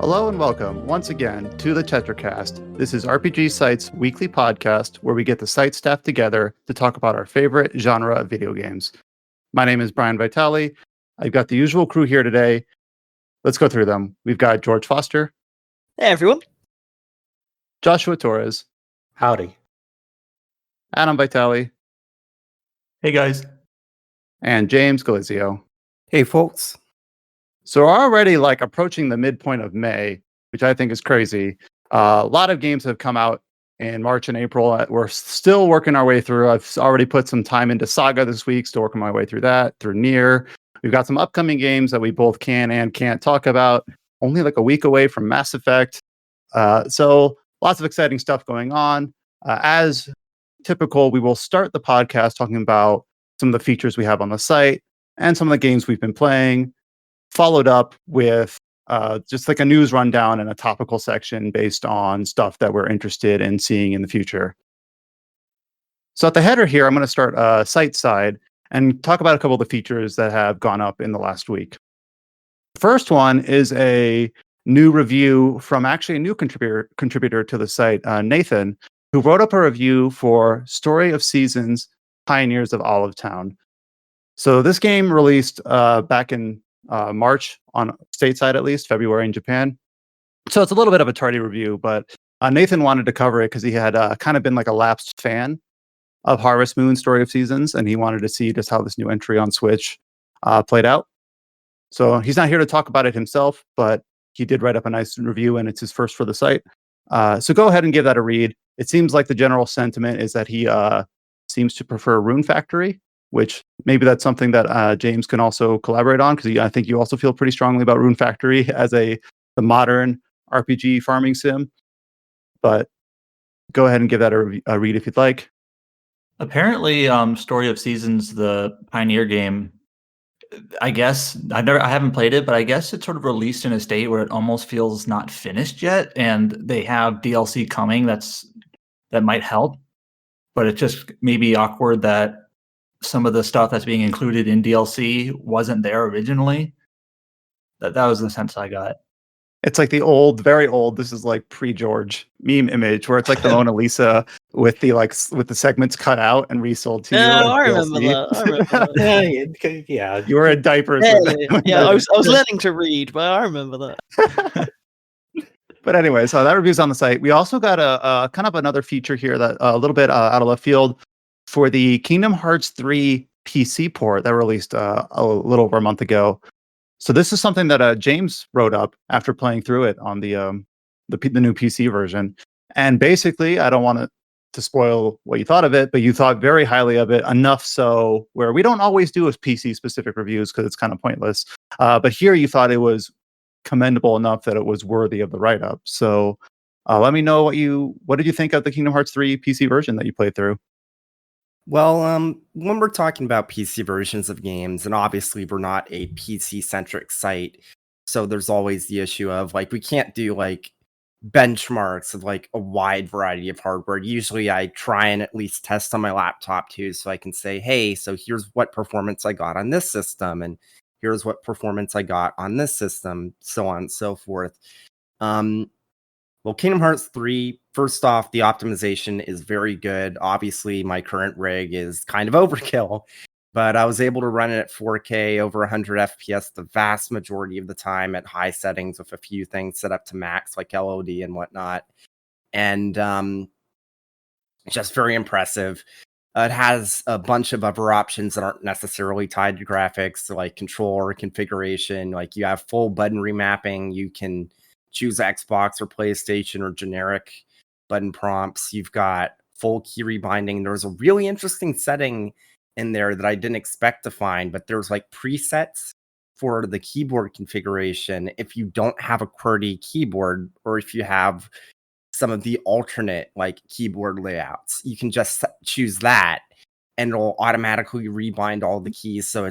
Hello and welcome once again to the Tetracast. This is RPG Site's weekly podcast where we get the site staff together to talk about our favorite genre of video games. My name is Brian Vitale. I've got the usual crew here today. Let's go through them. We've got George Foster. Hey, everyone. Joshua Torres. Howdy. Adam Vitale. Hey, guys. And James Galizio. Hey, folks. So we're already approaching the midpoint of May, which I think is crazy. A lot of games have come out in March and April. We're still working our way through. I've already put some time into Saga this week, still working my way through that, through NieR. We've got some upcoming games that we both can and can't talk about. Only a week away from Mass Effect. So lots of exciting stuff going on. As typical, we will start the podcast talking about some of the features we have on the site and some of the games we've been playing, followed up with just a news rundown and a topical section based on stuff that we're interested in seeing in the future. So at the header here, I'm going to start site side and talk about a couple of the features that have gone up in the last week. The first one is a new review from actually a new contributor to the site, Nathan, who wrote up a review for Story of Seasons, Pioneers of Olive Town. So this game released back in March on stateside, at least February in Japan. So it's a little bit of a tardy review, but Nathan wanted to cover it because he had kind of been a lapsed fan of Harvest Moon Story of Seasons, and he wanted to see just how this new entry on Switch played out. So he's not here to talk about it himself, but he did write up a nice review, and it's his first for the site. So go ahead and give that a read. It seems like the general sentiment is that he seems to prefer Rune Factory, which maybe that's something that James can also collaborate on, because I think you also feel pretty strongly about Rune Factory as the modern RPG farming sim. But go ahead and give that a read if you'd like. Apparently, Story of Seasons, the Pioneer game, I guess I haven't played it, but I guess it's sort of released in a state where it almost feels not finished yet, and they have DLC coming that might help. But it's just maybe awkward that some of the stuff that's being included in DLC wasn't there originally. That was the sense I got. It's the old, very old, this is pre-George meme image where it's the Mona Lisa with the segments cut out and resold to you. I remember that. Yeah. You were in diapers. Yeah, I was learning to read, but I remember that. But anyway, so that review's on the site. We also got a kind of another feature here that a little bit out of left field for the Kingdom Hearts 3 PC port that released a little over a month ago. So this is something that James wrote up after playing through it on the new PC version. And basically, I don't want to spoil what you thought of it, but you thought very highly of it, enough so where we don't always do PC specific reviews because it's kind of pointless. But here you thought it was commendable enough that it was worthy of the write-up. So let me know what did you think of the Kingdom Hearts 3 PC version that you played through? Well, when we're talking about PC versions of games, and obviously we're not a PC-centric site, so there's always the issue of we can't do benchmarks of a wide variety of hardware. Usually I try and at least test on my laptop too, so I can say, hey, so here's what performance I got on this system, and here's what performance I got on this system, so on and so forth. Well, Kingdom Hearts 3, first off, the optimization is very good. Obviously, my current rig is kind of overkill, but I was able to run it at 4K, over 100 FPS the vast majority of the time at high settings with a few things set up to max, like LOD and whatnot. And just very impressive. It has a bunch of other options that aren't necessarily tied to graphics, so controller configuration. You have full button remapping. You can choose Xbox or PlayStation or generic button prompts. You've got full key rebinding. There's a really interesting setting in there that I didn't expect to find, but there's presets for the keyboard configuration if you don't have a QWERTY keyboard, or if you have some of the alternate keyboard layouts. You can just choose that and it'll automatically rebind all the keys, so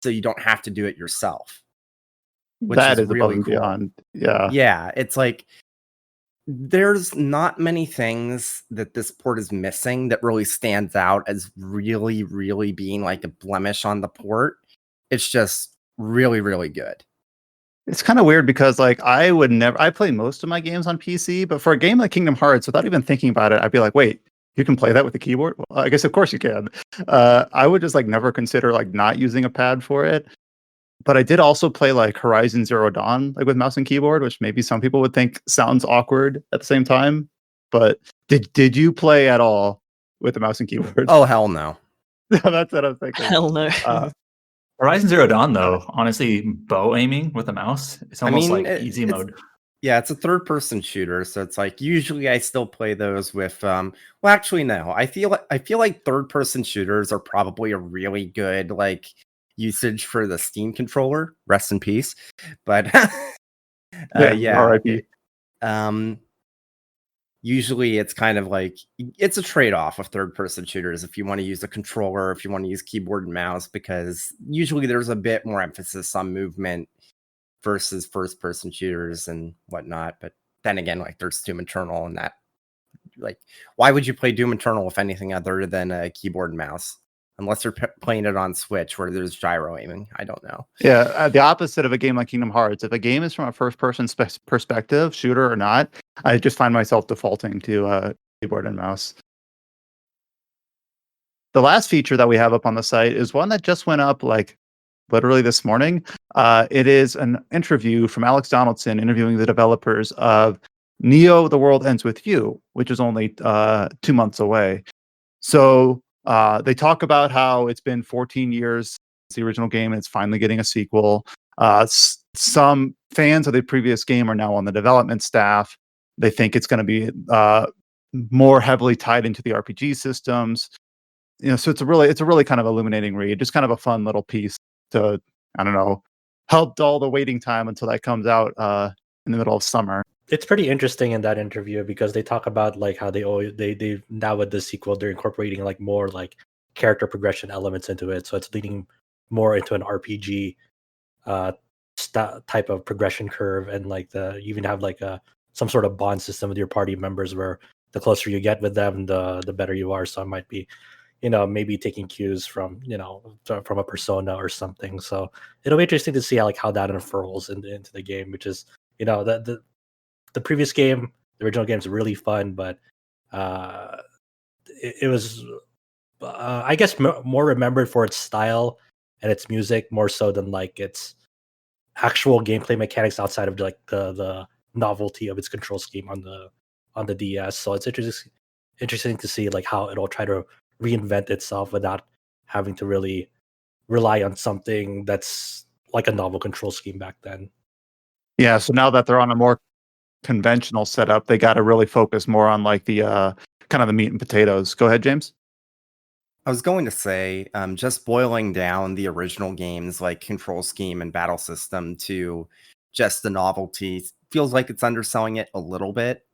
you don't have to do it yourself. Which that is really above and cool. beyond. Yeah, it's there's not many things that this port is missing that really stands out as really, really being a blemish on the port. It's just really, really good. It's kind of weird because like I play most of my games on PC, but for a game like Kingdom Hearts, without even thinking about it, I'd be like, wait, you can play that with the keyboard? Well, I guess of course you can. I would just like never consider like not using a pad for it. But I did also play like Horizon Zero Dawn like with mouse and keyboard, which maybe some people would think sounds awkward at the same time. But did you play at all with the mouse and keyboard? Oh hell no. That's what I'm thinking. Hell no. Horizon Zero Dawn, though, honestly, bow aiming with a mouse, it's almost like easy mode. Yeah, it's a third-person shooter, so it's like usually I still play those with. Well, actually, no. I feel like third-person shooters are probably a really good like usage for the Steam controller. Rest in peace. But yeah, R.I.P. Usually it's kind of like it's a trade-off of third-person shooters if you want to use a controller, if you want to use keyboard and mouse, because usually there's a bit more emphasis on movement versus first-person shooters and whatnot. But then again, like there's Doom Eternal and that. Like, why would you play Doom Eternal with anything other than a keyboard and mouse? Unless you're playing it on Switch where there's gyro aiming. I don't know. Yeah, the opposite of a game like Kingdom Hearts. If a game is from a first-person perspective, shooter or not, I just find myself defaulting to keyboard and mouse. The last feature that we have up on the site is one that just went up like literally this morning. It is an interview from Alex Donaldson interviewing the developers of Neo: The World Ends With You, which is only 2 months away. So they talk about how it's been 14 years since the original game and it's finally getting a sequel. Some fans of the previous game are now on the development staff. They think it's going to be more heavily tied into the RPG systems. So it's a really kind of illuminating read, just kind of a fun little piece to, I don't know, help dull the waiting time until that comes out in the middle of summer. It's pretty interesting in that interview because they talk about like how they now with the sequel they're incorporating like more like character progression elements into it, so it's leading more into an RPG type of progression curve, and like you even have like some sort of bond system with your party members where the closer you get with them, the better you are. So it might be, maybe taking cues from from a Persona or something. So it'll be interesting to see how that unfurls into the game, which is the previous game, the original game, is really fun, but it was, I guess, more remembered for its style and its music more so than like its actual gameplay mechanics outside of like the novelty of its control scheme on the DS. So it's interesting to see like how it'll try to reinvent itself without having to really rely on something that's like a novel control scheme back then. Yeah, so now that they're on a more conventional setup, they got to really focus more on like the kind of the meat and potatoes. Go ahead, James. I was going to say, just boiling down the original games like control scheme and battle system to just the novelty feels like it's underselling it a little bit.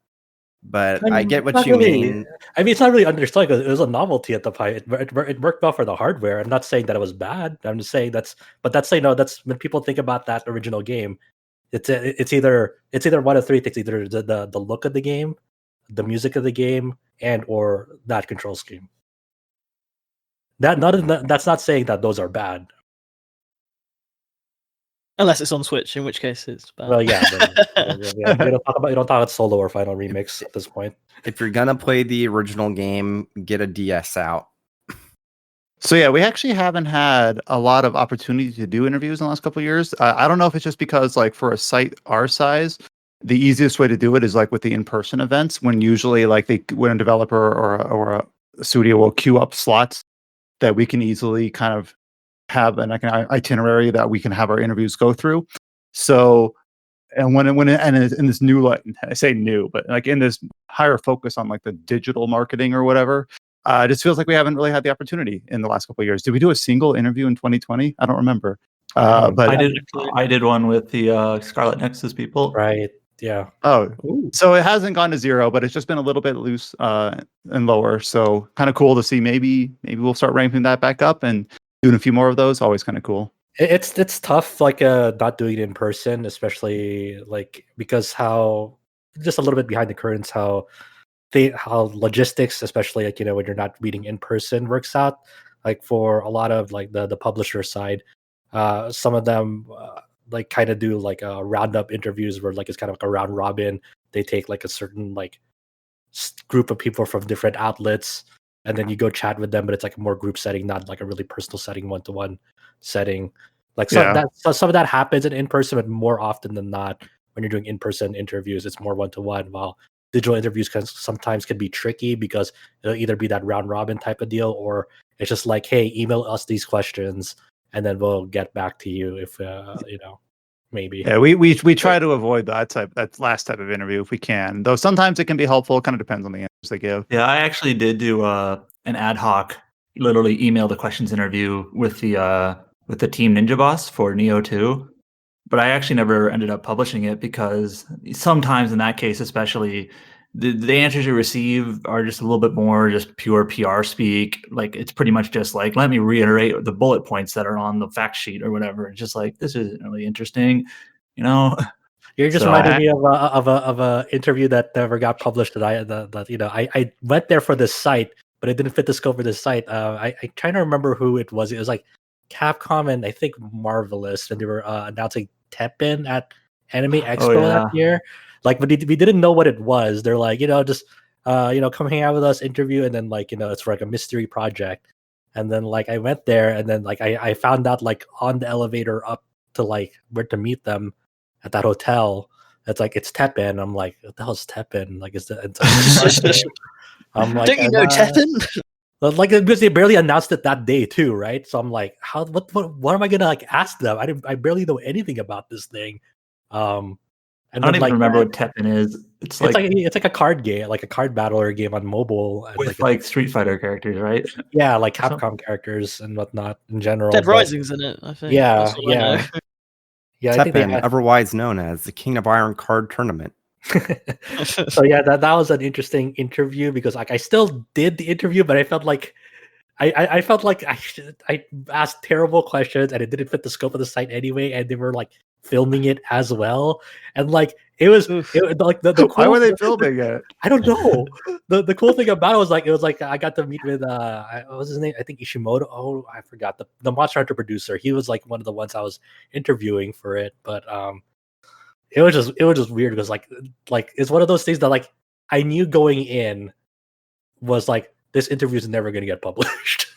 But I get what you mean. I mean, it's not really underselling because it was a novelty at the time. It worked well for the hardware. I'm not saying that it was bad. I'm just saying that's when people think about that original game. It's either one of three things: either the look of the game, the music of the game, and or that control scheme. That's not saying that those are bad. Unless it's on Switch, in which case it's bad. Well, yeah, we don't talk about Solo or Final Remix at this point. If you're gonna play the original game, get a DS out. So yeah, we actually haven't had a lot of opportunity to do interviews in the last couple of years. I don't know if it's just because like for a site our size, the easiest way to do it is like with the in-person events, when usually like when a developer or a studio will queue up slots that we can easily kind of have an itinerary that we can have our interviews go through. So, and in this new, like I say new, but like in this higher focus on like the digital marketing or whatever, it just feels like we haven't really had the opportunity in the last couple of years. Did we do a single interview in 2020? I don't remember. But I did one with the Scarlet Nexus people. Right. Yeah. Oh, so it hasn't gone to zero, but it's just been a little bit loose and lower. So kind of cool to see. Maybe we'll start ramping that back up and doing a few more of those. Always kind of cool. It's tough, like not doing it in person, especially like because how just a little bit behind the curtains how logistics, especially like when you're not reading in person, works out. Like for a lot of like the publisher side, some of them like kind of do like a roundup interviews where like it's kind of like a round robin. They take like a certain like group of people from different outlets, and then you go chat with them, but it's like a more group setting, not like a really personal setting, one-to-one setting. Like some of that happens in person, but more often than not, when you're doing in-person interviews, it's more one-to-one. While digital interviews sometimes can be tricky because it'll either be that round robin type of deal, or it's just like, hey, email us these questions, and then we'll get back to you if maybe. Yeah, we try to avoid that last type of interview if we can. Though sometimes it can be helpful. It kind of depends on the answers they give. Yeah, I actually did do an ad hoc, literally email the questions interview with the Team Ninja Boss for Neo 2. But I actually never ended up publishing it because sometimes in that case, especially, the answers you receive are just a little bit more just pure PR speak. Like it's pretty much just like, let me reiterate the bullet points that are on the fact sheet or whatever. It's just like, this isn't really interesting, you know. You're just reminding me of a interview that never got published. I went there for this site, but it didn't fit the scope of this site. I trying to remember who it was. It was like Capcom and I think Marvelous, and they were announcing Teppen at Anime Expo that year. Like, but we didn't know what it was. They're like, just come hang out with us, interview, and then like, it's for like a mystery project. And then like I went there, and then like I found out like on the elevator up to like where to meet them at that hotel. It's like it's Teppen. I'm like, what the hell's Teppen? Like, is that? I'm like, don't you know Teppen? Like because they barely announced it that day too, right? So I'm like, what am I gonna like ask them? I barely know anything about this thing. And I don't even remember what Teppen is. It's like a card game, like a card battler game on mobile, with like Street Fighter characters, right? Yeah, like Capcom characters and whatnot in general. Dead Rising's in it, I think. Yeah. Yeah, I think otherwise known as the King of Iron Card Tournament. So yeah, that was an interesting interview because like I still did the interview, but I felt like I felt like I asked terrible questions and it didn't fit the scope of the site anyway, and they were like filming it as well, and like it was like the cool, why were they filming it? I don't know. The cool thing about it was like I got to meet with what was his name? I think Ishimoto. Oh, I forgot the Monster Hunter producer. He was like one of the ones I was interviewing for it, but it was just weird because like it's one of those things that like I knew going in was like this interview is never going to get published.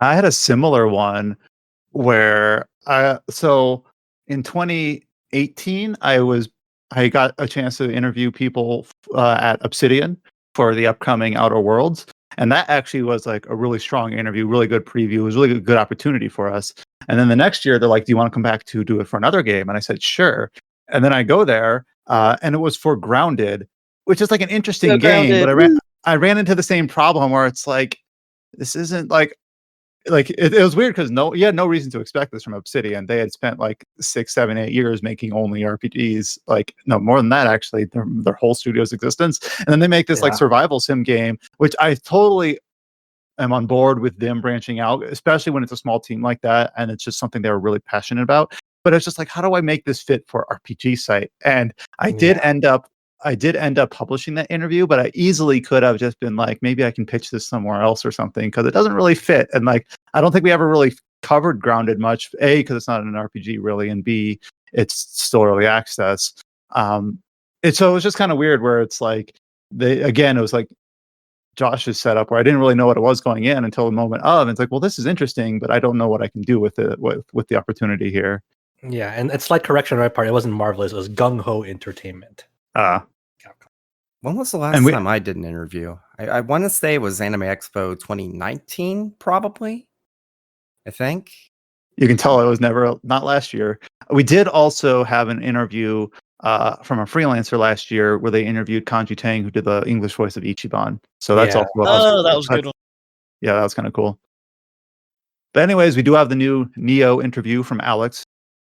I had a similar one where so in 2018 I got a chance to interview people at Obsidian for the upcoming Outer Worlds, and that actually was like a really strong interview, really good preview. It was really good opportunity for us. And then the next year they're like, do you want to come back to do it for another game? And I said sure. And then I go there and it was for Grounded, which is like an interesting game, but I ran into the same problem where it's like, this isn't like it was weird because you had no reason to expect this from Obsidian. They had spent like 6, 7, 8 years making only RPGs, like no more than that actually, their whole studio's existence. And then they make this like survival sim game, which I totally am on board with them branching out, especially when it's a small team like that and it's just something they were really passionate about. But it's just like, how do I make this fit for RPG site? And I did end up publishing that interview, but I easily could have just been like, maybe I can pitch this somewhere else or something, because it doesn't really fit. And like, I don't think we ever really covered Grounded much. A, because it's not an RPG really, and B, it's still early access. So it was just kind of weird where it's like it was like Josh's setup where I didn't really know what it was going in until the moment of, and it's like, well, this is interesting, but I don't know what I can do with it with the opportunity here. Yeah, and it's like correction on my part. It wasn't Marvelous. It was Gung Ho Entertainment. When was the last time I did an interview? I want to say it was Anime Expo 2019, probably. I think. You can tell it was not last year. We did also have an interview from a freelancer last year where they interviewed Kanji Tang, who did the English voice of Ichiban. So that's also that was a good one. Yeah, that was kind of cool. But anyways, we do have the new Neo interview from Alex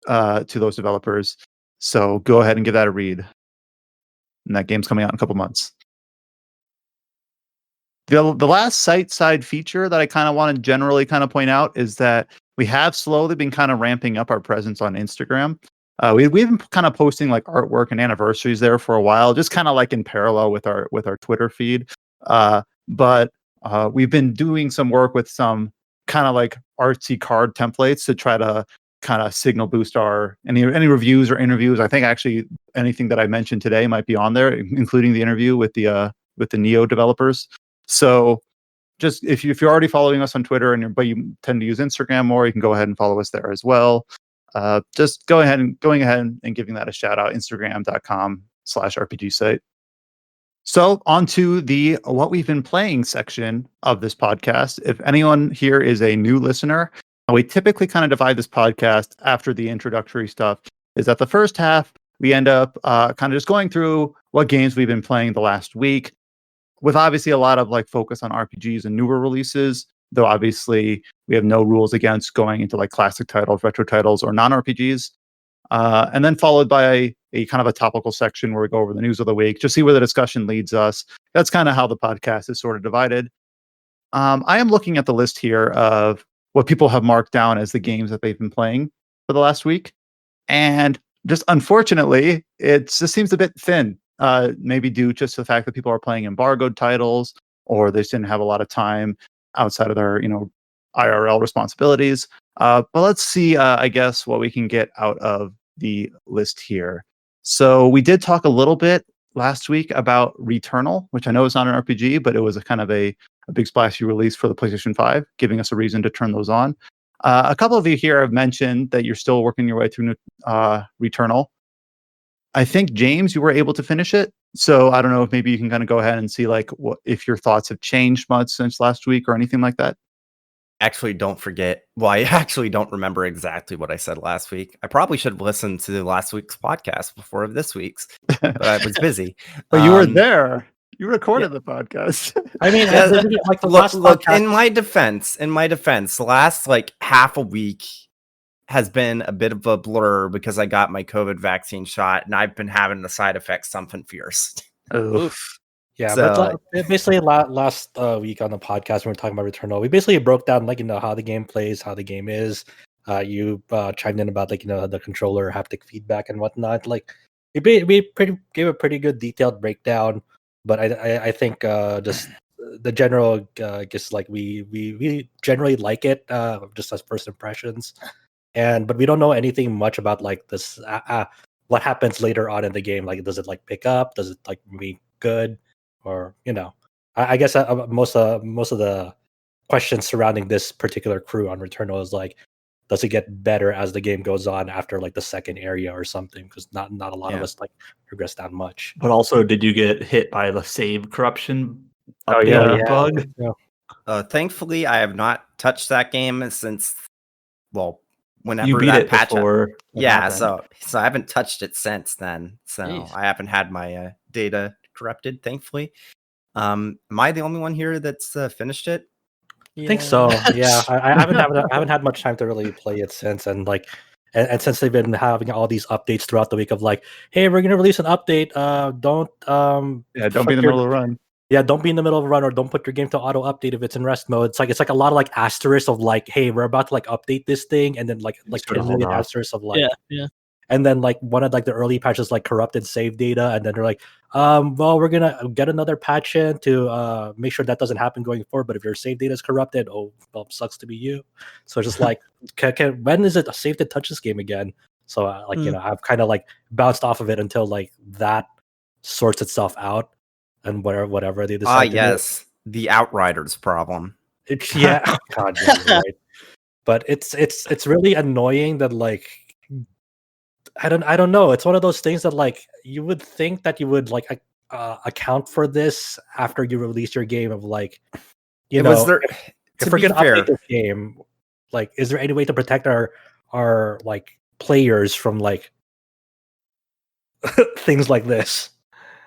to those developers. So go ahead and give that a read. And that game's coming out in a couple months. The last site-side feature that I kind of want to generally kind of point out is that we have slowly been kind of ramping up our presence on Instagram. We've been kind of posting like artwork and anniversaries there for a while, just kind of like in parallel with our Twitter feed. But we've been doing some work with some kind of like artsy card templates to try to kind of signal boost our any reviews or interviews. I think actually anything that I mentioned today might be on there, including the interview with the Neo developers. So just if you're already following us on Twitter but you tend to use Instagram more, you can go ahead and follow us there as well. Just going ahead and giving that a shout out, Instagram.com/RPG site. So on to the what we've been playing section of this podcast. If anyone here is a new listener, we typically kind of divide this podcast after the introductory stuff. Is that the first half, we end up kind of just going through what games we've been playing the last week, with obviously a lot of like focus on RPGs and newer releases, though obviously we have no rules against going into like classic titles, retro titles, or non-RPGs. And then followed by a kind of a topical section where we go over the news of the week, just see where the discussion leads us. That's kind of how the podcast is sort of divided. I am looking at the list here of what people have marked down as the games that they've been playing for the last week. And just unfortunately, it just seems a bit thin. Maybe due just to the fact that people are playing embargoed titles, or they just didn't have a lot of time outside of their, IRL responsibilities. But let's see, I guess, what we can get out of the list here. So we did talk a little bit last week about Returnal, which I know is not an RPG, but it was a kind of a big splashy release for the PlayStation 5, giving us a reason to turn those on. A couple of you here have mentioned that you're still working your way through Returnal. I think, James, you were able to finish it. So I don't know if maybe you can kind of go ahead and see like if your thoughts have changed much since last week or anything like that. Actually, don't forget. Well, I actually don't remember exactly what I said last week. I probably should have listened to last week's podcast before this week's, but I was busy. But you were there. You recorded the podcast. I mean, like the look, last podcast. in my defense, the last like half a week has been a bit of a blur because I got my COVID vaccine shot and I've been having the side effects something fierce. Oof. Yeah, So, but basically last week on the podcast when we were talking about Returnal, we basically broke down like how the game plays, how the game is. You chimed in about like the controller haptic feedback and whatnot. Like we gave a pretty good detailed breakdown, but I think just the general just like we generally like it just as first impressions, but we don't know anything much about like this what happens later on in the game. Like does it like pick up? Does it like be good? Or I guess most of the questions surrounding this particular crew on Returnal is like, does it get better as the game goes on after like the second area or something? Because not a lot of us like progress that much. But also, did you get hit by the save corruption yeah. bug? Yeah. Thankfully, I have not touched that game since whenever You beat that it patch. Before. Yeah, so I haven't touched it since then. So Jeez. I haven't had my data corrupted, thankfully. Am I the only one here that's finished it? I think so. Yeah, I haven't had much time to really play it since, and like, and since they've been having all these updates throughout the week of like, hey, we're gonna release an update. Don't don't be in the middle of the run. Yeah, don't be in the middle of a run, or don't put your game to auto update if it's in rest mode. It's like a lot of like asterisks of like, hey, we're about to like update this thing, and then like 10 million asterisks of like, yeah. And then like one of like the early patches like corrupted save data, and then they're like, well, we're gonna get another patch in to make sure that doesn't happen going forward. But if your save data is corrupted, oh, well, sucks to be you. So it's just like, when is it safe to touch this game again? So I've kind of like bounced off of it until like that sorts itself out, and whatever they decide. Yes, the Outriders problem. Yeah, God, yeah, you're right. But it's really annoying that like. I don't know. It's one of those things that like you would think that you would like account for this after you release your game of like, if we're gonna update this game, like, is there any way to protect our like players from like things like this?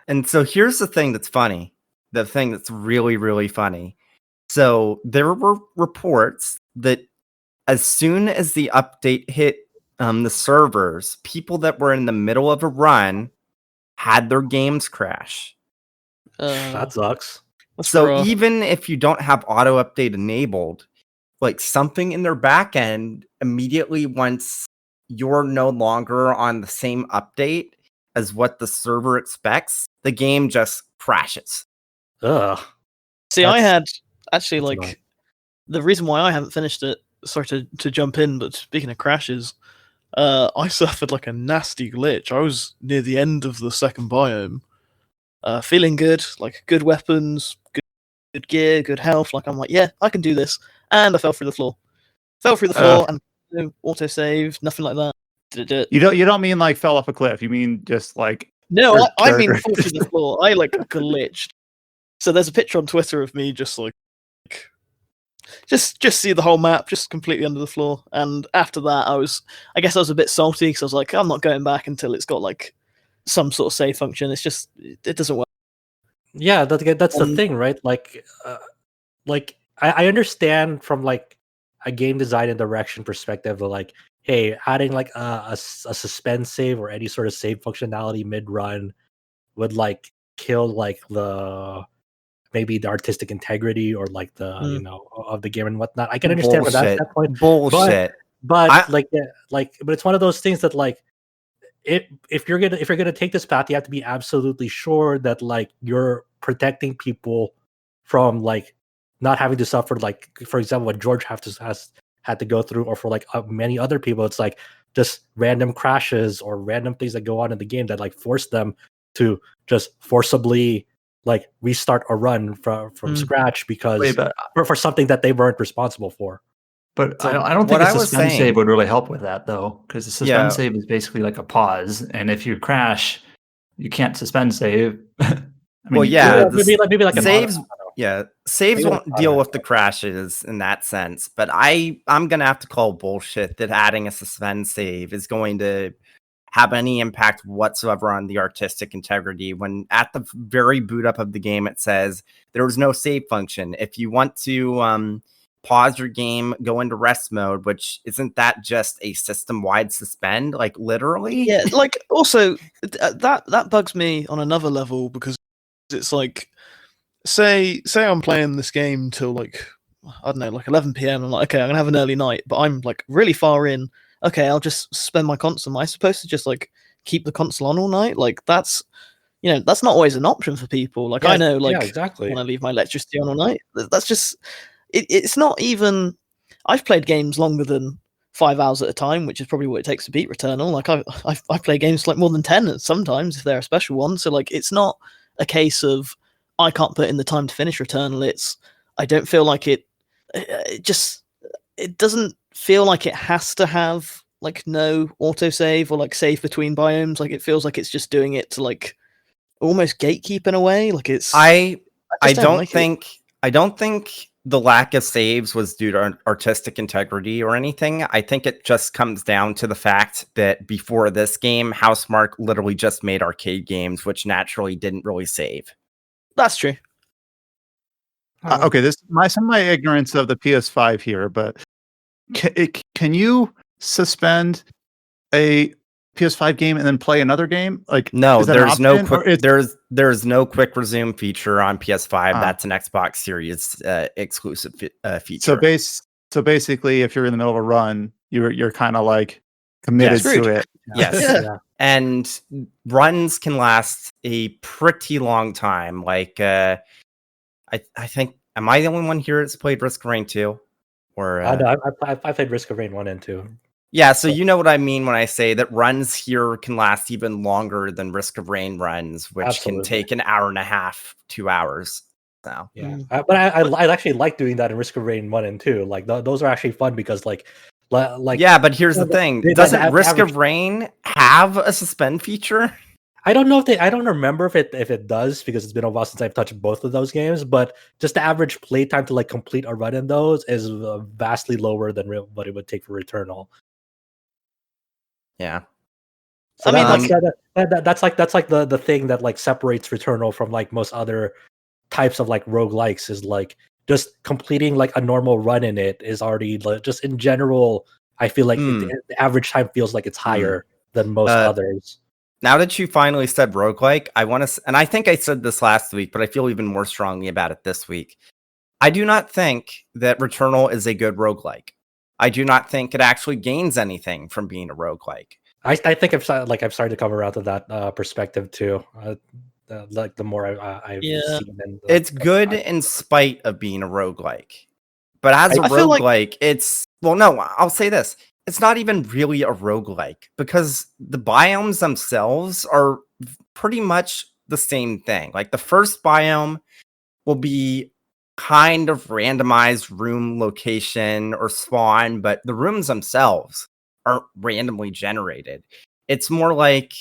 And so here's the thing that's funny. The thing that's really, really funny. So there were reports that as soon as the update hit the servers, people that were in the middle of a run had their games crash. That sucks. So even if you don't have auto update enabled, like something in their back end immediately, once you're no longer on the same update as what the server expects, the game just crashes. Ugh. See, I had actually like annoying. the reason why I haven't finished it, sorry to jump in, but speaking of crashes, I suffered like a nasty glitch. I was near the end of the second biome, feeling good, like good weapons, good gear, good health. Like I'm like, yeah, I can do this, and I fell through the floor. And no autosave, nothing like that. Did it? You don't mean like fell off a cliff. You mean just like No, your I mean character- fall through the floor. I like glitched. So there's a picture on Twitter of me just like just see the whole map just completely under the floor. And after that, I guess I was a bit salty because I was like, I'm not going back until it's got like some sort of save function. It's just it doesn't work. Yeah, that's the thing, right? Like I understand from like a game design and direction perspective, of like, hey, adding like a suspend save or any sort of save functionality mid run would like kill like maybe the artistic integrity or like the of the game and whatnot. I can understand from that point. Bullshit. But but it's one of those things that like if you're gonna take this path, you have to be absolutely sure that like you're protecting people from like not having to suffer, like for example what George has had to go through, or for like many other people it's like just random crashes or random things that go on in the game that like force them to just forcibly like restart a run from scratch because for something that they weren't responsible for. But So I don't what think a I was suspend saying- save would really help with that, though, because the suspend Yeah. save is basically like a pause, and if you crash, you can't suspend save. I mean, Well, you yeah, could. maybe like saves. an auto. Yeah, saves Maybe won't like deal auto. with the crashes in that sense, but I'm gonna have to call bullshit that adding a suspend save is going to have any impact whatsoever on the artistic integrity when at the very boot up of the game it says there was no save function. If you want to pause your game, go into rest mode, which isn't that just a system-wide suspend, like literally? Yeah, like also that bugs me on another level because it's like say I'm playing this game till like I don't know, like 11 p.m. I'm like, okay, I'm gonna have an early night, but I'm like really far in. Okay, I'll just spend my console. Am I supposed to just like keep the console on all night? Like that's that's not always an option for people. Like I know, like exactly. when I leave my electricity on all night, that's just it's not even. I've played games longer than 5 hours at a time, which is probably what it takes to beat Returnal. Like I play games like more than 10 sometimes if they're a special one. So like it's not a case of I can't put in the time to finish Returnal. It's I don't feel like it doesn't feel like it has to have like no autosave or like save between biomes. Like it feels like it's just doing it to like almost gatekeep in a way. Like it's I just don't like it. think the lack of saves was due to artistic integrity or anything. I think it just comes down to the fact that before this game, Housemarque literally just made arcade games, which naturally didn't really save. That's true. Okay, this some of my ignorance of the PS5 here, but can you suspend a PS5 game and then play another game? Like No, is that an there's no option, or quick it's- there's no quick resume feature on PS5. Ah. That's an Xbox Series exclusive feature. so basically, if you're in the middle of a run, you're kind of like committed Screwed. to it. Yes. Yeah. And runs can last a pretty long time. Like I think, am I the only one here that's played Risk of Rain 2? Or I played Risk of Rain 1 and 2. yeah, so you know what I mean when I say that runs here can last even longer than Risk of Rain runs, which Absolutely. can take an hour and a half, 2 hours. So Yeah, but I actually like doing that in Risk of Rain 1 and 2. Like those are actually fun because like yeah, but here's the thing: doesn't Risk of Rain have a suspend feature? I don't know I don't remember if it does because it's been a while since I've touched both of those games. But just the average playtime to like complete a run in those is vastly lower than what it would take for Returnal. Yeah. So I mean, that's like the thing that like separates Returnal from like most other types of like roguelikes is like just completing like a normal run in it is already like, just in general. I feel like the average time feels like it's higher than most others. Now that you finally said roguelike, I want to, and I think I said this last week, but I feel even more strongly about it this week. I do not think that Returnal is a good roguelike. I do not think it actually gains anything from being a roguelike. I think I've started to come around to that perspective too. Like the more I've seen, It's good in spite of being a roguelike. But as a I feel like- roguelike, no, I'll say this. It's not even really a roguelike because the biomes themselves are pretty much the same thing. Like the first biome will be kind of randomized room location or spawn, but the rooms themselves aren't randomly generated. It's more like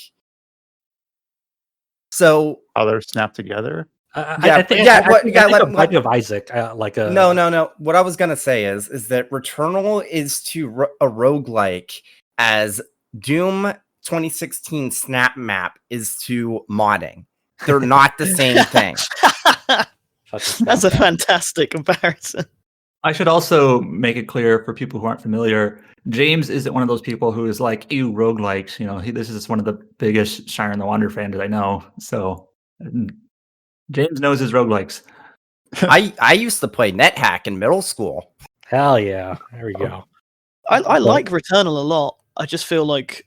How they're snapped together. I think a Binding of Isaac, like a No. What I was gonna say is that Returnal is to a roguelike as Doom 2016 Snap Map is to modding. They're not the same thing. That's a fantastic comparison. I should also make it clear for people who aren't familiar, James isn't one of those people who is like, ew, roguelikes. You know, this is one of the biggest Shire and the Wander fans I know. So James knows his roguelikes. I used to play NetHack in middle school. Hell yeah. There we go. I like Returnal a lot. I just feel like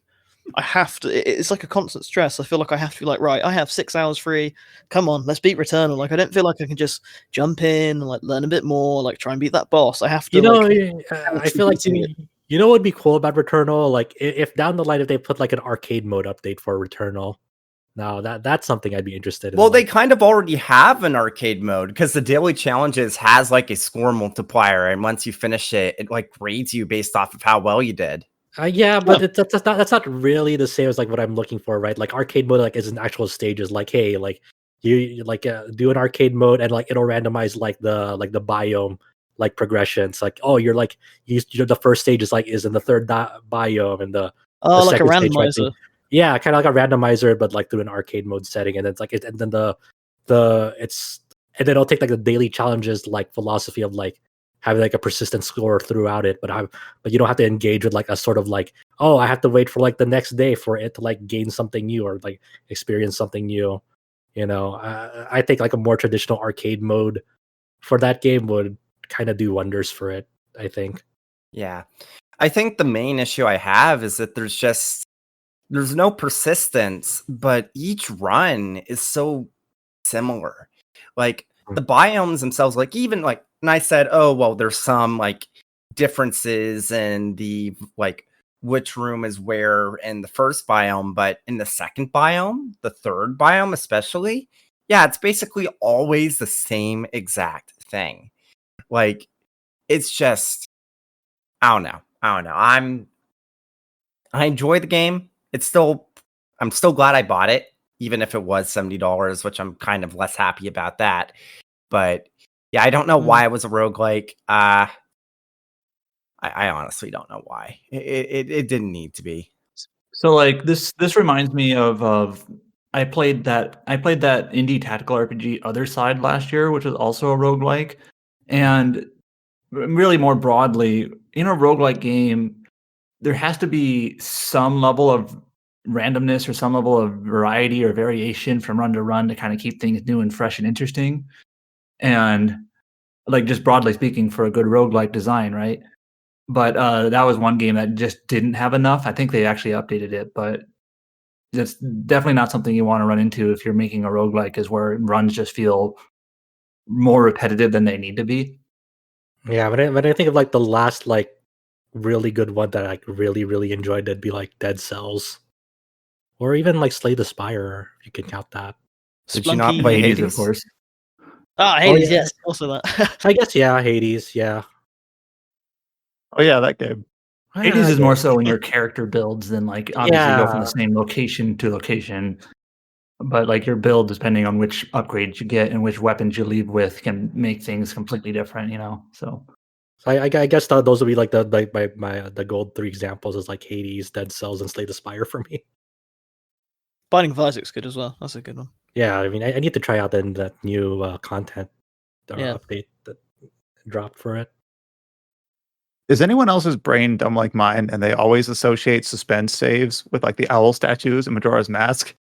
I have to. It's like a constant stress. I feel like I have to be like, right, I have 6 hours free. Come on, let's beat Returnal. Like, I don't feel like I can just jump in and like learn a bit more, like try and beat that boss. I have to. You know, like, I feel like you know what would be cool about Returnal? Like, if down the line, if they put like an arcade mode update for Returnal, now that's something I'd be interested in. Well, they kind of already have an arcade mode because the daily challenges has like a score multiplier, and once you finish it, it like grades you based off of how well you did. Yeah, but that's not really the same as like what I'm looking for, right? Like arcade mode, like is an actual stages. Like, hey, like you like do an arcade mode, and like it'll randomize like the biome like progressions. Like, oh, you're like you're the first stage is in the third biome, and the like a second stage might randomizer. be, yeah, kind of like a randomizer, but like through an arcade mode setting, and it's like and then and then it'll take like the daily challenges like philosophy of like having like a persistent score throughout it, but you don't have to engage with like a sort of like, oh, I have to wait for like the next day for it to like gain something new or like experience something new. You know, I think like a more traditional arcade mode for that game would kind of do wonders for it, I think. Yeah. I think the main issue I have is that there's no persistence, but each run is so similar. Like the biomes themselves, like even like, and I said, oh, well, there's some like differences in the like which room is where in the first biome, but in the second biome, the third biome especially, yeah, it's basically always the same exact thing. Like it's just, I don't know. I enjoy the game. I'm still glad I bought it, even if it was $70, which I'm kind of less happy about that. But yeah, I don't know why it was a roguelike. I honestly don't know why. It didn't need to be. So like this reminds me of I played that indie tactical RPG Other Side last year, which was also a roguelike. And really more broadly, in a roguelike game, there has to be some level of randomness or some level of variety or variation from run to run to kind of keep things new and fresh and interesting. And like just broadly speaking for a good roguelike design, right? But that was one game that just didn't have enough. I think they actually updated it, but that's definitely not something you want to run into if you're making a roguelike, is where runs just feel more repetitive than they need to be. Yeah, when I think of like the last like really good one that I really, really enjoyed, that'd be like Dead Cells. Or even like Slay the Spire, if you can count that. Did you not play Hades? Of course. Hades, yeah. yes, also that. I guess, yeah, Hades, yeah. Oh yeah, that game. Hades is more so when your character builds than like obviously go from the same location to location. But like your build, depending on which upgrades you get and which weapons you leave with, can make things completely different, you know. So I guess those would be like the gold 3 examples is like Hades, Dead Cells, and Slay the Spire for me. Binding of Isaac's good as well. That's a good one. Yeah, I mean, I need to try out that new content update that dropped for it. Is anyone else's brain dumb like mine and they always associate suspense saves with like the owl statues in Majora's Mask?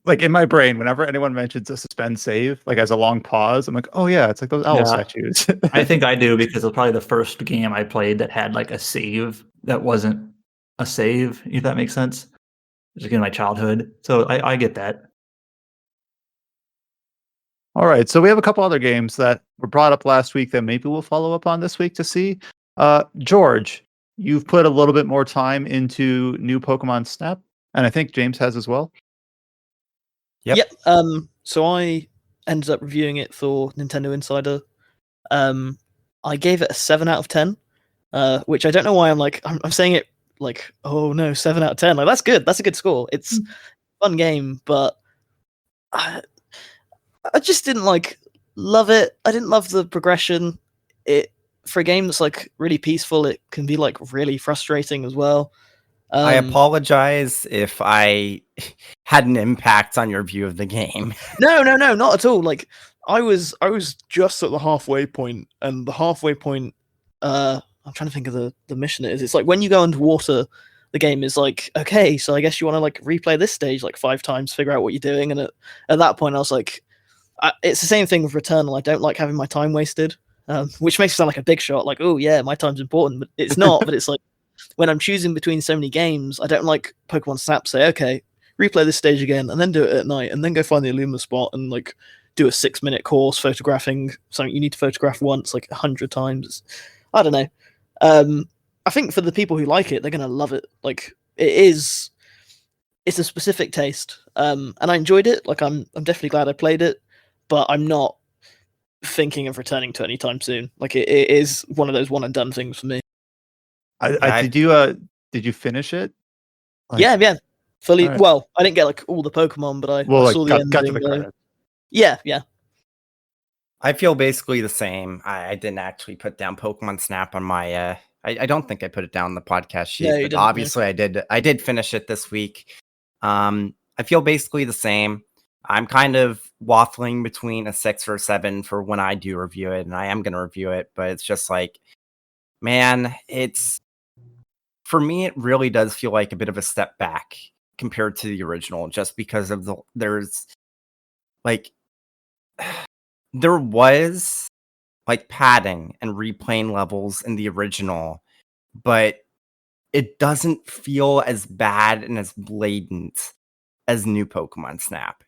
Like in my brain, whenever anyone mentions a suspend save, like as a long pause, I'm like, oh yeah, it's like those owl statues. I think I do because it was probably the first game I played that had like a save that wasn't a save, if that makes sense. Just in my childhood. So I get that. All right, so we have a couple other games that were brought up last week that maybe we'll follow up on this week to see. George, you've put a little bit more time into new Pokemon Snap, and I think James has as well. Yep. So I ended up reviewing it for Nintendo Insider. I gave it a 7 out of 10, which I don't know why I'm saying it like, oh no, 7 out of 10. Like, that's good. That's a good score. It's a fun game, but I just didn't love it. I didn't love the progression. For a game that's like really peaceful, it can be like really frustrating as well. I apologize if I had an impact on your view of the game. No, not at all. Like, I was just at the halfway point, and the halfway point, I'm trying to think of the mission it is. It's like when you go underwater, the game is like, okay, so I guess you want to like replay this stage like 5 times, figure out what you're doing, and at that point I was like, it's the same thing with Returnal. I don't like having my time wasted, which makes it sound like a big shot, like, oh yeah, my time's important, but it's not. But it's like, when I'm choosing between so many games, I don't like Pokemon Snap say, okay, replay this stage again, and then do it at night, and then go find the Illuma spot and like do a 6-minute course photographing something you need to photograph once like 100 times. I don't know. I think for the people who like it, they're gonna love it. Like, it's a specific taste, and I enjoyed it. Like, I'm definitely glad I played it, but I'm not thinking of returning to it anytime soon. Like, it is one of those one and done things for me. Did you finish it? Like, Yeah, fully. Right. Well, I didn't get like all the Pokemon, but I saw the ending. got to the credits. Yeah. I feel basically the same. I didn't actually put down Pokemon Snap on my. I don't think I put it down on the podcast sheet, No, you but didn't, obviously I did. I did finish it this week. I feel basically the same. I'm kind of waffling between a 6 or a 7 for when I do review it, and I am going to review it. But it's just like, man, for me, it really does feel like a bit of a step back compared to the original, just because of there was like padding and replaying levels in the original, but it doesn't feel as bad and as blatant as new Pokemon Snap.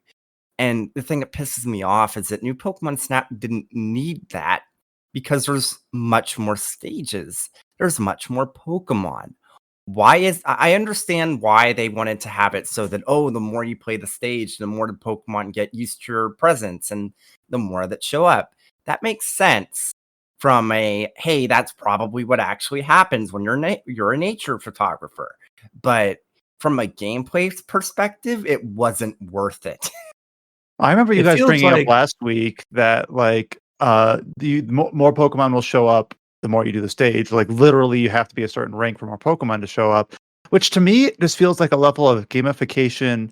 And the thing that pisses me off is that new Pokemon Snap didn't need that, because there's much more stages. There's much more Pokemon. I understand why they wanted to have it so that, the more you play the stage, the more the Pokemon get used to your presence and the more that show up. That makes sense from hey, that's probably what actually happens when you're a nature photographer. But from a gameplay perspective, it wasn't worth it. I remember you It guys feels bringing like- up last week that like the more Pokemon will show up the more you do the stage. Like, literally, you have to be a certain rank for more Pokemon to show up, which to me just feels like a level of gamification.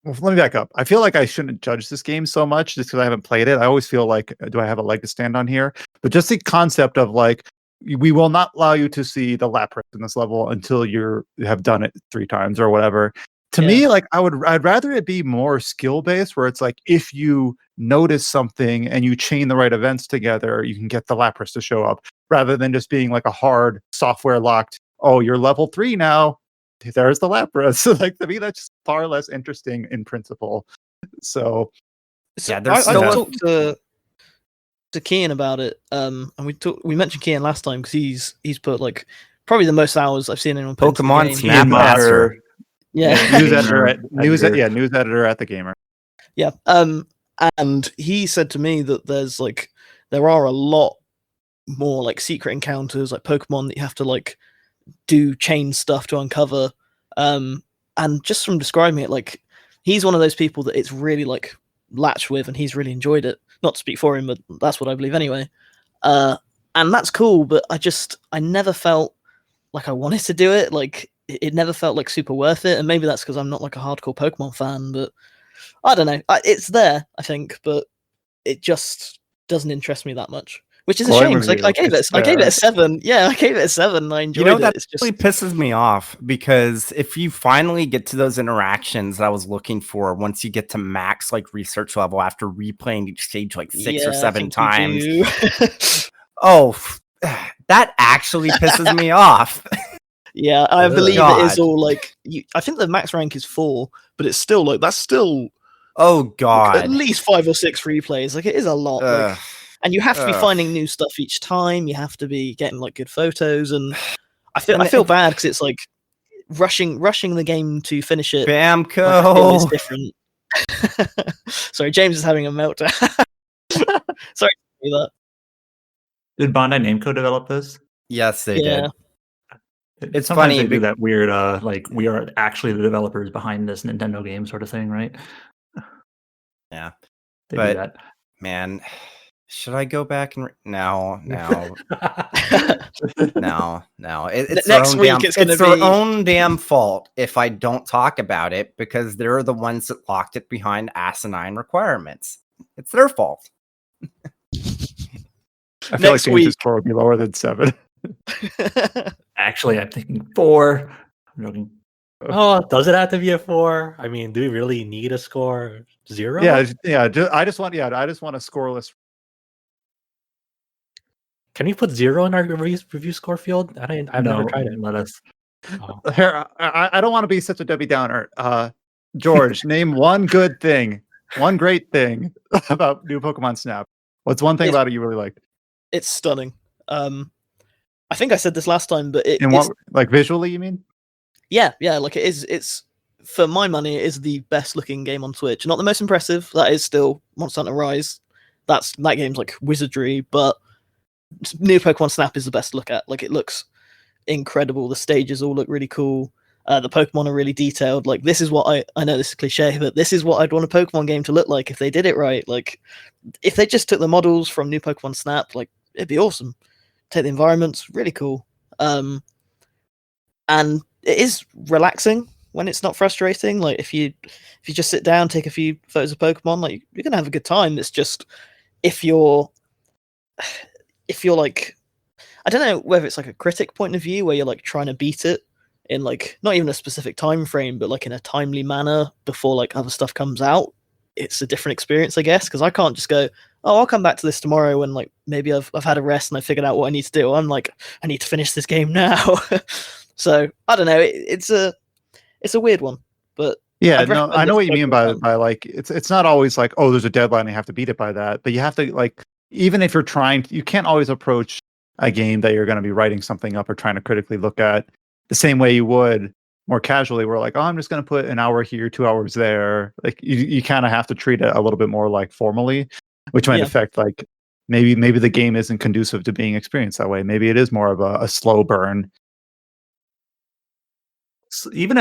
Well, let me back up. I feel like I shouldn't judge this game so much just because I haven't played it. I always feel like, do I have a leg to stand on here? But just the concept of like, we will not allow you to see the Lapras in this level until you have done it 3 times or whatever. To me, like, I'd rather it be more skill based, where it's like, if you notice something and you chain the right events together, you can get the Lapras to show up, rather than just being like a hard software locked, oh, you're level 3 now, there's the Lapras. So like, to me, that's just far less interesting in principle. So Yeah, I still talked to Kian about it, and we mentioned Kian last time because he's put like probably the most hours I've seen anyone put into the Pokemon game. Snap Ian Master. Maher. Yeah. news editor news editor at the Gamer. Yeah. And he said to me that there are a lot more like secret encounters, like Pokemon that you have to like do chain stuff to uncover. And just from describing it, like, he's one of those people that it's really like latched with, and he's really enjoyed it. Not to speak for him, but that's what I believe anyway. And that's cool, but I never felt like I wanted to do it. Like, it never felt like super worth it, and maybe that's because I'm not like a hardcore Pokemon fan, but I don't know. It's there, I think, but it just doesn't interest me that much, which is a shame. Like, I gave it a 7. Yeah, I gave it a 7. And I enjoyed it. That it's really pisses me off, because if you finally get to those interactions that I was looking for, once you get to max like research level after replaying each stage like 6 or 7 times, that actually pisses me off. Yeah, I believe God. it is all like I think the max rank is 4, but it's still like that's still Oh Like, God. at least 5 or 6 replays. Like, it is a lot. Like, and you have to be finding new stuff each time. You have to be getting like good photos, and I feel bad because it's like rushing the game to finish it. Bamco. Like, I feel is different. Sorry, James is having a meltdown. Sorry to do that. Did Bandai Namco develop this? Yes, they Yeah. did. It's Sometimes funny they do that weird, like we are actually the developers behind this Nintendo game sort of thing, right? Yeah, They do but that. man, should I go back and no? It's their Next own week damn, it's gonna their be- own damn fault if I don't talk about it because they're the ones that locked it behind asinine requirements. It's their fault. I feel like Next James's week. score would be lower than 7. Actually, I'm thinking 4. I'm joking. Oh, does it have to be a 4? I mean, do we really need a score? 0? Yeah. I just want a scoreless. Can we put 0 in our review score field? I've never tried it. Let us. Oh. Here, I don't want to be such a Debbie Downer. George, name one good thing, one great thing about new Pokemon Snap. What's one thing about it you really liked? It's stunning. I think I said this last time, but In what, like visually, you mean? Yeah, like it is. It's, for my money, it is the best looking game on Switch. Not the most impressive. That is still Monster Hunter Rise. That game's like wizardry, but new Pokemon Snap is the best to look at. Like, it looks incredible. The stages all look really cool. The Pokemon are really detailed. Like, this is what I know this is cliche, but this is what I'd want a Pokemon game to look like if they did it right. Like, if they just took the models from new Pokemon Snap, like, it'd be awesome. Take the environments, really cool. And it is relaxing when it's not frustrating. Like, if you just sit down, take a few photos of Pokemon, like, you're gonna have a good time. It's just if you're like, I don't know whether it's like a critic point of view where you're like trying to beat it in like not even a specific time frame, but like in a timely manner before like other stuff comes out. It's a different experience, I guess, because I can't just go, oh, I'll come back to this tomorrow when like maybe I've had a rest and I figured out what I need to do. I'm like, I need to finish this game now. So I don't know. It's a weird one, but yeah, I'd no, recommend I know it what to you mean Pokemon by like it's not always like, oh, there's a deadline, you have to beat it by that, but you have to, like, even if you're trying, you can't always approach a game that you're going to be writing something up or trying to critically look at the same way you would more casually. We're like, oh, I'm just going to put an hour here, 2 hours there. Like, you kind of have to treat it a little bit more like formally, which might affect, like, maybe the game isn't conducive to being experienced that way. Maybe it is more of a slow burn. So even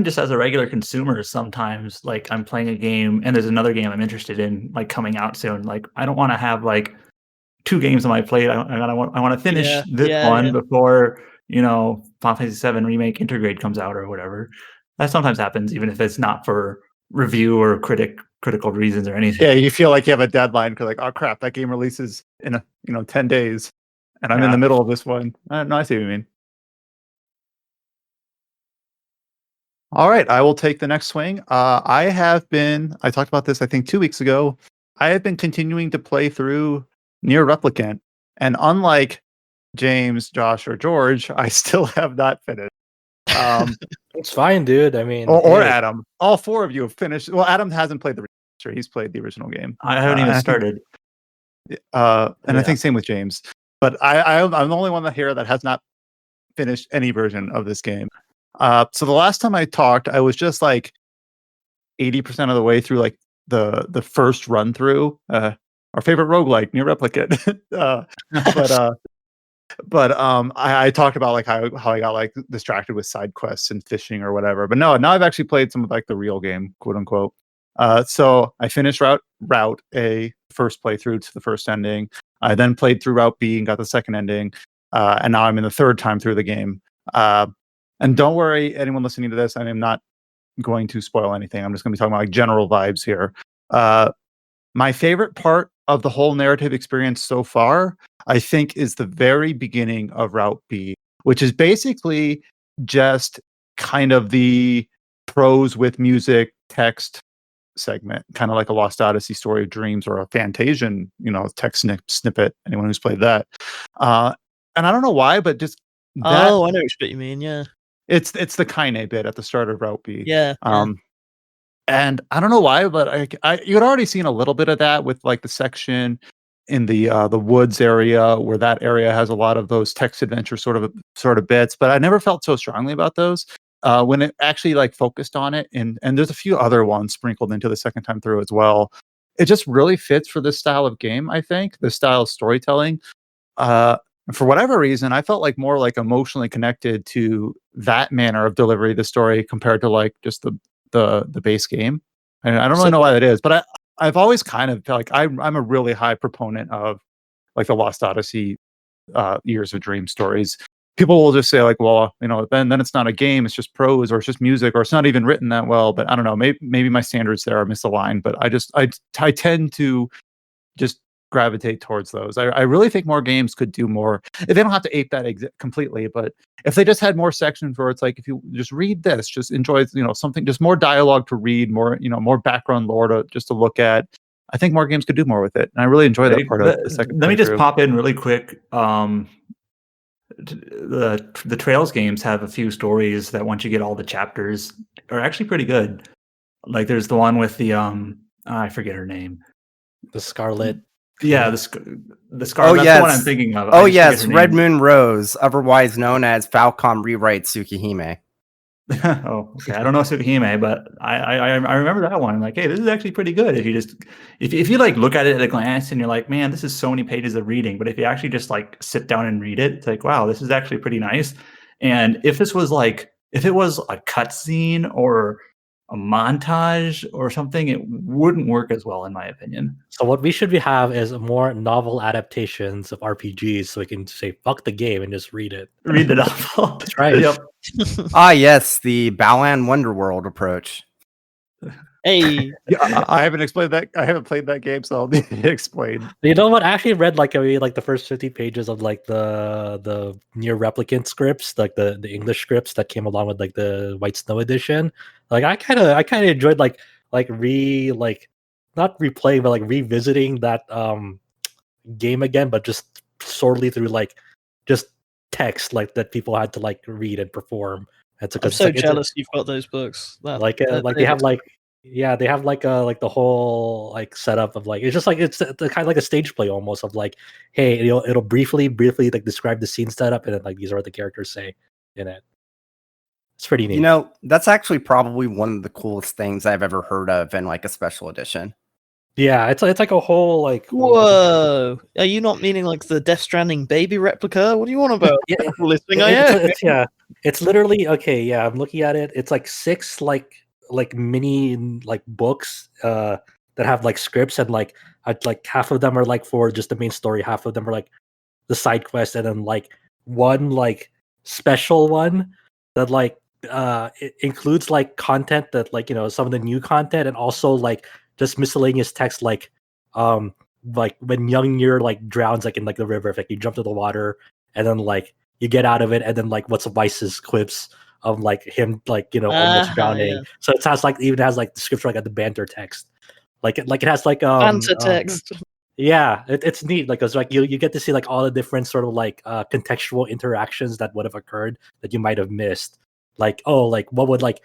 just as a regular consumer, sometimes like I'm playing a game and there's another game I'm interested in like coming out soon. Like, I don't want to have like 2 games on my plate. I want to finish this one before, Fantasy VII Remake Intergrade comes out or whatever. That sometimes happens, even if it's not for review or critical reasons or anything. Yeah, you feel like you have a deadline because, like, oh crap, that game releases in 10 days, and I'm in the middle of this one. No, I see what you mean. All right, I will take the next swing. I talked about this, I think, 2 weeks ago. I have been continuing to play through NieR Replicant, and unlike James, Josh, or George, I still have not finished. It's fine, dude. I mean, or Adam. All 4 of you have finished. Well, Adam hasn't played the remaster. He's played the original game. I haven't even started. I think same with James. But I'm the only one here that has not finished any version of this game. So the last time I talked, I was just like 80% of the way through like the first run through. Our favorite roguelike, NieR Replicant. But I talked about like how I got like distracted with side quests and fishing or whatever. But no, now I've actually played some of like the real game, quote unquote. So I finished Route A, first playthrough to the first ending. I then played through Route B and got the second ending. And now I'm in the third time through the game. And don't worry, anyone listening to this, I am not going to spoil anything. I'm just going to be talking about like general vibes here. My favorite part of the whole narrative experience so far, I think, is the very beginning of Route B, which is basically just kind of the prose with music text segment, kind of like a Lost Odyssey, Story of Dreams, or a Fantasian, text snippet. Anyone who's played that, and I don't know why, but just that. Oh, I know what you mean. Yeah, it's the Kaine bit at the start of Route B. Yeah. And I don't know why, but you had already seen a little bit of that with like the section in the woods area where that area has a lot of those text adventure sort of bits, but I never felt so strongly about those. When it actually like focused on it, and there's a few other ones sprinkled into the second time through as well. It just really fits for this style of game, I think, this style of storytelling. Uh, for whatever reason, I felt like more like emotionally connected to that manner of delivery of the story compared to like just the base game. And I don't really So- know why that is, but I've always kind of felt like I'm a really high proponent of like the Lost Odyssey, Years of Dream stories. People will just say like, well, then it's not a game, it's just prose or it's just music or it's not even written that well. But I don't know, maybe my standards there are misaligned. But I tend to just gravitate towards those. I really think more games could do more. They don't have to ape that completely, but if they just had more sections where it's like, if you just read this, just enjoy, something, just more dialogue to read, more, more background lore to look at. I think more games could do more with it, and I really enjoy that part of the second. Let me just playthrough. pop in really quick. The Trails games have a few stories that once you get all the chapters are actually pretty good. Like there's the one with the I forget her name. The Scarlet. Yeah, the Scarlet. Oh, That's the one I'm yes. thinking of. Oh I just forget yes, her Red name. Moon Rose, otherwise known as Falcom Rewrites Tsukihime. Oh, okay. I don't know Tsukihime, but I remember that one. Like, hey, this is actually pretty good. If you like look at it at a glance and you're like, man, this is so many pages of reading. But if you actually just like sit down and read it, it's like, wow, this is actually pretty nice. And if it was a cutscene or a montage or something, it wouldn't work as well, in my opinion. So what we should have is more novel adaptations of RPGs, so we can say fuck the game and just read it. Read the novel. That's right. Yep. Ah yes, the Balan Wonderworld approach. Hey, Yeah, I haven't explained that. I haven't played that game, so I'll need to explain. You know what? I actually read like the first 50 pages of like the NieR Replicant scripts, like the English scripts that came along with like the White Snow edition. Like I kind of enjoyed not replaying but like revisiting that game again, but just sorely through like just text like that people had to like read and perform. I'm so jealous you've got those books. They have like they have like the whole like setup of like it's just like it's kind of like a stage play almost of like, hey, it'll briefly like describe the scene setup and then like these are what the characters say in it. It's pretty neat. That's actually probably one of the coolest things I've ever heard of in like a special edition. Yeah, it's like a whole like Whoa! Are you not meaning like the Death Stranding baby replica? What do you want about? Yeah, Coolest thing I am. It's literally okay. Yeah, I'm looking at it. It's like 6 like mini like books that have like scripts and like half of them are like for just the main story, half of them are like the side quest, and then like one like special one that like it includes like content that like some of the new content and also like just miscellaneous text like when young NieR like drowns like in like the river, if like you jump to the water and then like you get out of it and then like what's Weiss's quips of like him like almost drowning. Yeah. So it has like even has like the scripture like at the banter text. Like it has like Banter text. Yeah, it's neat. Like it's like you get to see like all the different sort of like contextual interactions that would have occurred that you might have missed. Like like what would like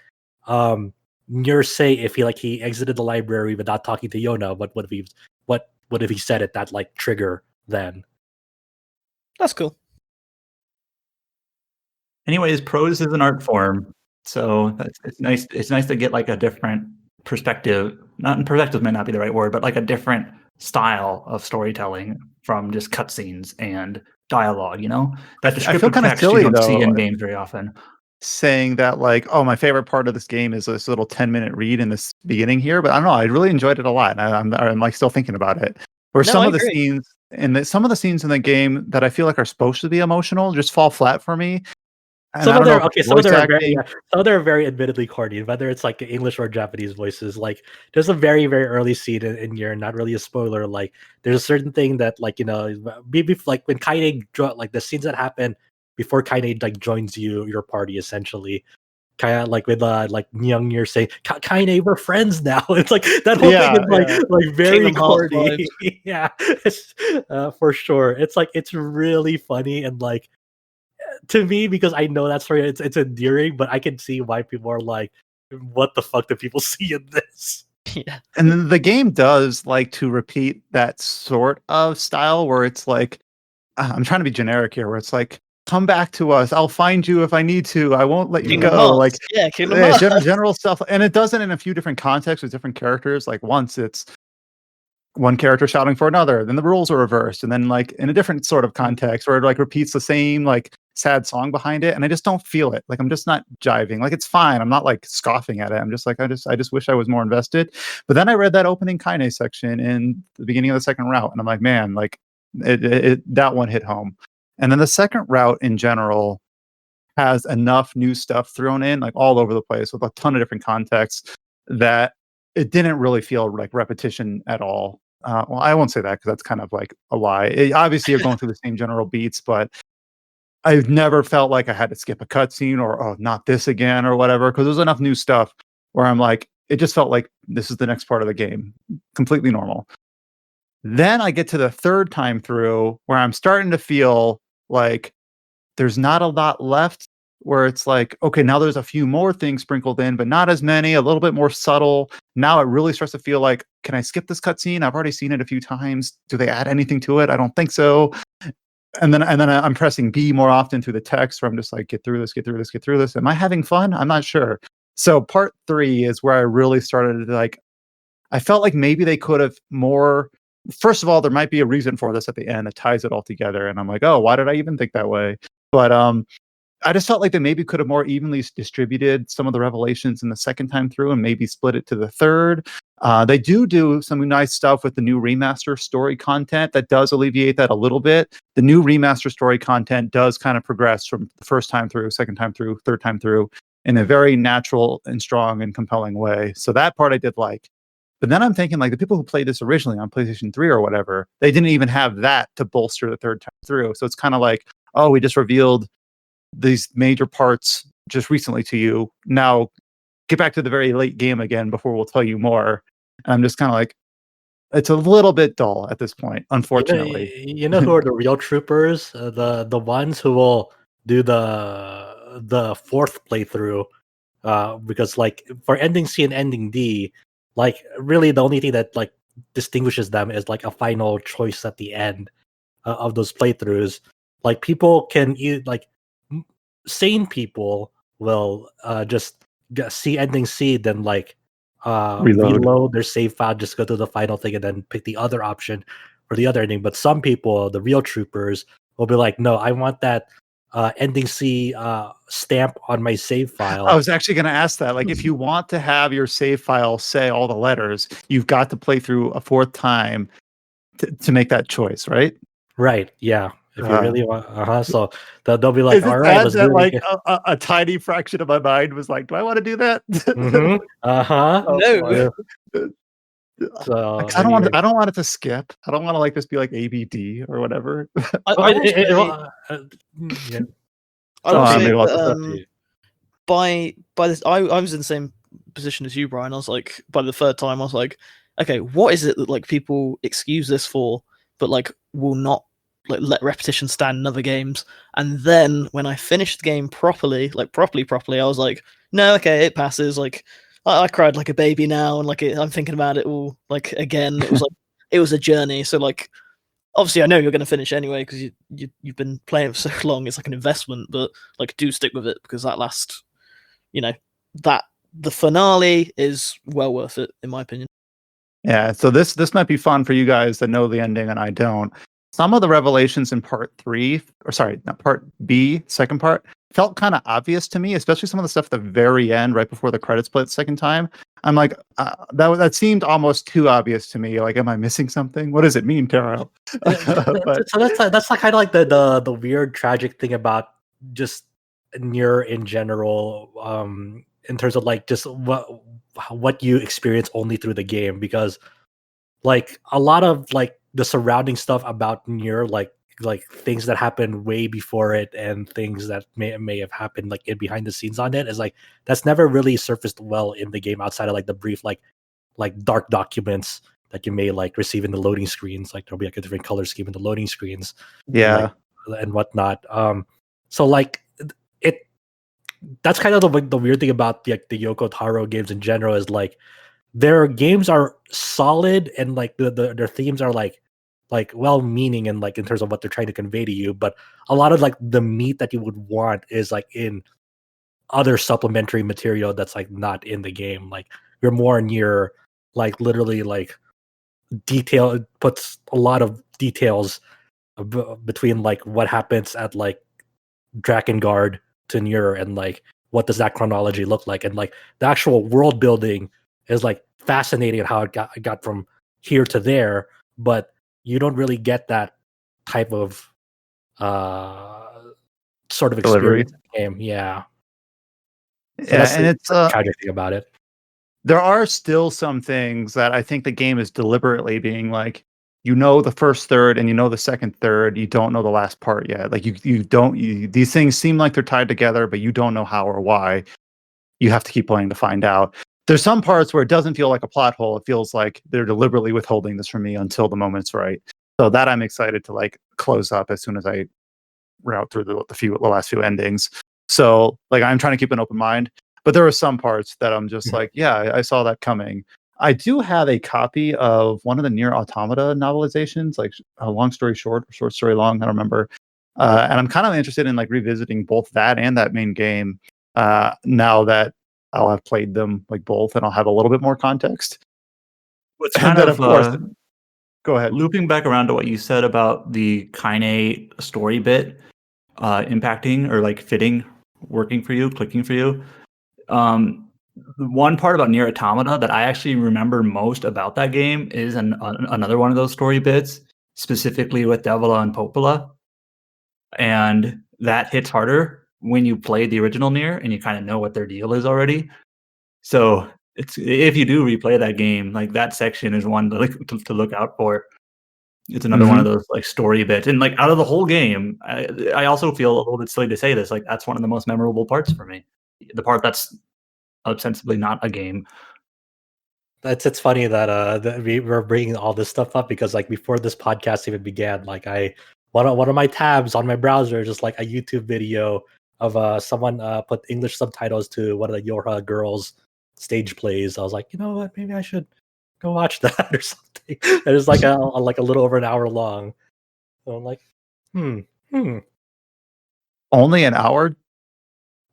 NieR say if he exited the library without talking to Yona? What if he said it that like trigger then? That's cool. Anyways, prose is an art form, so it's nice. It's nice to get like a different perspective. Not perspective might not be the right word, but like a different style of storytelling from just cutscenes and dialogue. That descriptive kinda text silly, you don't see though. in games very often. Saying that like, oh, my favorite part of this game is this little 10-minute read in this beginning here, but I don't know, I really enjoyed it a lot, and I'm like still thinking about it. Or No, some I of the agree. scenes some of the scenes in the game that I feel like are supposed to be emotional just fall flat for me. And Some I of don't know them, if it's some of them voice are very, acting. some of them are very admittedly corny, whether it's like English or Japanese voices. Like, there's a very, very early scene in NieR, not really a spoiler. Like, there's a certain thing that, like, maybe like when Kaine, like the scenes that happen before Kaine like joins your party, essentially. Kind of like with like young NieR saying, "Kaine, we're friends now." It's like that whole thing is like very Kingdom Hearts corny. Yeah, for sure. It's really funny and like. To me, because I know that story, it's endearing, but I can see why people are like, what the fuck do people see in this? Yeah. And then the game does like to repeat that sort of style where it's like, I'm trying to be generic here, where it's like, come back to us. I'll find you if I need to. I won't let you Kingdom go. Hearts. Like, Yeah, Kingdom Hearts. general stuff. And it does it in a few different contexts with different characters. Like once it's one character shouting for another, then the rules are reversed. And then like in a different sort of context where it like repeats the same like sad song behind it. And I just don't feel it. Like I'm just not jiving. Like it's fine. I'm not like scoffing at it. I'm just like, I just wish I was more invested. But then I read that opening Kaine section in the beginning of the second route. And I'm like, man, like that one hit home. And then the second route in general has enough new stuff thrown in, like all over the place with a ton of different contexts, that it didn't really feel like repetition at all. Well, I won't say that because that's kind of like a lie. Obviously, you're going through the same general beats, but I've never felt like I had to skip a cutscene or, oh, not this again or whatever, because there's enough new stuff where I'm like, it just felt like this is the next part of the game. Completely normal. Then I get to the third time through where I'm starting to feel like there's not a lot left, where it's like, okay, now there's a few more things sprinkled in, but not as many, a little bit more subtle. Now it really starts to feel like, can I skip this cutscene? I've already seen it a few times. Do they add anything to it? I don't think so. And then I'm pressing B more often through the text where I'm just like, get through this, get through this, get through this. Am I having fun? I'm not sure. So part 3 is where I really started to like, I felt like maybe they could have more. First of all, there might be a reason for this at the end that ties it all together. And I'm like, oh, why did I even think that way? But I just felt like they maybe could have more evenly distributed some of the revelations in the second time through and maybe split it to the third. They do some nice stuff with the new remaster story content that does alleviate that a little bit. The new remaster story content does kind of progress from the first time through, second time through, third time through in a very natural and strong and compelling way. So that part I did like. But then I'm thinking, like, the people who played this originally on PlayStation 3 or whatever, they didn't even have that to bolster the third time through. So it's kind of like, oh, we just revealed these major parts just recently to you. Now get back to the very late game again before we'll tell you more. And I'm just kind of like, it's a little bit dull at this point, unfortunately. You know who are the real troopers? The ones who will do the fourth playthrough. Because like for ending C and ending D, like really the only thing that like distinguishes them is like a final choice at the end of those playthroughs. Like people can like sane people will just see ending C, then like reload their save file, just go to the final thing, and then pick the other option for the other ending. But some people, the real troopers, will be like, no, I want that ending C stamp on my save file. I was actually going to ask that. Like, if you want to have your save file say all the letters, you've got to play through a fourth time to make that choice, right? Right. Yeah. If you really want, so they'll be like, all right, let's do it. Like a tiny fraction of my mind was like, do I want to do that? Mm-hmm. No. So I don't want it to skip. I don't want to like this be like ABD or whatever. I was in the same position as you, Brian. I was like, by the third time, I was like, okay, what is it that like people excuse this for, but like will not like let repetition stand in other games? And then when I finished the game properly, I was like, no, okay, it passes. Like I cried like a baby now, and like I'm thinking about it all like again. It was like it was a journey. So like obviously I know you're going to finish anyway because you've been playing for so long. It's like an investment, but like do stick with it because that last, that the finale is well worth it in my opinion. Yeah, so this might be fun for you guys that know the ending and I don't. Some of the revelations in part 3, or sorry, not part B, second part, felt kind of obvious to me, especially some of the stuff at the very end, right before the credits play the second time. I'm like, that seemed almost too obvious to me. Like, am I missing something? What does it mean, Taro? So that's like kind of like the weird tragic thing about just NieR in general, in terms of like just what you experience only through the game, because like a lot of like the surrounding stuff about NieR, like things that happened way before it and things that may have happened like in behind the scenes on it, is like that's never really surfaced well in the game outside of like the brief like dark documents that you may like receive in the loading screens. Like there'll be like a different color scheme in the loading screens, yeah, and whatnot. So like that's kind of the weird thing about the Yoko Taro games in general is like their games are solid and like their themes are like well-meaning and like in terms of what they're trying to convey to you, but a lot of like the meat that you would want is like in other supplementary material that's like not in the game. Like you're more near like literally like detail. It puts a lot of details between like what happens at like Drakengard to Nero and like what does that chronology look like, and like the actual world building is like fascinating how it got from here to there, but you don't really get that type of sort of Delivery. experience in the game. Yeah. So Yeah, that's and the it's tragic thing about it. there are still some things that I think the game is deliberately being like, you know, the first third and you know the second third, you don't know the last part yet. Like these things seem like they're tied together, but you don't know how or why. You have to keep playing to find out. There's some parts where it doesn't feel like a plot hole. It feels like they're deliberately withholding this from me until the moment's right. So that I'm excited to like close up as soon as I route through the last few endings. So like I'm trying to keep an open mind, but there are some parts that I'm just like, yeah, I saw that coming. I do have a copy of one of the NieR Automata novelizations, like a long story short or short story long, I don't remember. And I'm kind of interested in like revisiting both that and that main game now that I'll have played them like both and I'll have a little bit more context. What's And kind then, of course, go ahead. looping back around to what you said about the Kaine story bit impacting or like fitting, working for you, clicking for you. The one part about NieR Automata that I actually remember most about that game is another one of those story bits, specifically with Devila and Popola. And that hits harder when you play the original NieR and you kind of know what their deal is already. So if you do replay that game, like that section is one to look out for. It's another one of those like story bits, and like out of the whole game, I also feel a little bit silly to say this. Like that's one of the most memorable parts for me. The part that's ostensibly not a game. It's funny that we were bringing all this stuff up because like before this podcast even began, like one of my tabs on my browser just like a YouTube video of someone put English subtitles to one of the Yorha girls stage plays. I was like, you know what, maybe I should go watch that or something. And it's like a little over an hour long. So I'm like, Only an hour?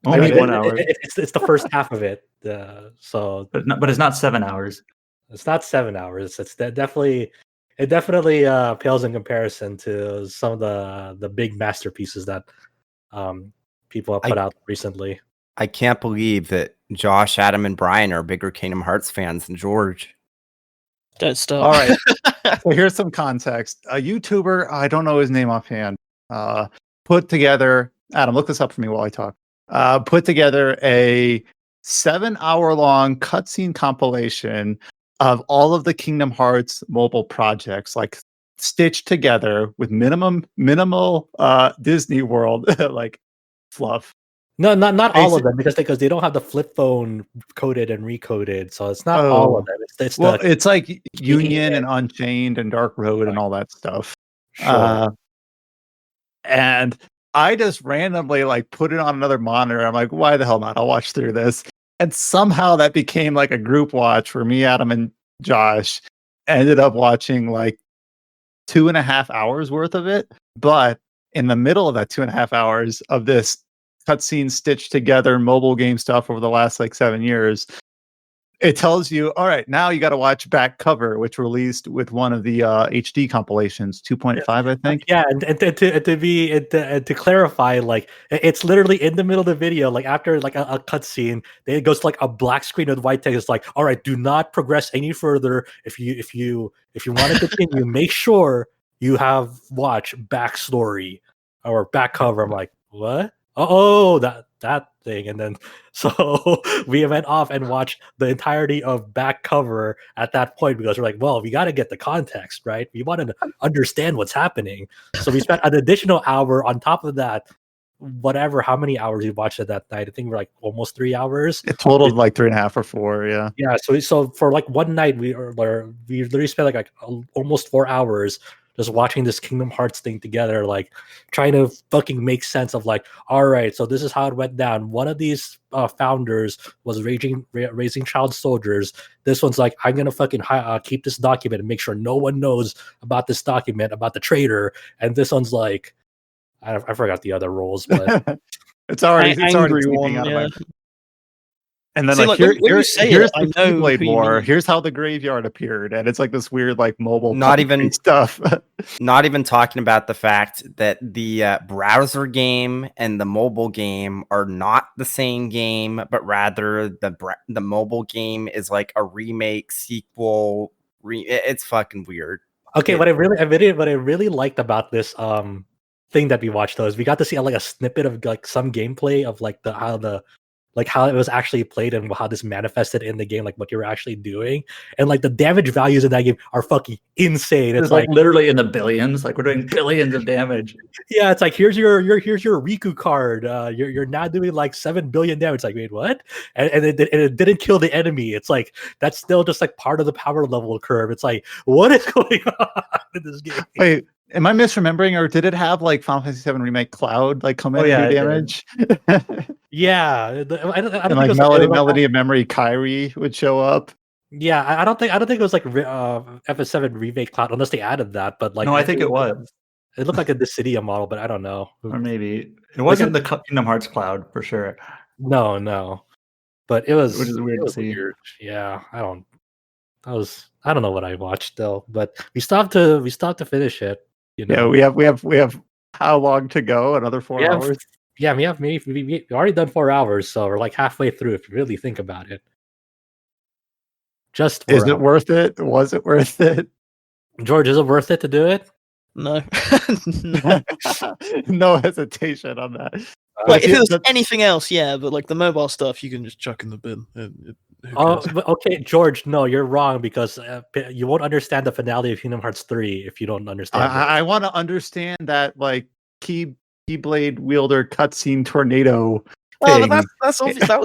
I mean, 1 hour, it's the first half of it. So but it's not 7 hours. it's not 7 hours. Definitely pales in comparison to some of the big masterpieces that people have put out recently. I can't believe that Josh, Adam, and Brian are bigger Kingdom Hearts fans than George. Don't stop. All right. So here's some context. A YouTuber, I don't know his name offhand, put together, Adam, look this up for me while I talk. Put together a 7-hour-long cutscene compilation of all of the Kingdom Hearts mobile projects, like stitched together with minimal Disney World like fluff. No, not all of them because they don't have the flip phone coded and recoded, so it's not all of them. It's like Union and Unchained and Dark Road and all that stuff. Sure. And I just randomly like put it on another monitor. I'm like, why the hell not? I'll watch through this. And somehow that became like a group watch for me, Adam, and Josh. Ended up watching like 2.5 hours worth of it. But in the middle of that 2.5 hours of this cutscene stitched together mobile game stuff over the last like 7 years, it tells you, all right, now you got to watch Back Cover, which released with one of the HD compilations, 2.5, I think. Yeah, and to clarify, like it's literally in the middle of the video, like after like a cutscene, it goes to like a black screen with white text. It's like, all right, do not progress any further. If you want to continue, make sure you have watch backstory or back cover. I'm like, what? Oh, that thing. And then so we went off and watched the entirety of Back Cover at that point because we're like, well, we got to get the context, right? We wanted to understand what's happening. So we spent an additional hour on top of that, whatever, how many hours we watched it that night. I think we're like almost 3 hours. It totaled like 3.5 or 4, yeah. Yeah, so for like one night, we literally spent like almost 4 hours just watching this Kingdom Hearts thing together, like trying to fucking make sense of like, all right, so this is how it went down. One of these founders was raising child soldiers. This one's like, I'm gonna fucking keep this document and make sure no one knows about this document about the traitor. And this one's like, I forgot the other roles, but it's already Angry sleeping one, out of yeah. my. And then See, like, like, when you say here's it, I the know Keyblade who you lore. mean. Here's how the graveyard appeared, and it's like this weird like mobile Not even- stuff. Not even talking about the fact that the browser game and the mobile game are not the same game, but rather the mobile game is like a remake, sequel. It's fucking weird. okay. What I really liked about this thing that we watched though is we got to see like a snippet of like some gameplay of like how it was actually played and how this manifested in the game, like what you were actually doing, and like the damage values in that game are fucking insane. It's like literally in the billions. Like we're doing billions of damage. Yeah, it's like here's your Riku card. You're now doing like 7 billion damage. It's like, wait, what? And it didn't kill the enemy. It's like that's still just like part of the power level curve. It's like, what is going on in this game? Wait, am I misremembering, or did it have like Final Fantasy VII Remake Cloud like come in and do damage? Yeah, I don't And think like it was Melody of Memory Kyrie would show up. Yeah, I don't think it was like FS7 Remake Cloud unless they added that. But like, No, I think it was. It looked like a Dissidia model, but I don't know. Or maybe it wasn't the Kingdom Hearts Cloud for sure. No, but it was, which is weird it to was see. weird. Yeah, I don't know what I watched still, but we stopped to finish it. You know, Yeah, we have how long to go? Another 4 hours. Yeah, we already done 4 hours, so we're like halfway through if you really think about it. Just 4 Is it hours. worth it? Was it worth it? George, is it worth it to do it? No. No hesitation on that. Like if it was But- anything else, yeah, but like the mobile stuff, you can just chuck in the bin. Who cares? But okay, George, no, you're wrong because you won't understand the finale of Kingdom Hearts 3 if you don't understand it. I want to understand that like Keyblade wielder cutscene tornado Oh, thing. but that's obvious. That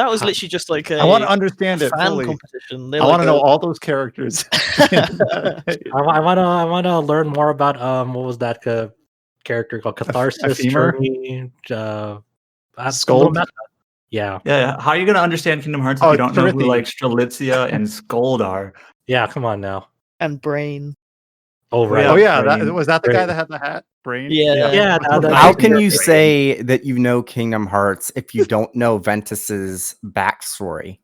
was literally just like a I want to understand it fan fully. competition. I want to know all those characters. I want to learn more about what was that character called? Catharsis, Ephemer? Journey, Scold? Yeah, Yeah, how are you gonna understand Kingdom Hearts if Oh, you don't know who Prinny. like Strelitzia and Scold are? yeah. Come on now. and brain. Oh right. Oh yeah, Brain. was that the guy Brain. that had the hat? Brain. Yeah. Yeah, How can you Brain. say that you know Kingdom Hearts if you don't know Ventus's backstory?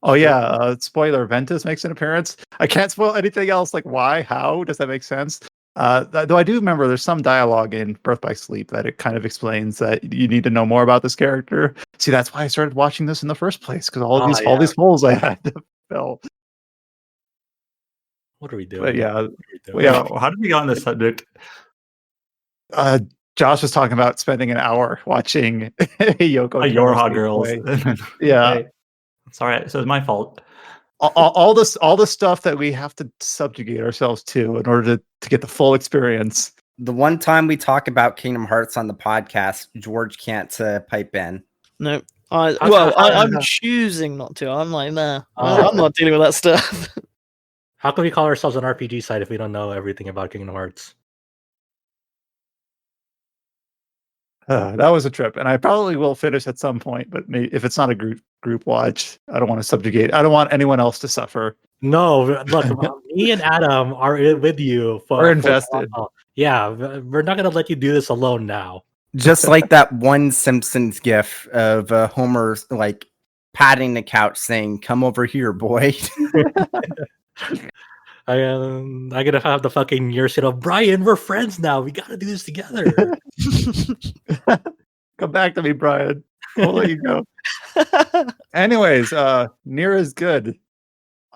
Oh yeah. Spoiler: Ventus makes an appearance. I can't spoil anything else. Like why? How does that make sense? Though I do remember there's some dialogue in Birth by Sleep that it kind of explains that you need to know more about this character. See, that's why I started watching this in the first place because all these holes I had to fill. What are we doing? But yeah, What are we doing? well, yeah. Oh, how did we get on this subject? Josh was talking about spending an hour watching Yoko. Your Taro hot girls. play. Yeah. Hey, sorry, so it's my fault. all the stuff that we have to subjugate ourselves to in order to get the full experience. The one time we talk about Kingdom Hearts on the podcast, George can't pipe in. No. How I'm come- choosing not to. I'm like, nah. Oh. I'm not dealing with that stuff. How can we call ourselves an RPG site if we don't know everything about Kingdom Hearts? That was a trip, and I probably will finish at some point. But maybe if it's not a group watch, I don't want to subjugate. I don't want anyone else to suffer. No, look, me and Adam are with you. We're invested. Yeah, we're not gonna let you do this alone now. Just like that one Simpsons gif of Homer like patting the couch saying, "Come over here, boy." I'm gonna have the fucking year shit of Brian. We're friends now. We gotta do this together. Come back to me, Brian. We'll let you go. Anyways, NieR is good.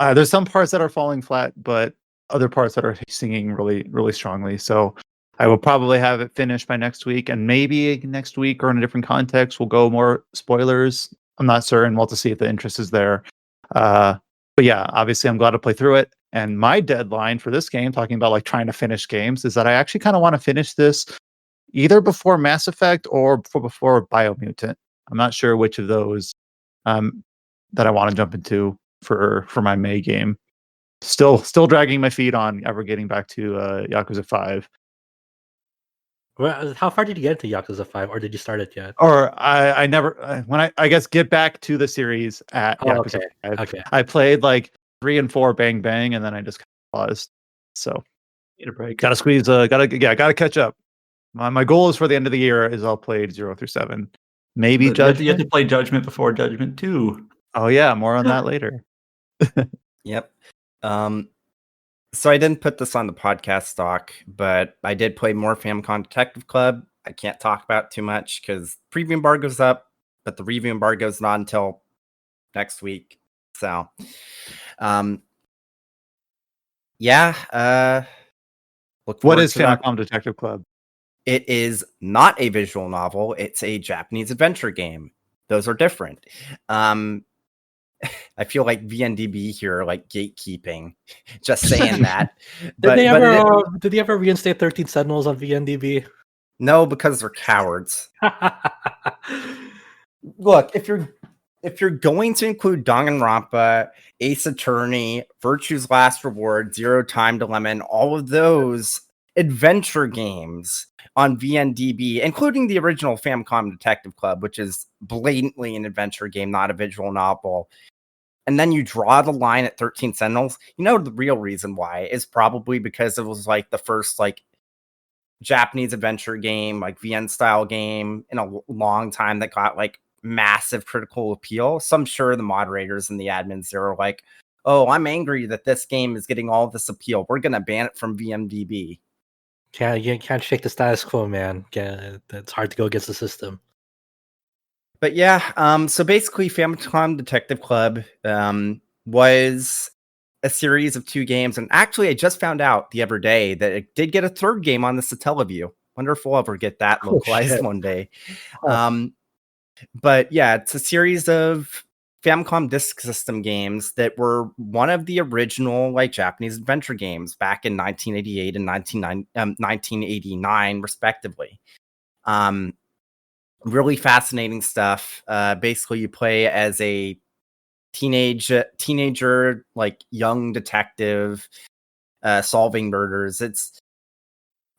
There's some parts that are falling flat, but other parts that are singing really, really strongly. So I will probably have it finished by next week, and maybe next week or in a different context, we'll go more spoilers. I'm not certain. We'll have to see if the interest is there. But yeah, obviously, I'm glad to play through it. And my deadline for this game, talking about like trying to finish games, is that I actually kind of want to finish this either before Mass Effect or before Biomutant. I'm not sure which of those that I want to jump into for my May game. still dragging my feet on ever getting back to Yakuza 5. Well, how far did you get into Yakuza 5, or did you start it yet? Or I never when I guess get back to the series at Oh, Yakuza okay. 5. Okay. I played like 3 and 4 bang bang, and then I just paused. So Need a break. gotta squeeze. Gotta catch up. My goal is for the end of the year is I'll play 0 through 7. Maybe You have to Judgment. play Judgment before Judgment 2. Oh yeah, more on that later. Yep. So I didn't put this on the podcast stock, but I did play more Famicom Detective Club. I can't talk about too much because preview embargo's up, but the review embargo's not until next week. So, yeah. Look What forward is to that. Famicom Detective Club? It is not a visual novel. It's a Japanese adventure game. Those are different. I feel like VNDB here, like gatekeeping, just saying that. Did they ever reinstate 13 Sentinels on VNDB? No, because they're cowards. Look, if you're going to include Danganronpa, Ace Attorney, Virtue's Last Reward, Zero Time Dilemma, and all of those adventure games on VNDB, including the original Famicom Detective Club, which is blatantly an adventure game, not a visual novel, and then you draw the line at 13 Sentinels, you know the real reason why is probably because it was like the first like Japanese adventure game, like VN style game in a long time that got like massive critical appeal. So I'm sure the moderators and the admins are like, oh, I'm angry that this game is getting all this appeal. We're going to ban it from VMDB. You can't shake the status quo, man. It's hard to go against the system. But yeah, so basically Famicom Detective Club was a series of 2 games. And actually, I just found out the other day that it did get a 3rd game on the Satellaview. Wonder if we'll ever get that localized one day. But yeah, it's a series of Famicom Disk System games that were one of the original like Japanese adventure games back in 1988 and 1989, respectively. Really fascinating stuff. Basically, you play as a teenager, like young detective, solving murders. It's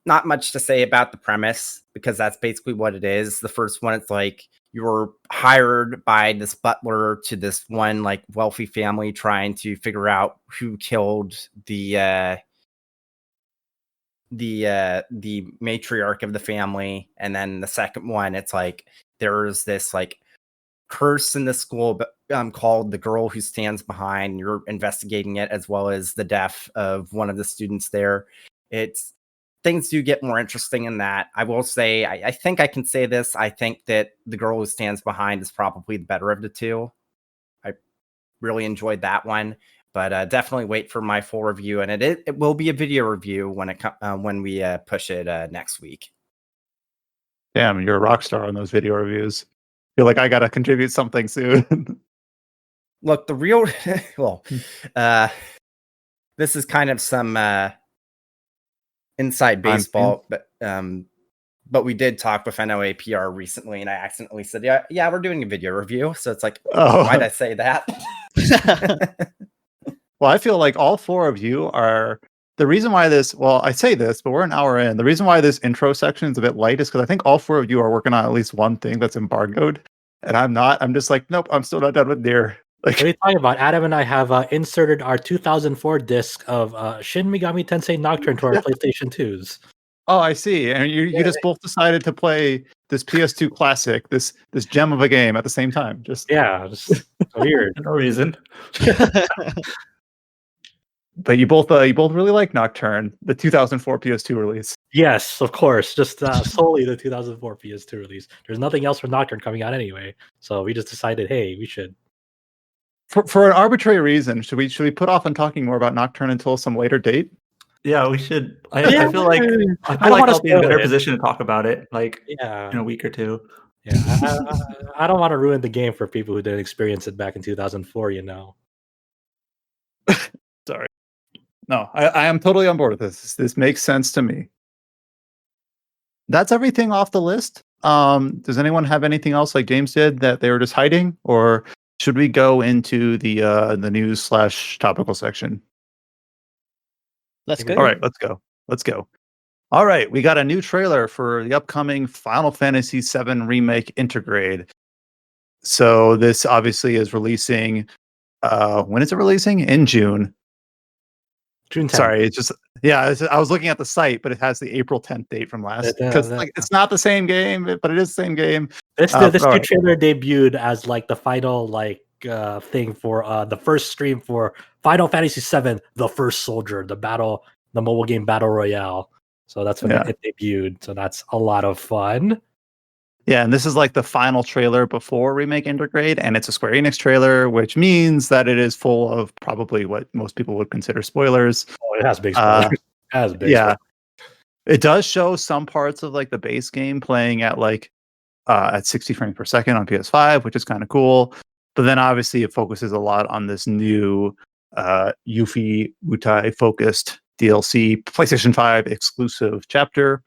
not much to say about the premise because that's basically what it is. The first one, it's like you're hired by this butler to this one like wealthy family trying to figure out who killed the matriarch of the family. And then the second one, it's like there's this like curse in the school called The Girl Who Stands Behind. You're investigating it, as well as the death of one of the students there. It's things do get more interesting in that. I will say, I think I can say this. I think that The Girl Who Stands Behind is probably the better of the two. I really enjoyed that one, but definitely wait for my full review, and it will be a video review when we push it next week. Damn, you're a rock star on those video reviews. Feel like I gotta contribute something soon. Look, the real well, this is kind of some inside baseball, but we did talk with NOAPR recently, and I accidentally said, yeah, we're doing a video review. So it's like, why'd I say that? Well, I feel like all 4 of you are the reason why this. Well, I say this, but we're an hour in. The reason why this intro section is a bit light is because I think all 4 of you are working on at least one thing that's embargoed, and I'm not. I'm just like, nope, I'm still not done with NieR. Like, What are you talking about? Adam and I have inserted our 2004 disc of Shin Megami Tensei Nocturne to our PlayStation 2s. Oh, I see. And you just both decided to play this PS2 classic, this gem of a game at the same time. Just Weird. No reason. But you both really like Nocturne, the 2004 PS2 release. Yes, of course. Just solely the 2004 PS2 release. There's nothing else for Nocturne coming out anyway, so we just decided, hey, we should. For an arbitrary reason, should we put off on talking more about Nocturne until some later date? Yeah, we should. I feel like I'll be in a better position to talk about it, like in a week or 2. Yeah, I don't want to ruin the game for people who didn't experience it back in 2004. Sorry. No, I am totally on board with this. This makes sense to me. That's everything off the list. Does anyone have anything else like James did that they were just hiding, or should we go into the news / topical section? Let's go. All right, let's go. Let's go. All right, we got a new trailer for the upcoming Final Fantasy VII Remake Intergrade. So this obviously is releasing. When is it releasing? In June. June 10th. Sorry, it's just I was looking at the site, but it has the April 10th date from last because like it's not the same game, but it is the same game. This all new right. trailer debuted as like the final thing for the first stream for Final Fantasy VII: The First Soldier, the mobile game battle royale. So that's when it debuted. So that's a lot of fun. Yeah, and this is like the final trailer before Remake Intergrade, and it's a Square Enix trailer, which means that it is full of probably what most people would consider spoilers. Oh, it has big spoilers. Spoilers. It does show some parts of like the base game playing at like at 60 frames per second on PS5, which is kind of cool. But then obviously it focuses a lot on this new Yuffie Mutai focused DLC PlayStation 5 exclusive chapter.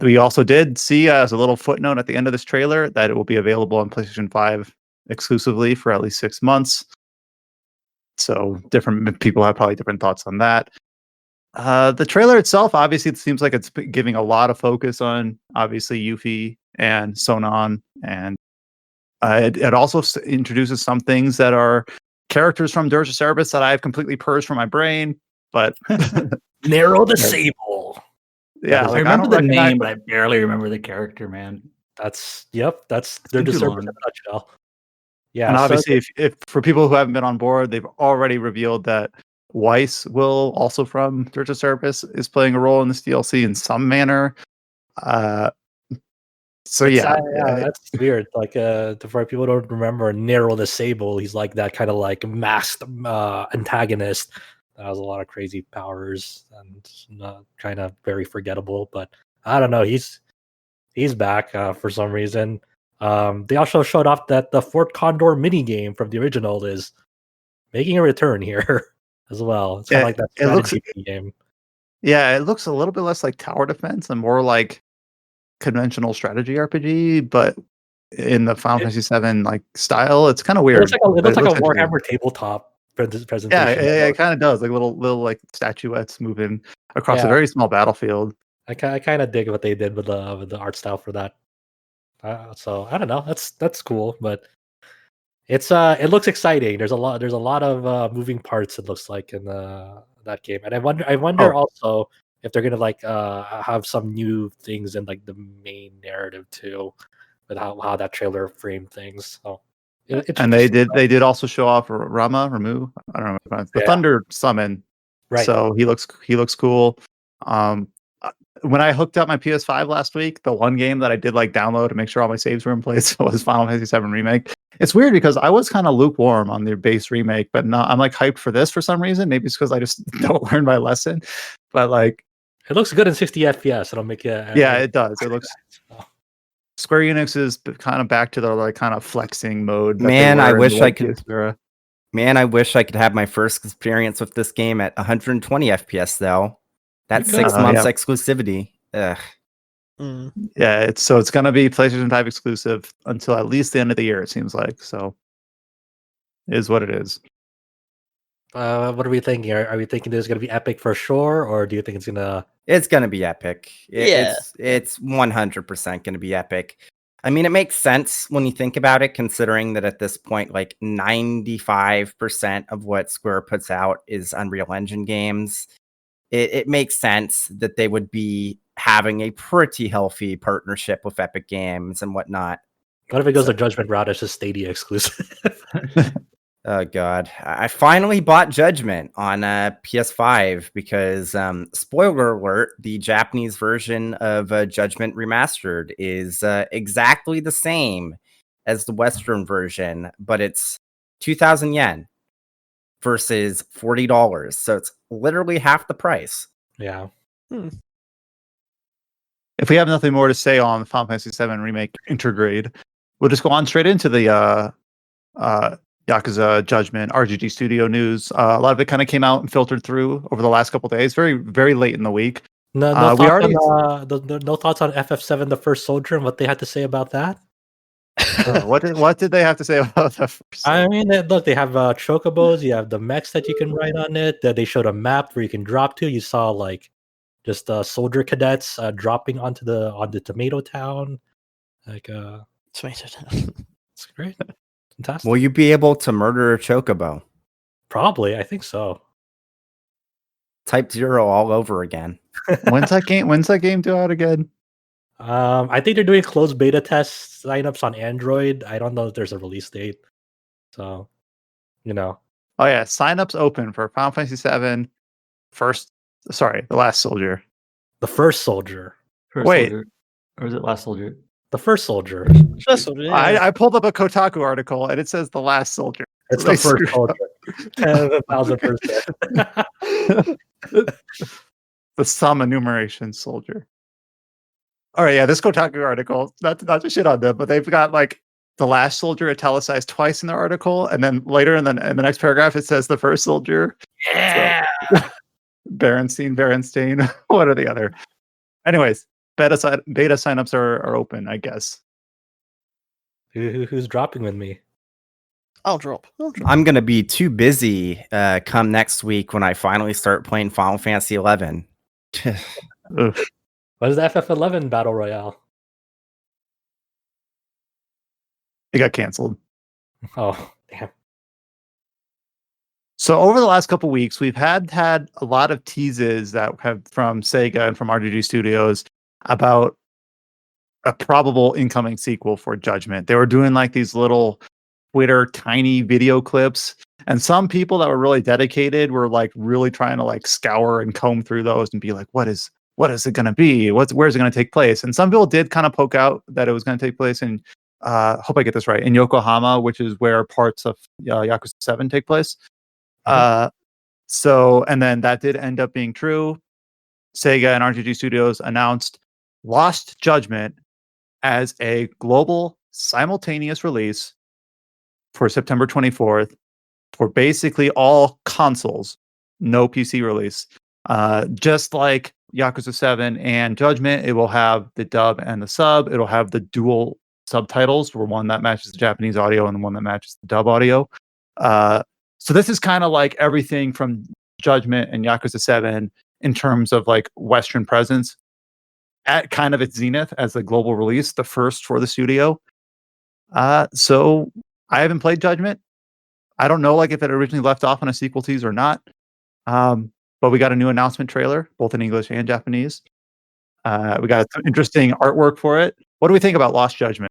We also did see as a little footnote at the end of this trailer that it will be available on PlayStation 5 exclusively for at least 6 months. So different people have probably different thoughts on that. The trailer itself, obviously, it seems like it's giving a lot of focus on obviously Yuffie and Sonon, and it also introduces some things that are characters from Dirge of Cerberus that I have completely purged from my brain. But Nero the Sable. Yeah, I remember the name, but I barely remember the character, man. That's Dirge of Cerberus in a nutshell. Yeah, and obviously, if for people who haven't been on board, they've already revealed that Weiss will, also from Dirge of Cerberus, is playing a role in this DLC in some manner. So that's weird. Like, for people who don't remember, Nero the Sable, he's like that kind of like masked antagonist that has a lot of crazy powers and kind of very forgettable. But I don't know, he's back for some reason. They also showed off that the Fort Condor mini game from the original is making a return here as well. It's kind of like that strategy game. Yeah, it looks a little bit less like tower defense and more like conventional strategy RPG, but in the Final Fantasy VII like style, it's kind of weird. It looks like a Warhammer tabletop presentation. Yeah, it kind of does, like little like statuettes moving across a very small battlefield. I kind of dig what they did with the art style for that. So I don't know. That's cool, but it looks exciting. There's a lot of moving parts. It looks like in that game, and I wonder also if they're gonna like have some new things in like the main narrative too, with how that trailer framed things. So, and they did also show off Ramu. I don't know the Thunder Summon. Right. So he looks cool. When I hooked up my PS5 last week, the one game that I did like download to make sure all my saves were in place was Final Fantasy VII Remake. It's weird because I was kind of lukewarm on their base remake, but now I'm like hyped for this for some reason. Maybe it's because I just don't learn my lesson. But like, it looks good in 60 FPS. It'll make it. Yeah, it does. It looks. Square Enix is kind of back to their like kind of flexing mode. Man, I wish I could. Man, I wish I could have my first experience with this game at 120 FPS though. That's 6 months exclusivity. Ugh. Yeah, it's going to be PlayStation 5 exclusive until at least the end of the year, it seems like. So, it is what it is. What are we thinking? Are we thinking this is going to be epic for sure, or do you think it's going to? It's going to be epic. It's 100% going to be epic. I mean, it makes sense when you think about it, considering that at this point, like 95% of what Square puts out is Unreal Engine games. It makes sense that they would be having a pretty healthy partnership with Epic Games and whatnot. What if it goes the Judgment route? It's just Stadia exclusive. Oh god, I finally bought Judgment on PS5 because spoiler alert, the Japanese version of Judgment Remastered is exactly the same as the Western version, but it's 2,000 yen versus $40, so it's literally half the price. Yeah. If we have nothing more to say on Final Fantasy VII Remake Intergrade, we'll just go on straight into the Yakuza Judgment RGG Studio news. A lot of it kind of came out and filtered through over the last couple of days, very, very late in the week. No thoughts on FF7: The First Soldier and what they had to say about that? What did they have to say about the first? I mean, look, they have chocobos. You have the mechs that you can ride on it. They showed a map where you can drop to. You saw like just soldier cadets dropping onto the Tomato Town. Like, Tomato Town. it's great, fantastic. Will you be able to murder a chocobo? Probably, I think so. Type 0 all over again. When's that game due out again? I think they're doing closed beta test signups on Android. I don't know if there's a release date. So, Oh yeah, signups open for Final Fantasy VII. The Last Soldier. the first soldier. First Wait. Soldier. Or is it Last Soldier? The first soldier. That's what it is. I pulled up a Kotaku article and it says The Last Soldier. It's They the first screwed soldier. 10,000%. The sum enumeration soldier. All right, yeah, this Kotaku article, not to shit on them, but they've got like The Last Soldier italicized twice in their article, and then later in the next paragraph it says The First Soldier. Yeah. Berenstain, what are the other? Anyways, beta signups are open, I guess. Who's dropping with me? I'll drop. I'm gonna be too busy come next week when I finally start playing Final Fantasy XI. Ugh. What is the FF11 Battle Royale? It got canceled. Oh, damn. So over the last couple weeks, we've had a lot of teases that have from Sega and from RGG Studios about a probable incoming sequel for Judgment. They were doing like these little Twitter tiny video clips, and some people that were really dedicated were like really trying to like scour and comb through those and be like, what is it going to be? Where's it going to take place? And some people did kind of poke out that it was going to take place in hope I get this right, in Yokohama, which is where parts of Yakuza 7 take place. So, and then that did end up being true. Sega and RGG Studios announced Lost Judgment as a global simultaneous release for September 24th for basically all consoles, no PC release. Just like Yakuza 7 and Judgment, it will have the dub and the sub. It'll have the dual subtitles, for one that matches the Japanese audio and the one that matches the dub audio. So this is kind of like everything from Judgment and Yakuza 7 in terms of like Western presence at kind of its zenith as a global release, the first for the studio. So I haven't played Judgment. I don't know like if it originally left off on a sequel tease or not. But we got a new announcement trailer, both in English and Japanese. We got some interesting artwork for it. What do we think about Lost Judgment?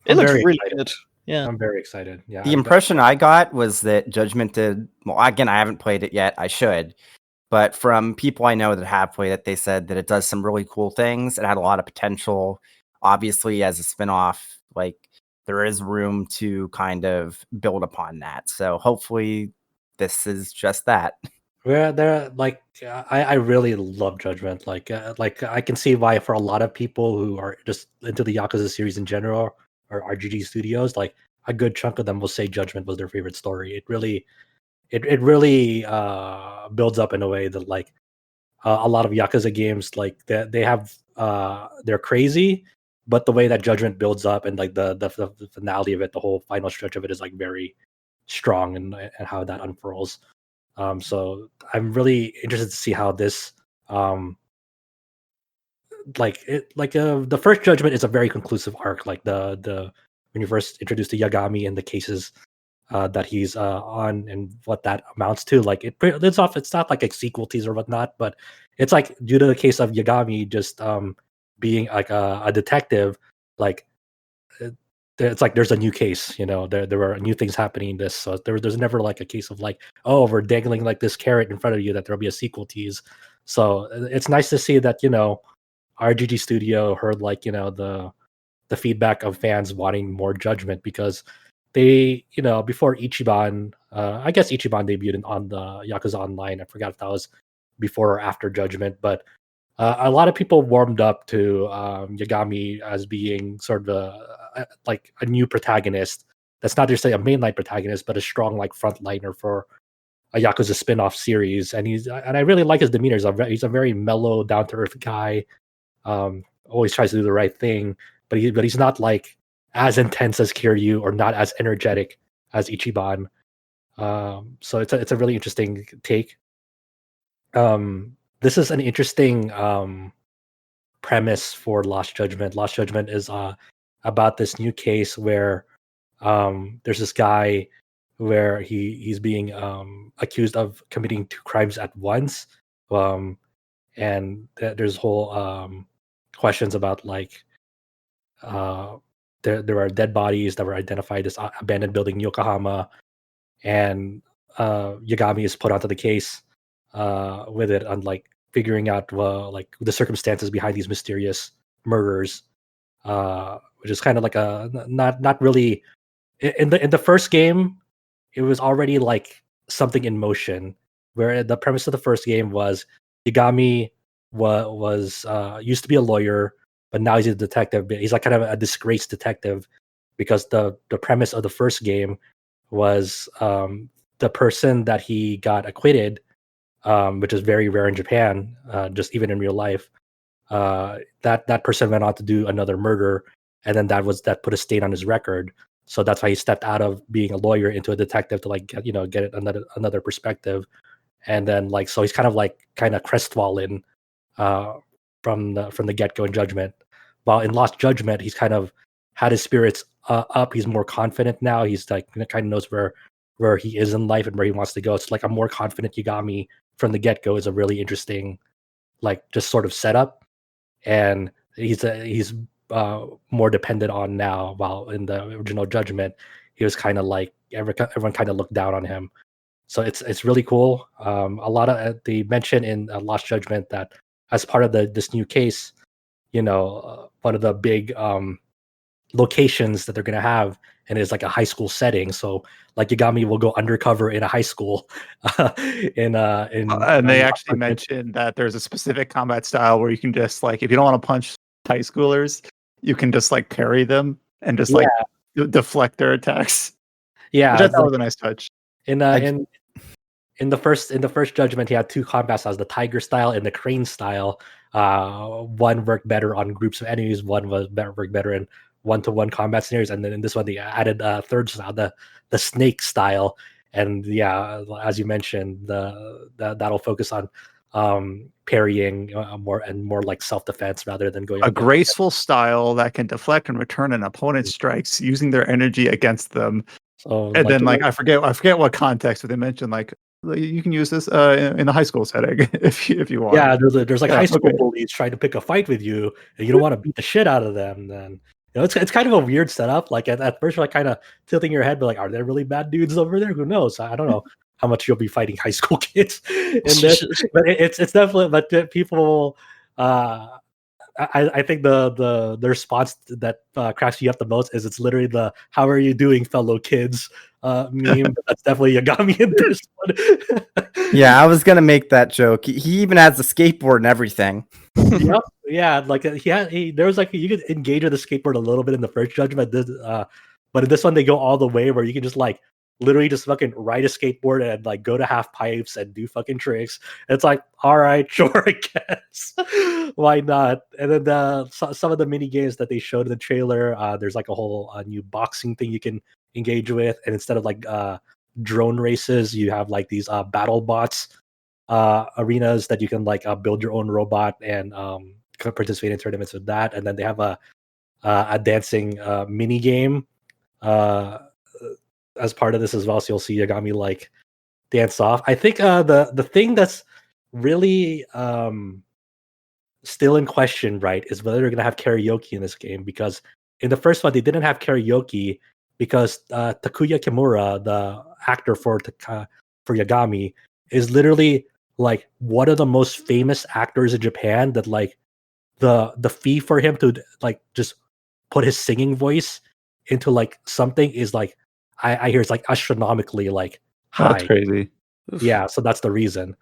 It I'm looks very really excited. good. Yeah. I'm very excited. Yeah. The impression I got was that Judgment did well. Again, I haven't played it yet. I should, but from people I know that have played it, they said that it does some really cool things. It had a lot of potential. Obviously, as a spinoff, like there is room to kind of build upon that. So hopefully, this is just that. Yeah, they're like I really love Judgment. Like I can see why for a lot of people who are just into the Yakuza series in general or RGG Studios, like a good chunk of them will say Judgment was their favorite story. It really builds up in a way that like a lot of Yakuza games like they have they're crazy, but the way that Judgment builds up and like the finality of it, the whole final stretch of it is like very strong and how that unfurls. So I'm really interested to see how this the first Judgment is a very conclusive arc. Like the when you first introduce the Yagami and the cases that he's on and what that amounts to, like it's off. It's not like a sequel teaser or whatnot, but it's like due to the case of Yagami just being like a detective, like it's like there's a new case, there are new things happening in this. So there's never like a case of like, oh, we're dangling like this carrot in front of you that there'll be a sequel tease. So it's nice to see that RGG Studio heard like the feedback of fans wanting more Judgment, because they before Ichiban, I guess Ichiban debuted on the Yakuza Online. I forgot if that was before or after Judgment, but a lot of people warmed up to Yagami as being sort of like a new protagonist. That's not just like a mainline protagonist, but a strong like frontliner for a Yakuza spin-off series. And I really like his demeanor. He's a very mellow, down to earth guy. Always tries to do the right thing, but he's not like as intense as Kiryu or not as energetic as Ichiban. So it's a really interesting take. This is an interesting premise for Lost Judgment. Lost Judgment is about this new case where there's this guy where he's being accused of committing 2 crimes at once, and there's whole questions about like there are dead bodies that were identified as abandoned building in Yokohama, and Yagami is put onto the case with it on like figuring out like the circumstances behind these mysterious murders, which is kind of like a not really in the first game. It was already like something in motion, where the premise of the first game was Yagami was used to be a lawyer, but now he's a detective. But he's like kind of a disgraced detective because the premise of the first game was the person that he got acquitted, which is very rare in Japan, just even in real life. That person went on to do another murder, and then that put a stain on his record. So that's why he stepped out of being a lawyer into a detective to like get another perspective. And then like so he's kind of crestfallen from the get go in Judgment. While in Lost Judgment, he's kind of had his spirits up. He's more confident now. He's like kind of knows where he is in life and where he wants to go. It's like a more confident Yagami from the get go is a really interesting like just sort of setup. And he's more dependent on now, while in the original Judgment he was kind of like everyone kind of looked down on him. So it's really cool. A lot of they mention in Lost Judgment that as part of this new case, one of the big locations that they're gonna have, and it's like a high school setting. So like Yagami will go undercover in a high school, in and they actually mentioned that there's a specific combat style where you can just like, if you don't want to punch high schoolers, you can just like parry them and just like deflect their attacks. Yeah, which I thought was a nice touch. In the first Judgment, he had 2 combat styles: the tiger style and the crane style. One worked better on groups of enemies. One worked better in one-to-one combat scenarios. And then in this one, they added a third style, the snake style. And yeah, as you mentioned, that'll focus on parrying more like self-defense rather than going a graceful style that can deflect and return an opponent's strikes using their energy against them. So, and then I forget what context, but they mentioned like you can use this in the high school setting if you want. Yeah, there's like high school bullies trying to pick a fight with you, and you don't want to beat the shit out of them. Then it's kind of a weird setup. Like at first, you're like kind of tilting your head, but like, are there really bad dudes over there? Who knows? I don't know how much you'll be fighting high school kids in this, but it's definitely. But people, I think the response that cracks you up the most is it's literally the "How are you doing, fellow kids?" meme. That's definitely Yagami in this one. Yeah, I was gonna make that joke. He even has a skateboard and everything. Yep. Yeah, like there was like you could engage with the skateboard a little bit in the first Judgment, but in this one they go all the way where you can just like literally just fucking ride a skateboard and like go to half pipes and do fucking tricks. It's like, all right, sure, I guess. Why not? And then some of the mini games that they showed in the trailer, there's like a whole new boxing thing you can engage with, and instead of like drone races, you have like these battle bots arenas that you can like build your own robot and participate in tournaments with that. And then they have a dancing mini game as part of this as well, so you'll see Yagami like dance off. I think the thing that's really still in question, right, is whether they're gonna have karaoke in this game, because in the first one they didn't have karaoke because Takuya Kimura, the actor for Yagami, is literally like one of the most famous actors in Japan. That like the fee for him to like just put his singing voice into like something is like I hear it's like astronomically like high. That's crazy. Yeah, so that's the reason.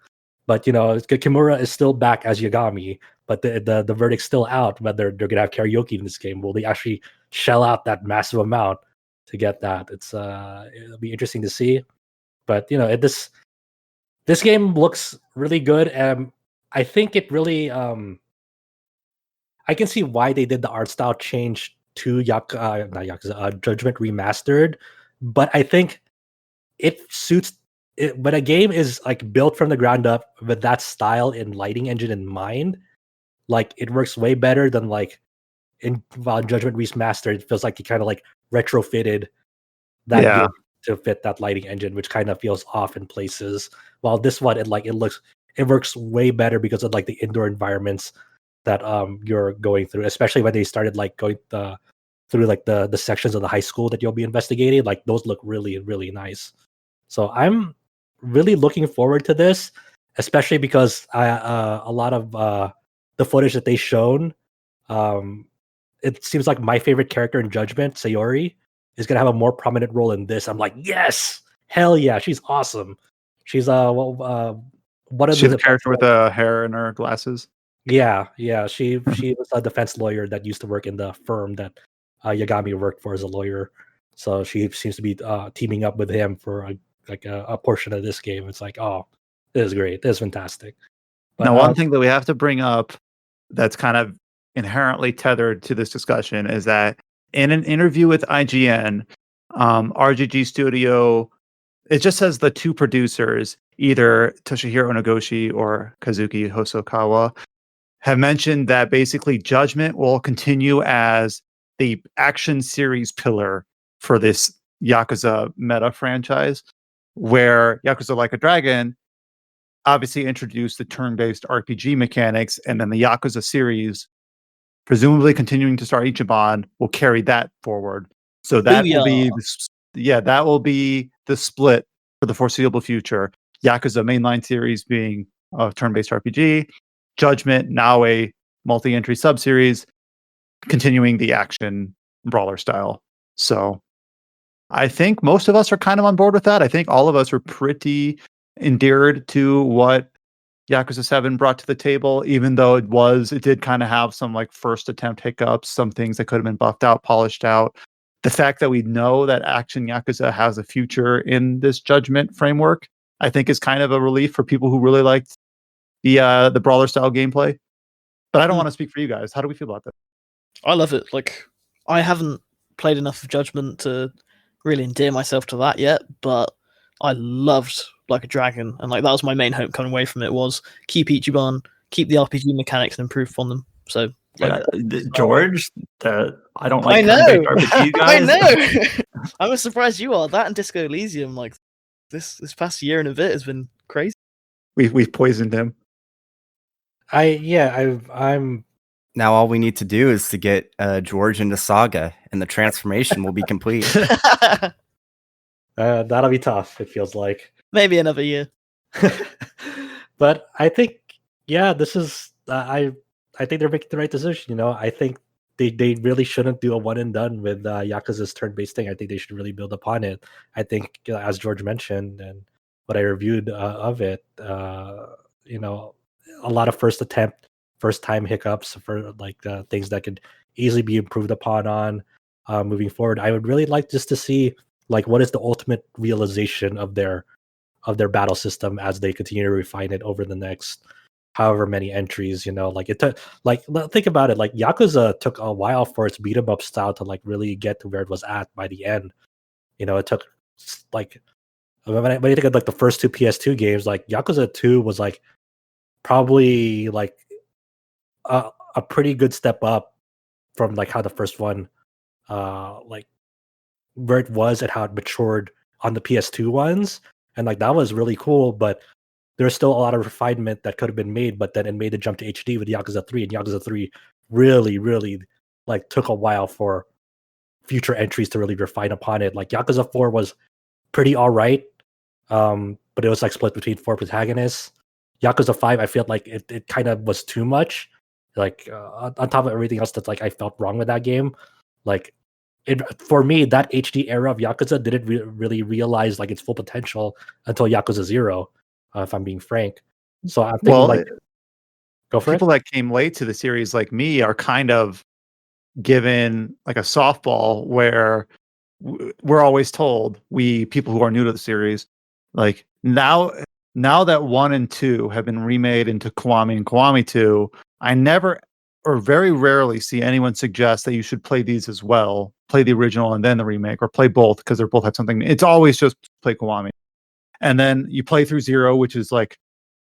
But Kimura is still back as Yagami, but the verdict's still out whether they're gonna have karaoke in this game. Will they actually shell out that massive amount to get that? It'll be interesting to see. But this game looks really good, and I think it really I can see why they did the art style change not Yakuza, Judgment Remastered, but I think it suits it when a game is like built from the ground up with that style and lighting engine in mind. Like it works way better than like in Judgment Remastered. It feels like you kind of like retrofitted that Yeah. game to fit that lighting engine, which kind of feels off in places. While this one, it works way better because of like the indoor environments that you're going through, especially when they started like going through like the sections of the high school that you'll be investigating. Like those look really, really nice. So I'm really looking forward to this, especially because a lot of the footage that they shown, it seems like my favorite character in Judgment, Sayori, is gonna have a more prominent role in this. I'm like, yes, hell yeah, she's awesome. She's one of She's the the character with the hair and her glasses. yeah. She was a defense lawyer that used to work in the firm that Yagami worked for as a lawyer. So she seems to be teaming up with him for a portion of this game. It's like, oh, this is great. This is fantastic. But Now, one thing that we have to bring up that's kind of inherently tethered to this discussion is that in an interview with IGN, RGG Studio, it just says the two producers, either Toshihiro Nagoshi or Kazuki Hosokawa, have mentioned that basically Judgment will continue as the action series pillar for this Yakuza meta franchise, where Yakuza Like a Dragon obviously introduced the turn-based RPG mechanics, and then the Yakuza series, presumably continuing to star Ichiban, will carry that forward. So that will be that will be the split for the foreseeable future. Yakuza mainline series being a turn-based RPG, Judgment now a multi-entry sub-series, continuing the action brawler style. So I think most of us are kind of on board with that. I think all of us are pretty endeared to what Yakuza 7 brought to the table, even though it did kind of have some like first attempt hiccups, some things that could have been buffed out, polished out. The fact that we know that Action Yakuza has a future in this Judgment framework, I think is kind of a relief for people who really liked the brawler style gameplay. But I don't want to speak for you guys. How do we feel about that? I love it. Like, I haven't played enough of Judgment to really endear myself to that yet, but I loved Like a Dragon, and like that was my main hope coming away from it, was keep Ichiban, keep the RPG mechanics and improve on them. So like, George, I don't like I know, turn-based RPG guys. I know. I'm as surprised you are. That and Disco Elysium, like this past year and a bit has been crazy. We've poisoned him. I'm Now all we need to do is to get George into Saga, and the transformation will be complete. that'll be tough. It feels like. Maybe another year. But I think, yeah, this is I think they're making the right decision. You know, I think they really shouldn't do a one and done with Yakuza's turn-based thing. I think they should really build upon it. I think, as George mentioned and what I reviewed of it, you know, a lot of first time hiccups for like things that could easily be improved upon on moving forward. I would really like just to see like what is the ultimate realization of their battle system as they continue to refine it over the next however many entries. You know, like it took, like, think about it, like Yakuza took a while for its beat 'em up style to like really get to where it was at by the end. You know, it took like when you think of like the first two PS2 games, like Yakuza 2 was like probably like a pretty good step up from like how the first one like where it was and how it matured on the PS2 ones. And like that was really cool, but there's still a lot of refinement that could have been made, but then it made the jump to HD with Yakuza 3, and Yakuza 3 really, really like took a while for future entries to really refine upon it. Like Yakuza 4 was pretty alright, but it was like split between 4 protagonists. Yakuza 5, I feel like it kind of was too much. Like on top of everything else that's like I felt wrong with that game. Like for me, that HD era of Yakuza didn't really realize like its full potential until Yakuza 0, if I'm being frank. So I'm thinking like, go for people that came late to the series like me are kind of given like a softball where we're always told, we people who are new to the series, like now that 1 and 2 have been remade into Kiwami and Kiwami 2, I never or very rarely see anyone suggest that you should play these as well, play the original and then the remake, or play both because they both have something. It's always just play Kiwami, and then you play through Zero, which is like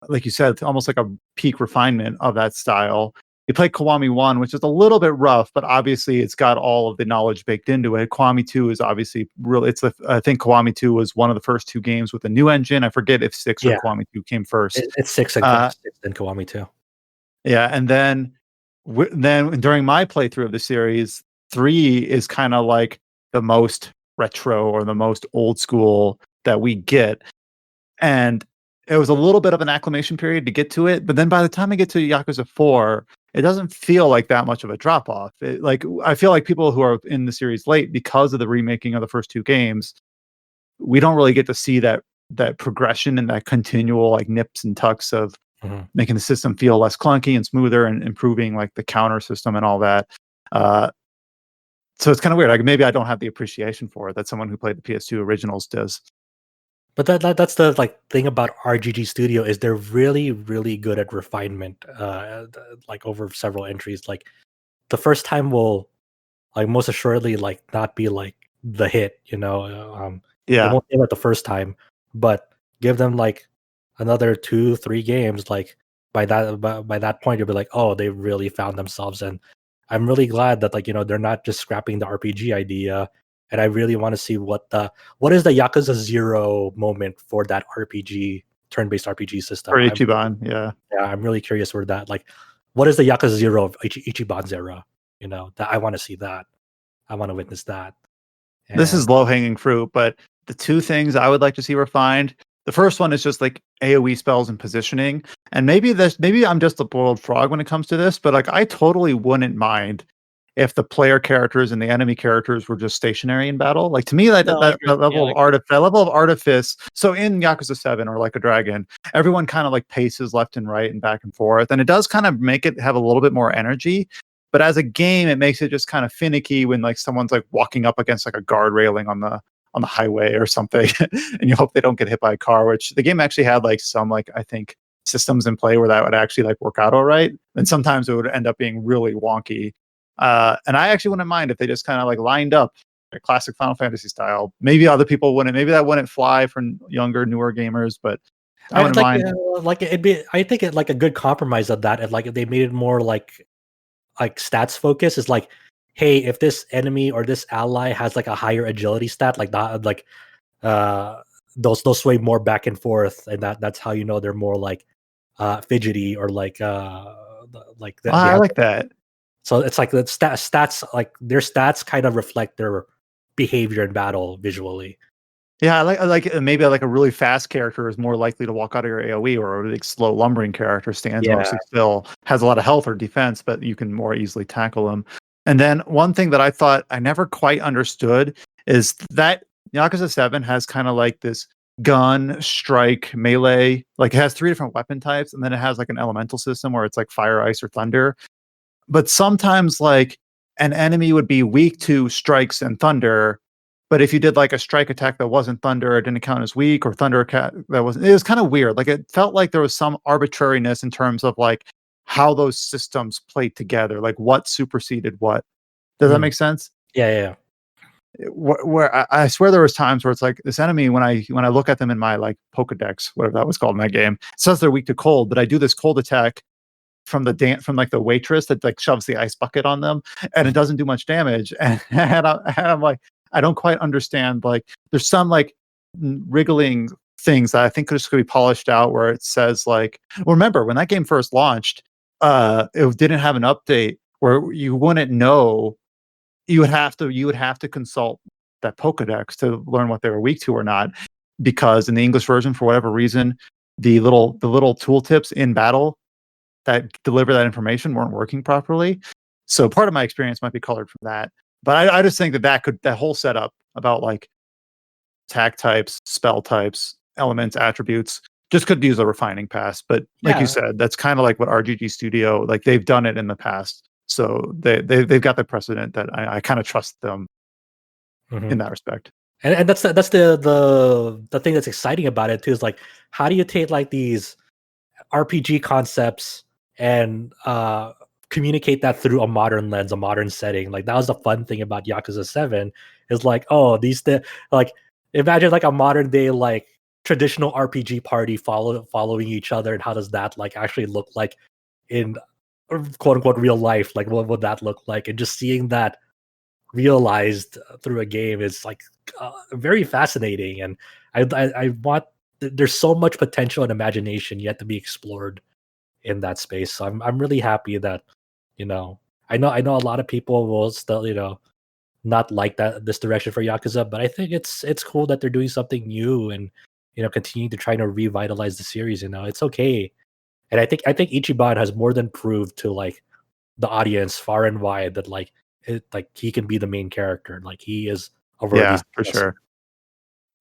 you said, it's almost like a peak refinement of that style. You play Kiwami 1, which is a little bit rough, but obviously it's got all of the knowledge baked into it. Kiwami 2 is obviously really, I think Kiwami 2 was one of the first 2 games with a new engine. I forget if 6 or Kiwami 2 came first. It's 6 and Kiwami 2. Yeah, and then during my playthrough of the series, 3 is kind of like the most retro or the most old school that we get. And it was a little bit of an acclimation period to get to it, but then by the time I get to Yakuza 4, it doesn't feel like that much of a drop off. Like, I feel like people who are in the series late because of the remaking of the first 2 games, we don't really get to see that progression and that continual like nips and tucks of making the system feel less clunky and smoother and improving like the counter system and all that. So it's kind of weird. Like, maybe I don't have the appreciation for it that someone who played the PS2 originals does. But that's the like thing about RGG Studio is they're really, really good at refinement. Like over several entries, like the first time will like most assuredly like not be like the hit, you know. It won't be like the first time, but give them like another 2-3 games. Like by that point, you'll be like, oh, they really found themselves. And I'm really glad that like, you know, they're not just scrapping the RPG idea. And I really want to see what is the Yakuza 0 moment for that RPG, turn-based RPG system. For Ichiban, yeah, I'm really curious where that, like, what is the Yakuza 0 of Ichiban's era? You know, that I want to see that. I want to witness that. And this is low-hanging fruit, but the 2 things I would like to see refined. The first one is just like AoE spells and positioning. And maybe I'm just a boiled frog when it comes to this, but like I totally wouldn't mind if the player characters and the enemy characters were just stationary in battle. Like, to me, that level of artifice. So in Yakuza 7 or Like a Dragon, everyone kind of like paces left and right and back and forth, and it does kind of make it have a little bit more energy. But as a game, it makes it just kind of finicky when like someone's like walking up against like a guard railing on the highway or something, and you hope they don't get hit by a car. Which the game actually had like some like, I think, systems in play where that would actually like work out all right. And sometimes it would end up being really wonky. And I actually wouldn't mind if they just kind of like lined up a classic Final Fantasy style. Maybe other people wouldn't. Maybe that wouldn't fly for younger, newer gamers. But I wouldn't mind. Like it'd be. I think it like a good compromise of that. And like if they made it more like stats focus, is like, hey, if this enemy or this ally has like a higher agility stat, like that, like they'll sway more back and forth, and that's how you know they're more like fidgety or like I like that. So it's like the stats, like their stats kind of reflect their behavior in battle visually. Yeah, I like maybe like a really fast character is more likely to walk out of your AoE, or a really slow lumbering character stands mostly still, has a lot of health or defense, but you can more easily tackle them. And then one thing that I thought I never quite understood is that Yakuza 7 has kind of like this gun, strike, melee, like it has 3 different weapon types, and then it has like an elemental system where it's like fire, ice, or thunder. But sometimes like an enemy would be weak to strikes and thunder, but if you did like a strike attack that wasn't thunder, it didn't count as weak, or thunder attack that wasn't. It was kind of weird. Like, it felt like there was some arbitrariness in terms of like how those systems played together, like what superseded what. Does that make sense? Yeah. Where I swear there was times where it's like this enemy, when I look at them in my like Pokedex, whatever that was called in that game, it says they're weak to cold, but I do this cold attack from like the waitress that like shoves the ice bucket on them, and it doesn't do much damage. And I'm like, I don't quite understand. Like, there's some like wriggling things that I think just could be polished out, where it says like, well, remember when that game first launched, it didn't have an update where you wouldn't know. You would have to consult that Pokedex to learn what they were weak to or not, because in the English version, for whatever reason, the little tooltips in battle that deliver that information weren't working properly. So part of my experience might be colored from that. But I just think that whole setup about like attack types, spell types, elements, attributes, just could use a refining pass. But like you said, that's kind of like what RGG Studio, like they've done it in the past. So they've got the precedent that I kind of trust them in that respect. And that's the thing that's exciting about it too, is like, how do you take like these RPG concepts and communicate that through a modern lens, a modern setting. Like that was the fun thing about Yakuza 7 is like, oh, like imagine like a modern day like traditional RPG party following each other, and how does that like actually look like in quote unquote real life? Like what would that look like? And just seeing that realized through a game is like very fascinating. And I want there's so much potential and imagination yet to be explored in that space. So I'm really happy that I know a lot of people will still not like this direction for Yakuza, but I think it's cool that they're doing something new and continuing to try to revitalize the series. It's okay, and I think Ichiban has more than proved to like the audience far and wide that like he can be the main character. Like he is a worthy Yeah, for successor. sure.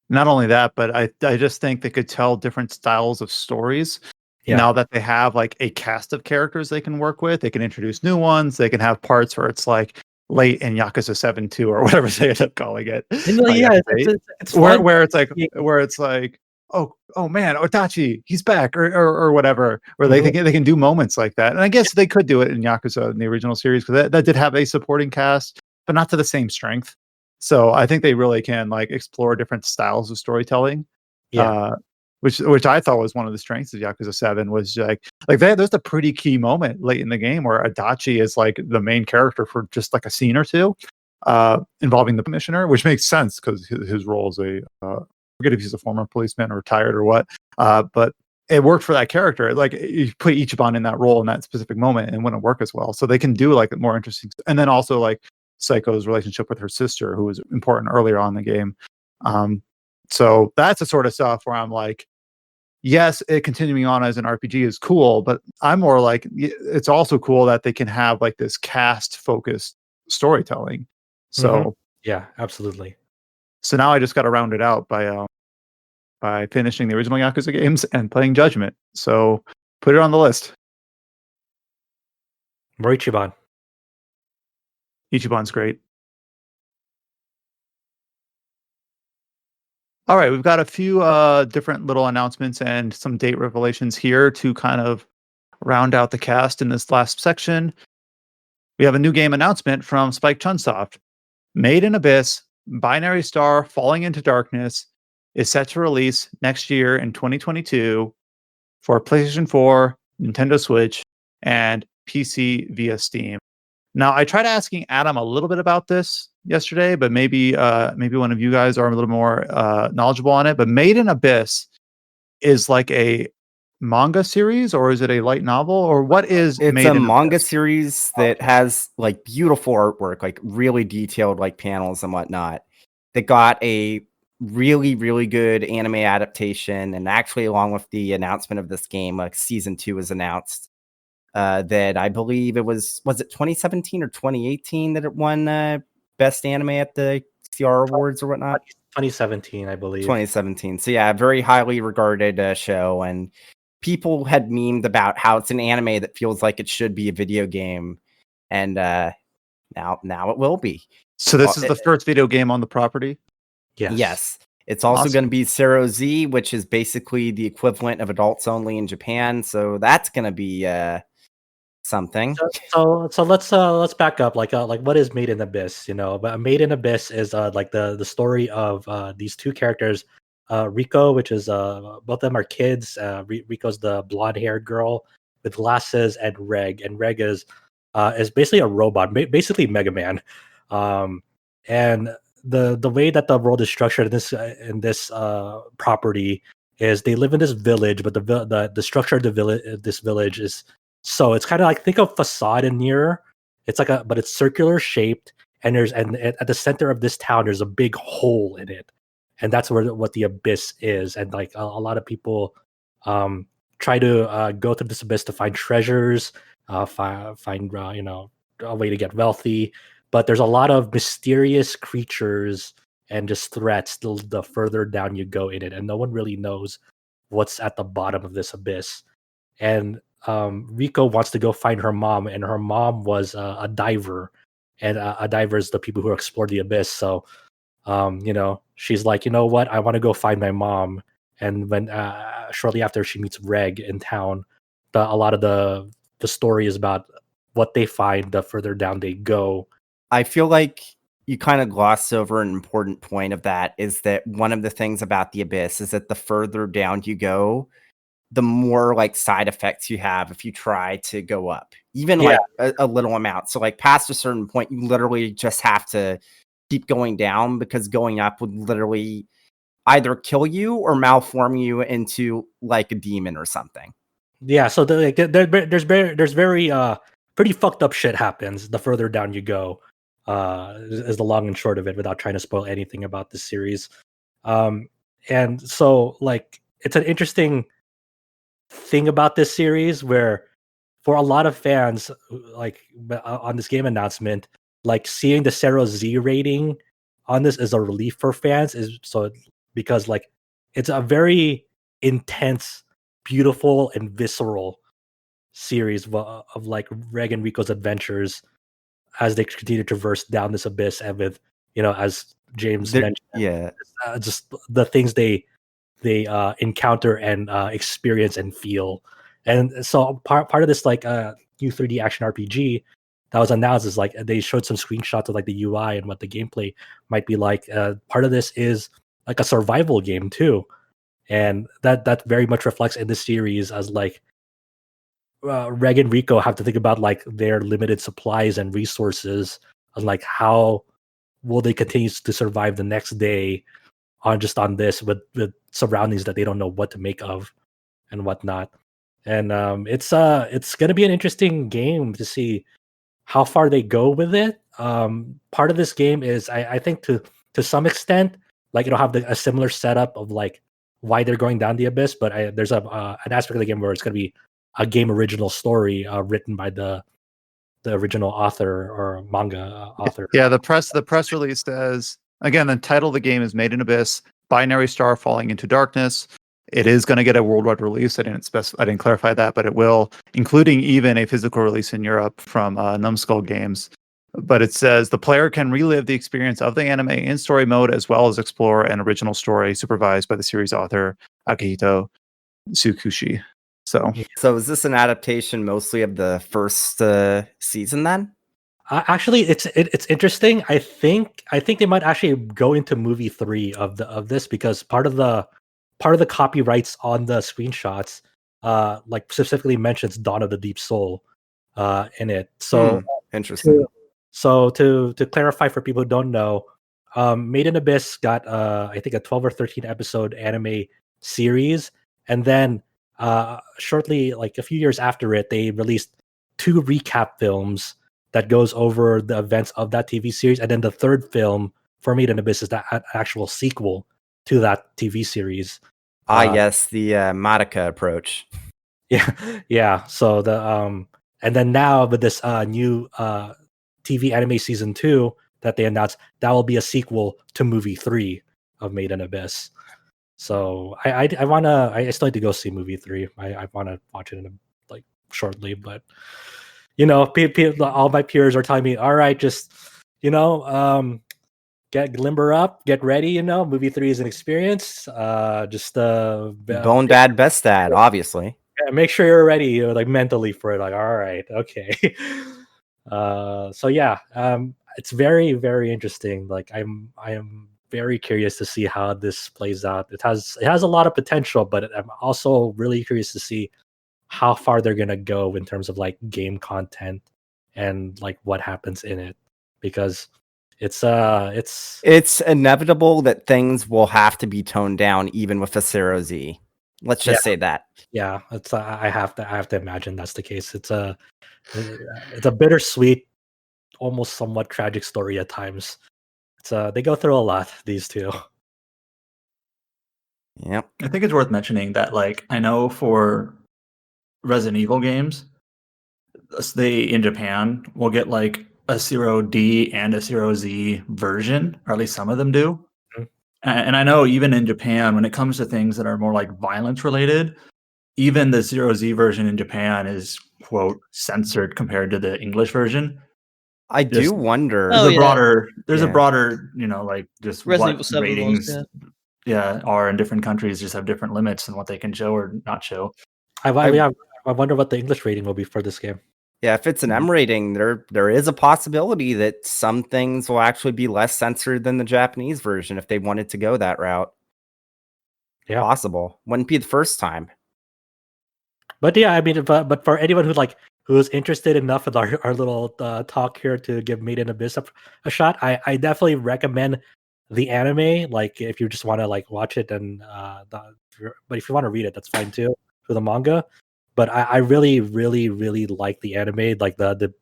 Not only that, but I just think they could tell different styles of stories. Yeah. Now that they have like a cast of characters they can work with, they can introduce new ones. They can have parts where it's like late in Yakuza 7 2 or whatever they end up calling it. And, like, yeah, Yakuza it's, 8, it's, it's fun. where it's like oh man, Otachi, he's back or whatever. Where they can do moments like that. And I guess they could do it in Yakuza in the original series because that did have a supporting cast, but not to the same strength. So I think they really can like explore different styles of storytelling. Yeah. Which I thought was one of the strengths of Yakuza 7 was there's a pretty key moment late in the game where Adachi is like the main character for just like a scene or two, involving the commissioner, which makes sense because his role is I forget if he's a former policeman or retired or what, but it worked for that character. Like you put Ichiban in that role in that specific moment and it wouldn't work as well. So they can do like more interesting, and then also like Psycho's relationship with her sister, who was important earlier on in the game. So that's the sort of stuff where I'm like, yes, it continuing on as an RPG is cool, but I'm more like it's also cool that they can have like this cast focused storytelling. So yeah, absolutely. So now I just got to round it out by finishing the original Yakuza games and playing Judgment. So put it on the list. Morichiban. Ichiban's great. All right, we've got a few different little announcements and some date revelations here to kind of round out the cast in this last section. We have a new game announcement from Spike Chunsoft. Made in Abyss, Binary Star Falling into Darkness is set to release next year in 2022 for PlayStation 4, Nintendo Switch, and PC via Steam. Now, I tried asking Adam a little bit about this yesterday, but maybe one of you guys are a little more knowledgeable on it. But Made in Abyss is like a manga series, or is it a light novel, or what is It's Made a in manga Abyss? series that has like beautiful artwork, like really detailed like panels and whatnot. That got a really, really good anime adaptation, and actually, along with the announcement of this game, like season 2 was announced. That I believe it was it 2017 or 2018 that it won best anime at the CR Awards or whatnot? 2017, I believe. 2017. So yeah, very highly regarded show, and people had memed about how it's an anime that feels like it should be a video game, and now it will be. So this is the first video game on the property? Yes. It's also Awesome. going to be Zero Z, which is basically the equivalent of adults only in Japan. So that's going to be something. So let's back up. Like what is Made in Abyss? But Made in Abyss is like the story of these two characters, Rico, which is both of them are kids. Rico's the blonde-haired girl with glasses, and Reg is basically a robot, basically Mega Man. And the way that the world is structured in this property is they live in this village, but the structure of this village is. So it's kind of like, think of Facade in NieR. It's like but it's circular shaped, and at the center of this town there's a big hole in it, and that's what the abyss is. And like a lot of people try to go through this abyss to find treasures, find a way to get wealthy. But there's a lot of mysterious creatures and just threats the further down you go in it, and no one really knows what's at the bottom of this abyss. And Rico wants to go find her mom, and her mom was a diver, and a diver is the people who explore the abyss. So, she's like, you know what, I want to go find my mom. And when shortly after she meets Reg in town, a lot of the story is about what they find, the further down they go. I feel like you kind of glossed over an important point of that, is that one of the things about the Abyss is that the further down you go, the more like side effects you have if you try to go up, even like a little amount. So like past a certain point, you literally just have to keep going down, because going up would literally either kill you or malform you into like a demon or something. Yeah, so there's very pretty fucked up shit happens the further down you go. Is the long and short of it, without trying to spoil anything about the series. And so like it's an interesting thing about this series where for a lot of fans, like on this game announcement, like seeing the 0Z rating on this is a relief for fans, is so because like it's a very intense, beautiful, and visceral series of like Reg and Rico's adventures as they continue to traverse down this abyss, and with, you know, as James mentioned, just the things they encounter and experience and feel. And so part of this like new 3D action RPG that was announced is like they showed some screenshots of like the UI and what the gameplay might be like. Part of this is like a survival game too, and that very much reflects in the series, as like Reg and Rico have to think about like their limited supplies and resources, and like how will they continue to survive the next day on this with surroundings that they don't know what to make of and whatnot. And it's gonna be an interesting game to see how far they go with it. Part of this game is I think to some extent, like it'll have a similar setup of like why they're going down the abyss, but there's an aspect of the game where it's gonna be a game original story written by the original author or manga author. Yeah, the press release says, again, the title of the game is Made in Abyss: Binary Star Falling into Darkness. It is going to get a worldwide release. I didn't clarify that, but it will, including even a physical release in Europe from Numbskull Games. But it says the player can relive the experience of the anime in story mode, as well as explore an original story supervised by the series author Akihito Tsukushi. So is this an adaptation mostly of the first season then? Actually, it's interesting. I think they might actually go into movie 3 of this, because part of the copyrights on the screenshots like specifically mentions Dawn of the Deep Soul in it. So interesting. To clarify for people who don't know, Made in Abyss got I think a 12 or 13 episode anime series, and then shortly, like a few years after it, they released 2 recap films that goes over the events of that TV series, and then the third film for Made in Abyss is that actual sequel to that TV series. Yes, the Madoka approach. Yeah. So the and then now with this new TV anime season 2 that they announced, that will be a sequel to movie 3 of Made in Abyss. So I still need to go see movie 3. I want to watch it like shortly, but you know, all my peers are telling me, all right, just get limber up, get ready. You know, movie 3 is an experience. Bone Dad, Best Dad, obviously. Make sure you're ready, like mentally for it. Like, all right, okay. So yeah, it's very, very interesting. Like, I am very curious to see how this plays out. It has a lot of potential, but I'm also really curious to see how far they're gonna go in terms of like game content and like what happens in it, because it's inevitable that things will have to be toned down even with a 0Z. Let's just say that. Yeah, it's I have to imagine that's the case. It's a bittersweet, almost somewhat tragic story at times. It's they go through a lot, these two. Yep. I think it's worth mentioning that, like, I know for Resident Evil games, they in Japan will get like a 0D and a 0Z version, or at least some of them do. Mm-hmm. And I know even in Japan, when it comes to things that are more like violence related, even the 0Z version in Japan is, quote, censored compared to the English version. I do wonder. There's a broader, you know, like just Resident what Evil 7 ratings was, are in different countries, just have different limits and what they can show or not show. I wonder what the English rating will be for this game. Yeah, if it's an M rating, there is a possibility that some things will actually be less censored than the Japanese version if they wanted to go that route. Yeah. Possible. Wouldn't be the first time. But yeah, I mean, but for anyone who's interested enough in our little talk here to give Made in Abyss a shot, I definitely recommend the anime. Like, if you just want to like watch it, and but if you want to read it, that's fine too for the manga. But I really, really, really like the anime. Like the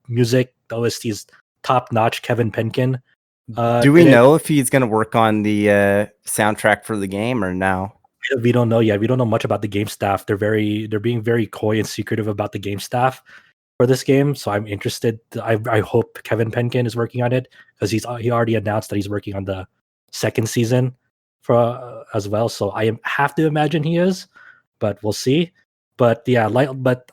music, the OST is top notch. Kevin Penkin. Do we know if he's going to work on the soundtrack for the game or no? We don't know yet. We don't know much about the game staff. They're being very coy and secretive about the game staff for this game. So I'm interested. I hope Kevin Penkin is working on it, because he already announced that he's working on the second season for as well. So I have to imagine he is, but we'll see. But yeah,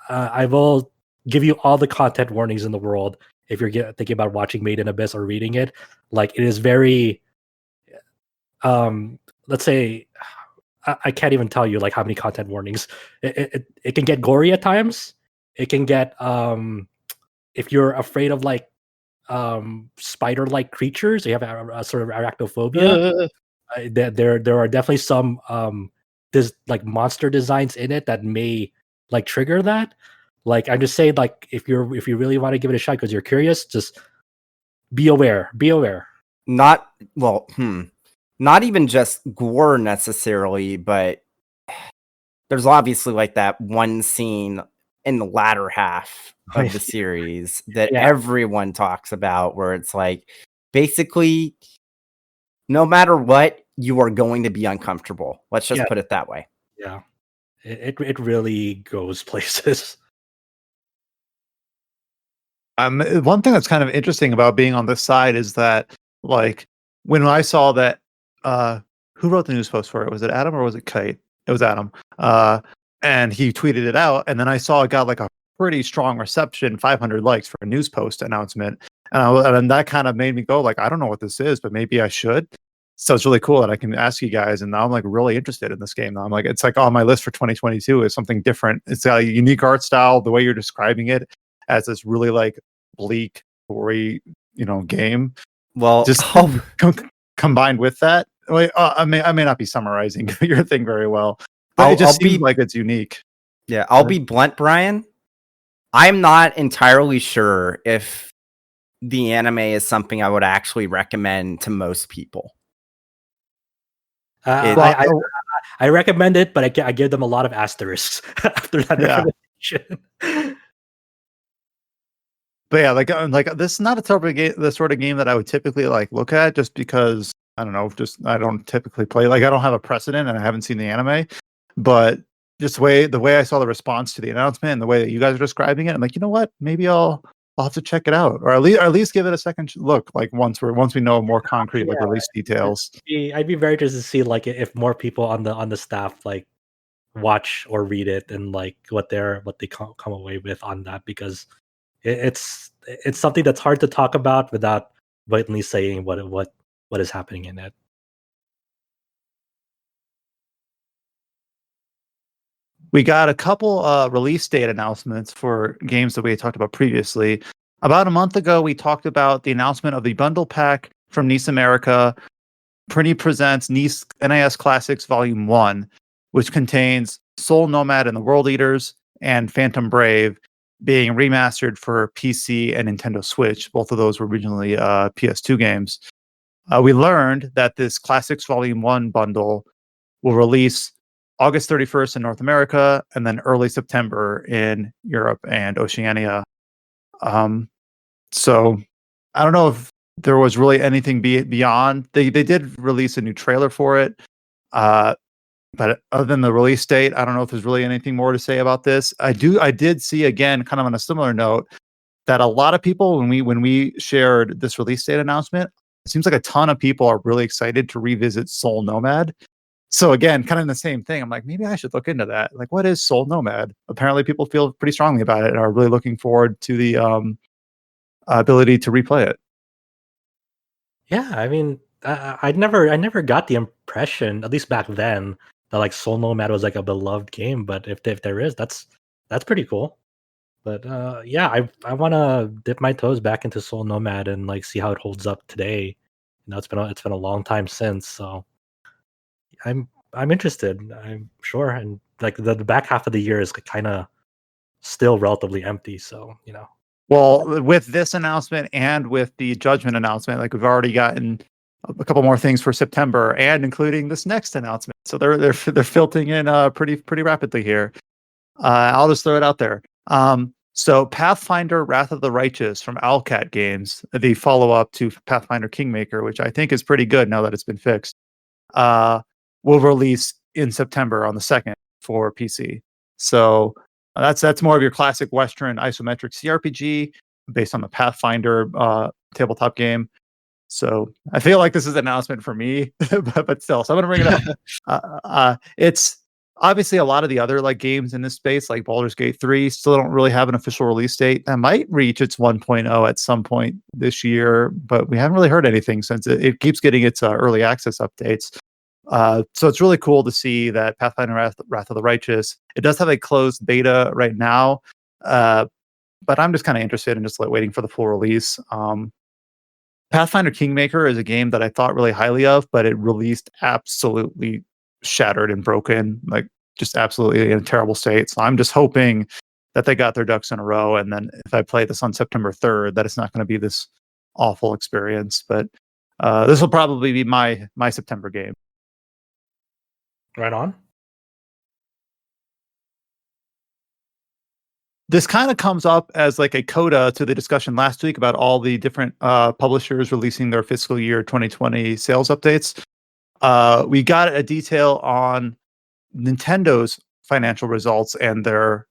I will give you all the content warnings in the world if you're thinking about watching Made in Abyss or reading it. Like, it is very, let's say, I can't even tell you like how many content warnings. It can get gory at times. It can get if you're afraid of like spider-like creatures, you have a sort of arachnophobia. There are definitely some like monster designs in it that may like trigger that. Like, I'm just saying, like, if you really want to give it a shot because you're curious, just be aware. Be aware. Not even just gore necessarily, but there's obviously like that one scene in the latter half of the series that everyone talks about, where it's like, basically, no matter what, you are going to be uncomfortable. Let's just put it that way. Yeah, it really goes places. One thing that's kind of interesting about being on this side is that, like, when I saw that, who wrote the news post for it? Was it Adam or was it Kite? It was Adam. And he tweeted it out, and then I saw it got like a pretty strong reception, 500 likes for a news post announcement, and that kind of made me go like, I don't know what this is, but maybe I should. So it's really cool that I can ask you guys, and now I'm like really interested in this game. Now I'm like, it's like on my list for 2022 is something different. It's got a unique art style. The way you're describing it as this really like bleak story, game. Well, just combined with that, I may not be summarizing your thing very well, but it just seems like it's unique. Yeah, I'll be blunt, Brian. I'm not entirely sure if the anime is something I would actually recommend to most people. I recommend it, but I give them a lot of asterisks after that recommendation. But yeah, like this is not the sort of game that I would typically like look at, just because I don't know, I don't typically play. Like, I don't have a precedent, and I haven't seen the anime. But just the way I saw the response to the announcement and the way that you guys are describing it, I'm like, you know what? Maybe I'll have to check it out, or at least give it a second look. Like, once we know more concrete like release details. I'd be very interested to see like if more people on the staff like watch or read it, and like what they come away with on that, because it's something that's hard to talk about without blatantly saying what is happening in it. We got a couple release date announcements for games that we had talked about previously. About a month ago, we talked about the announcement of the bundle pack from NIS America. Prinny presents NIS Classics Volume 1, which contains Soul Nomad and the World Eaters and Phantom Brave, being remastered for PC and Nintendo Switch. Both of those were originally PS2 games. We learned that this Classics Volume 1 bundle will release August 31st in North America, and then early September in Europe and Oceania. So I don't know if there was really anything beyond. They did release a new trailer for it. But other than the release date, I don't know if there's really anything more to say about this. I did see, again, kind of on a similar note, that a lot of people, when we shared this release date announcement, it seems like a ton of people are really excited to revisit Soul Nomad. So again, kind of the same thing. I'm like, maybe I should look into that. Like, what is Soul Nomad? Apparently people feel pretty strongly about it and are really looking forward to the ability to replay it. Yeah, I mean, I never got the impression, at least back then, that like Soul Nomad was like a beloved game. But if there is, that's pretty cool. But yeah, I want to dip my toes back into Soul Nomad and like see how it holds up today. It's been a long time since, so I'm interested. I'm sure, and like the back half of the year is kind of still relatively empty. So Well, with this announcement and with the Judgment announcement, like we've already gotten a couple more things for September, and including this next announcement. So they're filtering in pretty rapidly here. I'll just throw it out there. So Pathfinder: Wrath of the Righteous from Owlcat Games, the follow-up to Pathfinder Kingmaker, which I think is pretty good now that it's been fixed, will release in September on the 2nd for PC. So that's more of your classic Western isometric CRPG based on the Pathfinder tabletop game. So I feel like this is an announcement for me, but still, so I'm going to bring it up. It's obviously a lot of the other like games in this space, like Baldur's Gate 3, still don't really have an official release date. That might reach its 1.0 at some point this year, but we haven't really heard anything since it keeps getting its early access updates. So it's really cool to see that Pathfinder Wrath of the Righteous, it does have a closed beta right now, but I'm just kind of interested in just like waiting for the full release. Pathfinder Kingmaker is a game that I thought really highly of, but it released absolutely shattered and broken, like just absolutely in a terrible state. So I'm just hoping that they got their ducks in a row, and then if I play this on September 3rd, that it's not going to be this awful experience. But this will probably be my September game. right on. This kind of comes up as like a coda to the discussion last week about all the different publishers releasing their fiscal year 2020 sales updates. We got a detail on Nintendo's financial results and their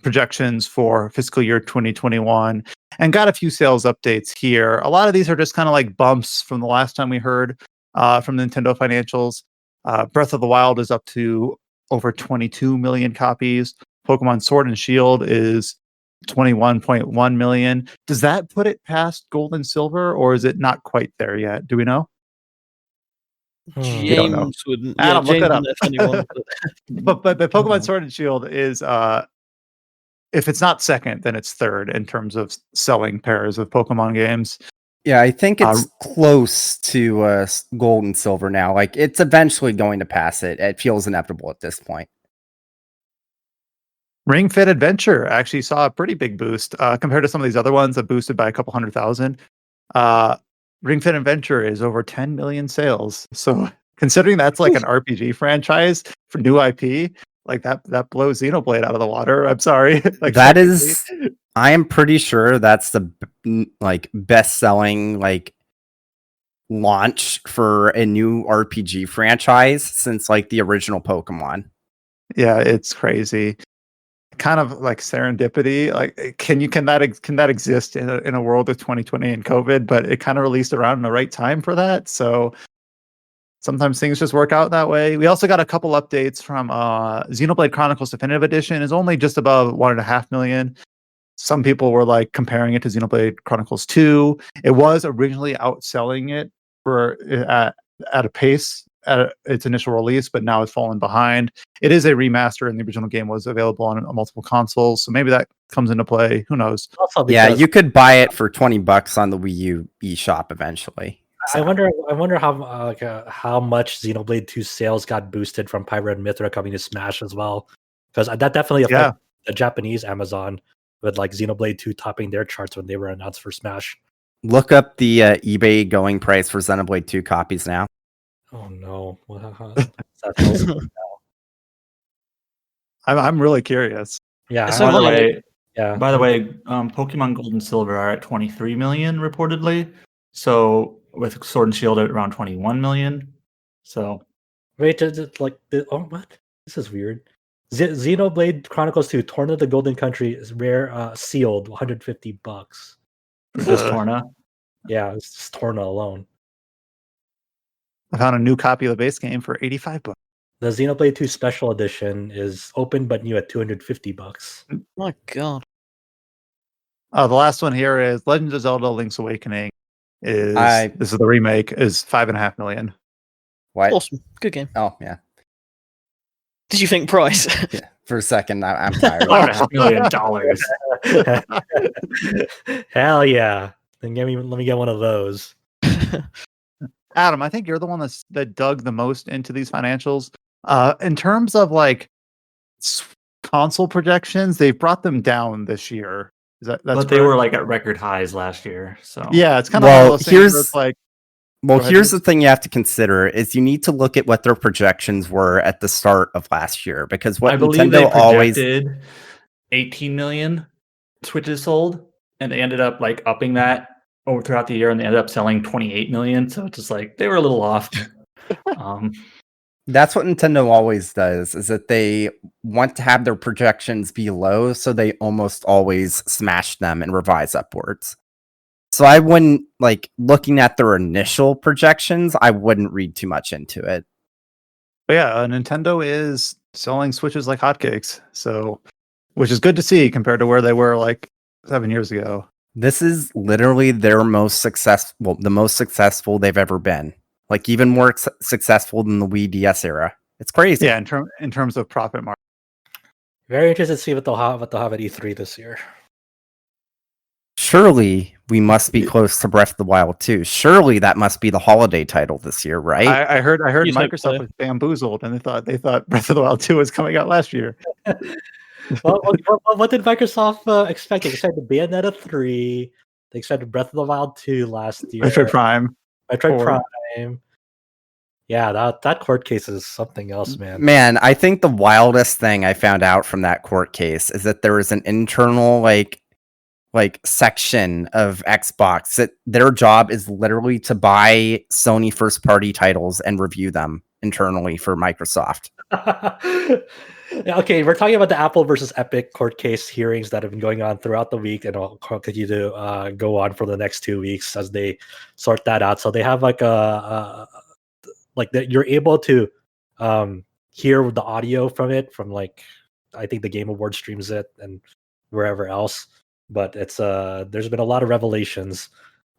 projections for fiscal year 2021, and got a few sales updates here. A lot of these are just kind of like bumps from the last time we heard from Nintendo financials. Breath of the Wild is up to over 22 million copies. Pokemon Sword and Shield is 21.1 million. Does that put it past Gold and Silver, or is it not quite there yet? Do we know? We don't know. James wouldn't. Adam, look James it up. wouldn't if anyone. But Pokemon Sword and Shield is if it's not second, then it's third in terms of selling pairs of Pokemon games. Yeah, I think it's close to Gold and Silver now. Like, it's eventually going to pass it. It feels inevitable at this point. Ring Fit Adventure actually saw a pretty big boost compared to some of these other ones that boosted by a couple 100,000. Ring Fit Adventure is over 10 million sales. So considering that's like an RPG franchise for new IP, like that blows Xenoblade out of the water. I'm sorry. Like that is, I am pretty sure that's the like best-selling like launch for a new RPG franchise since like the original Pokemon. Yeah, it's crazy. Kind of like serendipity. Like, can that exist in a world of 2020 and COVID? But it kind of released around the right time for that. So sometimes things just work out that way. We also got a couple updates from Xenoblade Chronicles Definitive Edition is only just above 1.5 million. Some people were like comparing it to Xenoblade Chronicles 2. It was originally outselling it for at a pace at its initial release, but now it's fallen behind. It is a remaster, and the original game was available on multiple consoles, so maybe that comes into play. Who knows? Yeah, you could buy it for $20 on the Wii U eShop eventually. So. I wonder how much Xenoblade 2 sales got boosted from Pyra and Mythra coming to Smash as well, because that definitely affected the Japanese Amazon with like Xenoblade 2 topping their charts when they were announced for Smash. Look up the eBay going price for Xenoblade 2 copies now. Oh no! I'm really curious. Yeah. By the way, Pokemon Gold and Silver are at 23 million reportedly. So with Sword and Shield at around 21 million. So wait, like what? This is weird. Xenoblade Chronicles 2 Torna the Golden Country is rare sealed $150. Just Torna? Yeah, it's just Torna alone. I found a new copy of the base game for $85. The Xenoblade 2 Special Edition is open but new at $250. My God. The last one here is Legend of Zelda: Link's Awakening. This is the remake, is 5.5 million. What? Awesome. Good game. Oh, yeah. Did you think price? Yeah, for a second, I'm tired. $4.5 million. Hell yeah! Then let me get one of those. Adam, I think you're the one that dug the most into these financials. In terms of like console projections, they've brought them down this year. That's but they were like at record highs last year. So yeah, it's kind of one of those things where it's like. Well, ahead, here's James. the thing you have to consider is you need to look at what their projections were at the start of last year, because what I believe they Nintendo always projected 18 million Switches sold, and they ended up like upping that over throughout the year, and they ended up selling 28 million. So it's just like they were a little off. That's what Nintendo always does, is that they want to have their projections be low, so they almost always smash them and revise upwards. So I wouldn't, like, looking at their initial projections, I wouldn't read too much into it. But yeah, Nintendo is selling Switches like hotcakes, so which is good to see compared to where they were like 7 years ago. This is literally their most successful, the most successful they've ever been. Like, even more successful than the Wii DS era. It's crazy. Yeah, in terms of profit margin. Very interested to see what they'll have at E3 this year. Surely we must be close to Breath of the Wild 2. Surely that must be the holiday title this year, right? I heard You'd hope Microsoft so. was bamboozled, and they thought Breath of the Wild 2 was coming out last year. Well, what did Microsoft expect? They expected Bayonetta 3. They expected Breath of the Wild 2 last year. Metroid Prime. Metroid 4. Prime. Yeah, that court case is something else, man. Man, I think the wildest thing I found out from that court case is that there was an internal like section of Xbox that their job is literally to buy Sony first party titles and review them internally for Microsoft. Okay, we're talking about the Apple versus Epic court case hearings that have been going on throughout the week, and will continue to go on for the next 2 weeks as they sort that out. So they have like you're able to hear the audio from it from like I think the Game Awards streams it and wherever else. But it's there's been a lot of revelations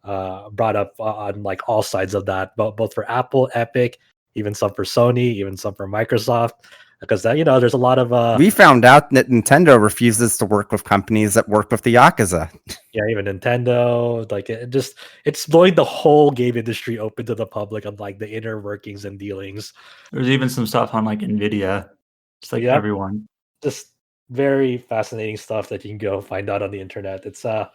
brought up on like all sides of that, both for Apple, Epic, even some for Sony, even some for Microsoft, because there's a lot of we found out that Nintendo refuses to work with companies that work with the Yakuza. Yeah, even Nintendo, like it's blowing the whole game industry open to the public on like the inner workings and dealings. There's even some stuff on like Nvidia, just like everyone. Just very fascinating stuff that you can go find out on the internet. It's a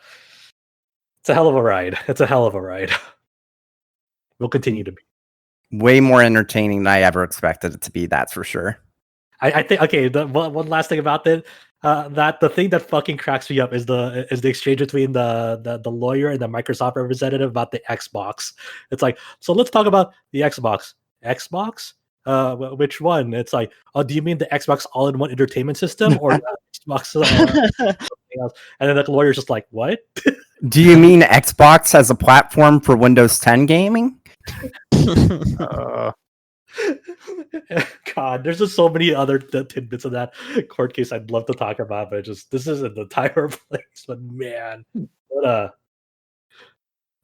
hell of a ride. It's a hell of a ride. Will continue to be way more entertaining than I ever expected it to be. That's for sure. I think okay. The one last thing about that, that the thing that fucking cracks me up is the exchange between the lawyer and the Microsoft representative about the Xbox. It's like, so let's talk about the Xbox. Xbox? Which one? It's like, oh, do you mean the Xbox all-in-one entertainment system or the Xbox something else? And then the lawyer's just like, what? Do you mean Xbox has a platform for Windows 10 gaming? God, there's just so many other tidbits of that court case I'd love to talk about, but this isn't the time or place. But man, what a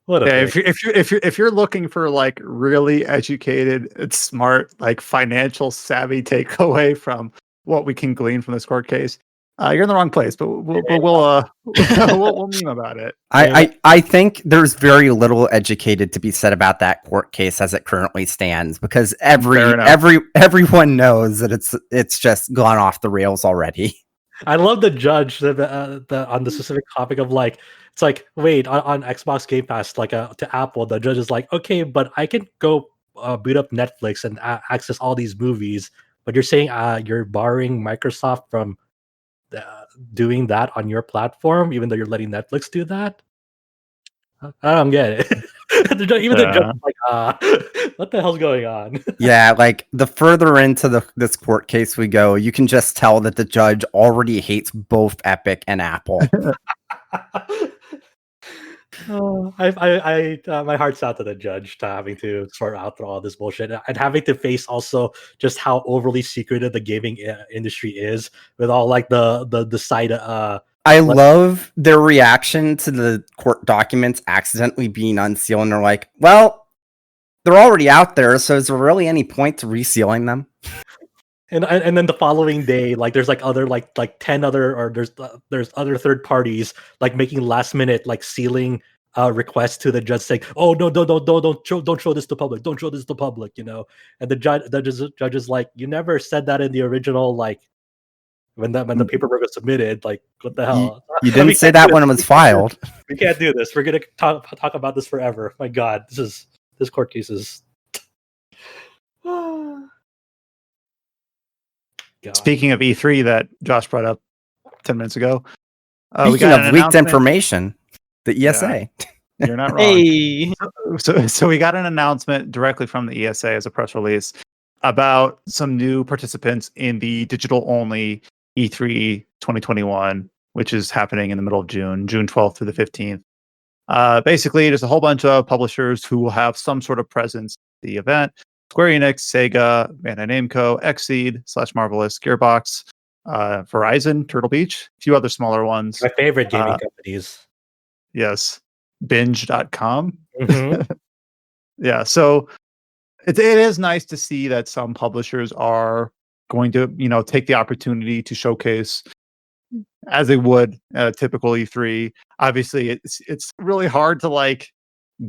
yeah, if you're looking for like really educated and smart, like financial savvy takeaway from what we can glean from this court case, you're in the wrong place. But we'll meme about it. I think there's very little educated to be said about that court case as it currently stands, because everyone knows that it's just gone off the rails already. I love the judge on the specific topic of like, it's like, wait, on Xbox Game Pass, like to Apple, the judge is like, okay, but I can go boot up Netflix and access all these movies, but you're saying you're barring Microsoft from doing that on your platform, even though you're letting Netflix do that? I don't get it. The judge is like, what the hell's going on? Yeah, like the further into this court case we go, you can just tell that the judge already hates both Epic and Apple. My heart's out to the judge to having to sort out through all this bullshit and having to face also just how overly secretive the gaming industry is with all like the side. I love their reaction to the court documents accidentally being unsealed, and they're like, "Well, they're already out there, so is there really any point to resealing them?" And then the following day, like there's like other like 10 other, or there's other third parties like making last minute like sealing requests to the judge saying, oh no, don't show this to public, don't show this to public, you know. And the judge is like, you never said that in the original, like when the paperwork was submitted, like what the hell? You didn't say that when it was filed. We can't do this. We're gonna talk about this forever. My God, this court case is. God. Speaking of E3 that Josh brought up 10 minutes ago, we Speaking got of an leaked announcement. information, the ESA. You're not wrong. Hey, So we got an announcement directly from the ESA as a press release about some new participants in the digital only E3 2021, which is happening in the middle of June 12th through the 15th. Basically, there's a whole bunch of publishers who will have some sort of presence at the event. Square Enix, Sega, Bandai Namco, Xseed, /Marvelous, Gearbox, Verizon, Turtle Beach, a few other smaller ones. My favorite gaming companies. Yes. Binge.com. Mhm. Yeah. So it is nice to see that some publishers are going to, take the opportunity to showcase as they would typical E3. Obviously, it's really hard to like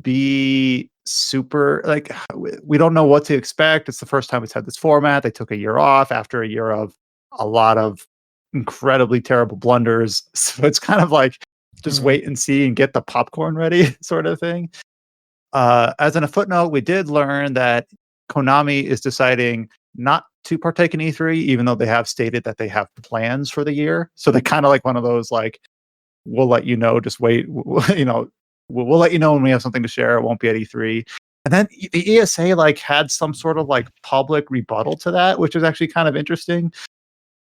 be super like we don't know what to expect. It's the first time it's had this format. They took a year off after a year of a lot of incredibly terrible blunders. So it's kind of like just wait and see and get the popcorn ready sort of thing. As in a footnote, we did learn that Konami is deciding not to partake in E3, even though they have stated that they have plans for the year. So they're kind of like one of those like, we'll let you know, just wait, we'll let you know when we have something to share. It won't be at E3. And then the ESA like had some sort of like public rebuttal to that, which is actually kind of interesting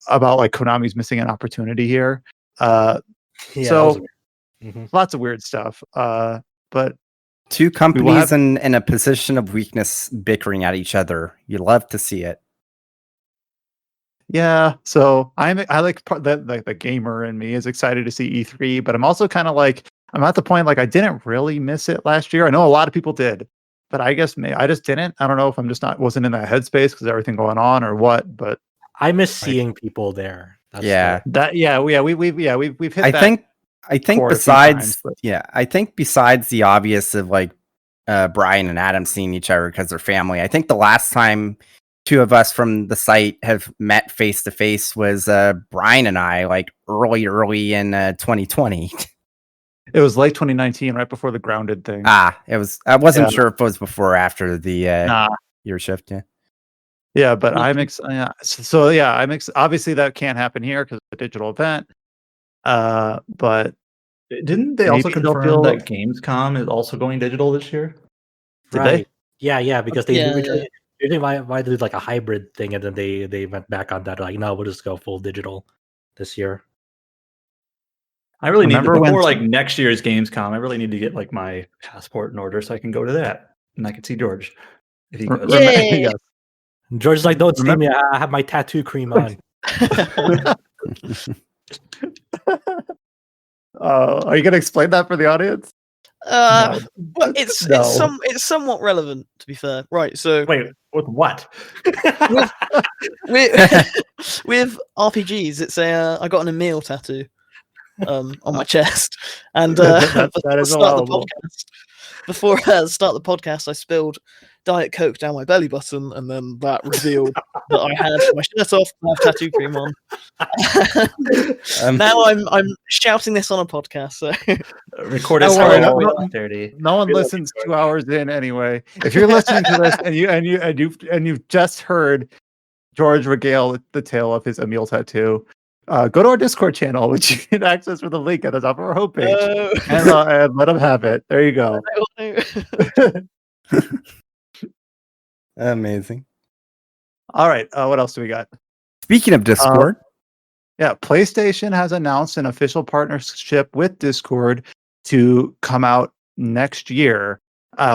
about like Konami's missing an opportunity here. So lots of weird stuff. But two companies in a position of weakness bickering at each other. You love to see it. Yeah, so I like the gamer in me is excited to see E3, but I'm also kind of like I'm at the point like I didn't really miss it last year. I know a lot of people did, but I guess I just didn't. I don't know if I'm just wasn't in that headspace because everything going on or what. But I miss seeing people there. We've hit. I think besides I think besides the obvious of like Brian and Adam seeing each other because they're family, I think the last time two of us from the site have met face to face was Brian and I like early in 2020. It was late 2019, right before the grounded thing. It was. I wasn't sure if it was before or after the year shift. Yeah, but I'm excited. So I'm obviously that can't happen here because it's a digital event. But didn't they also confirm that Gamescom is also going digital this year? Did they? Yeah, because they usually why do like a hybrid thing, and then they went back on that. Like, no, we'll just go full digital this year. I really need before like next year's Gamescom. I really need to get like my passport in order so I can go to that and I can see George if he goes. Yes. George's like, don't see me. I have my tattoo cream on. Are you gonna explain that for the audience? Well, it's somewhat relevant, to be fair. Right, so wait, with what? with RPGs, it's I got an Emil tattoo on my chest, and before I start the podcast, I spilled Diet Coke down my belly button, and then that revealed that I had my shirt off and I have tattoo cream on. Now I'm shouting this on a podcast. So record it. No one listens 2 hours in anyway. If you're listening to this and you've just heard George regale the tale of his Emil tattoo, go to our Discord channel, which you can access with the link at the top of our homepage, and let him have it. There you go. Amazing. All right. What else do we got? Speaking of Discord, PlayStation has announced an official partnership with Discord to come out next year,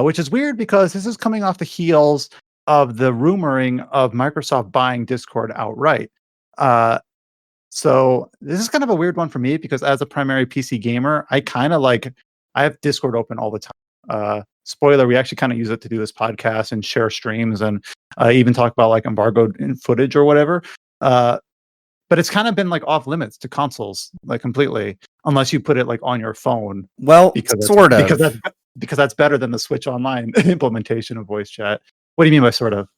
which is weird because this is coming off the heels of the rumoring of Microsoft buying Discord outright. So this is kind of a weird one for me because as a primary PC gamer, I have Discord open all the time. spoiler, we actually kind of use it to do this podcast and share streams and even talk about like embargoed footage or whatever. But it's kind of been like off limits to consoles, like completely, unless you put it like on your phone. Well, sort of. Because that's better than the Switch Online implementation of voice chat. What do you mean by sort of?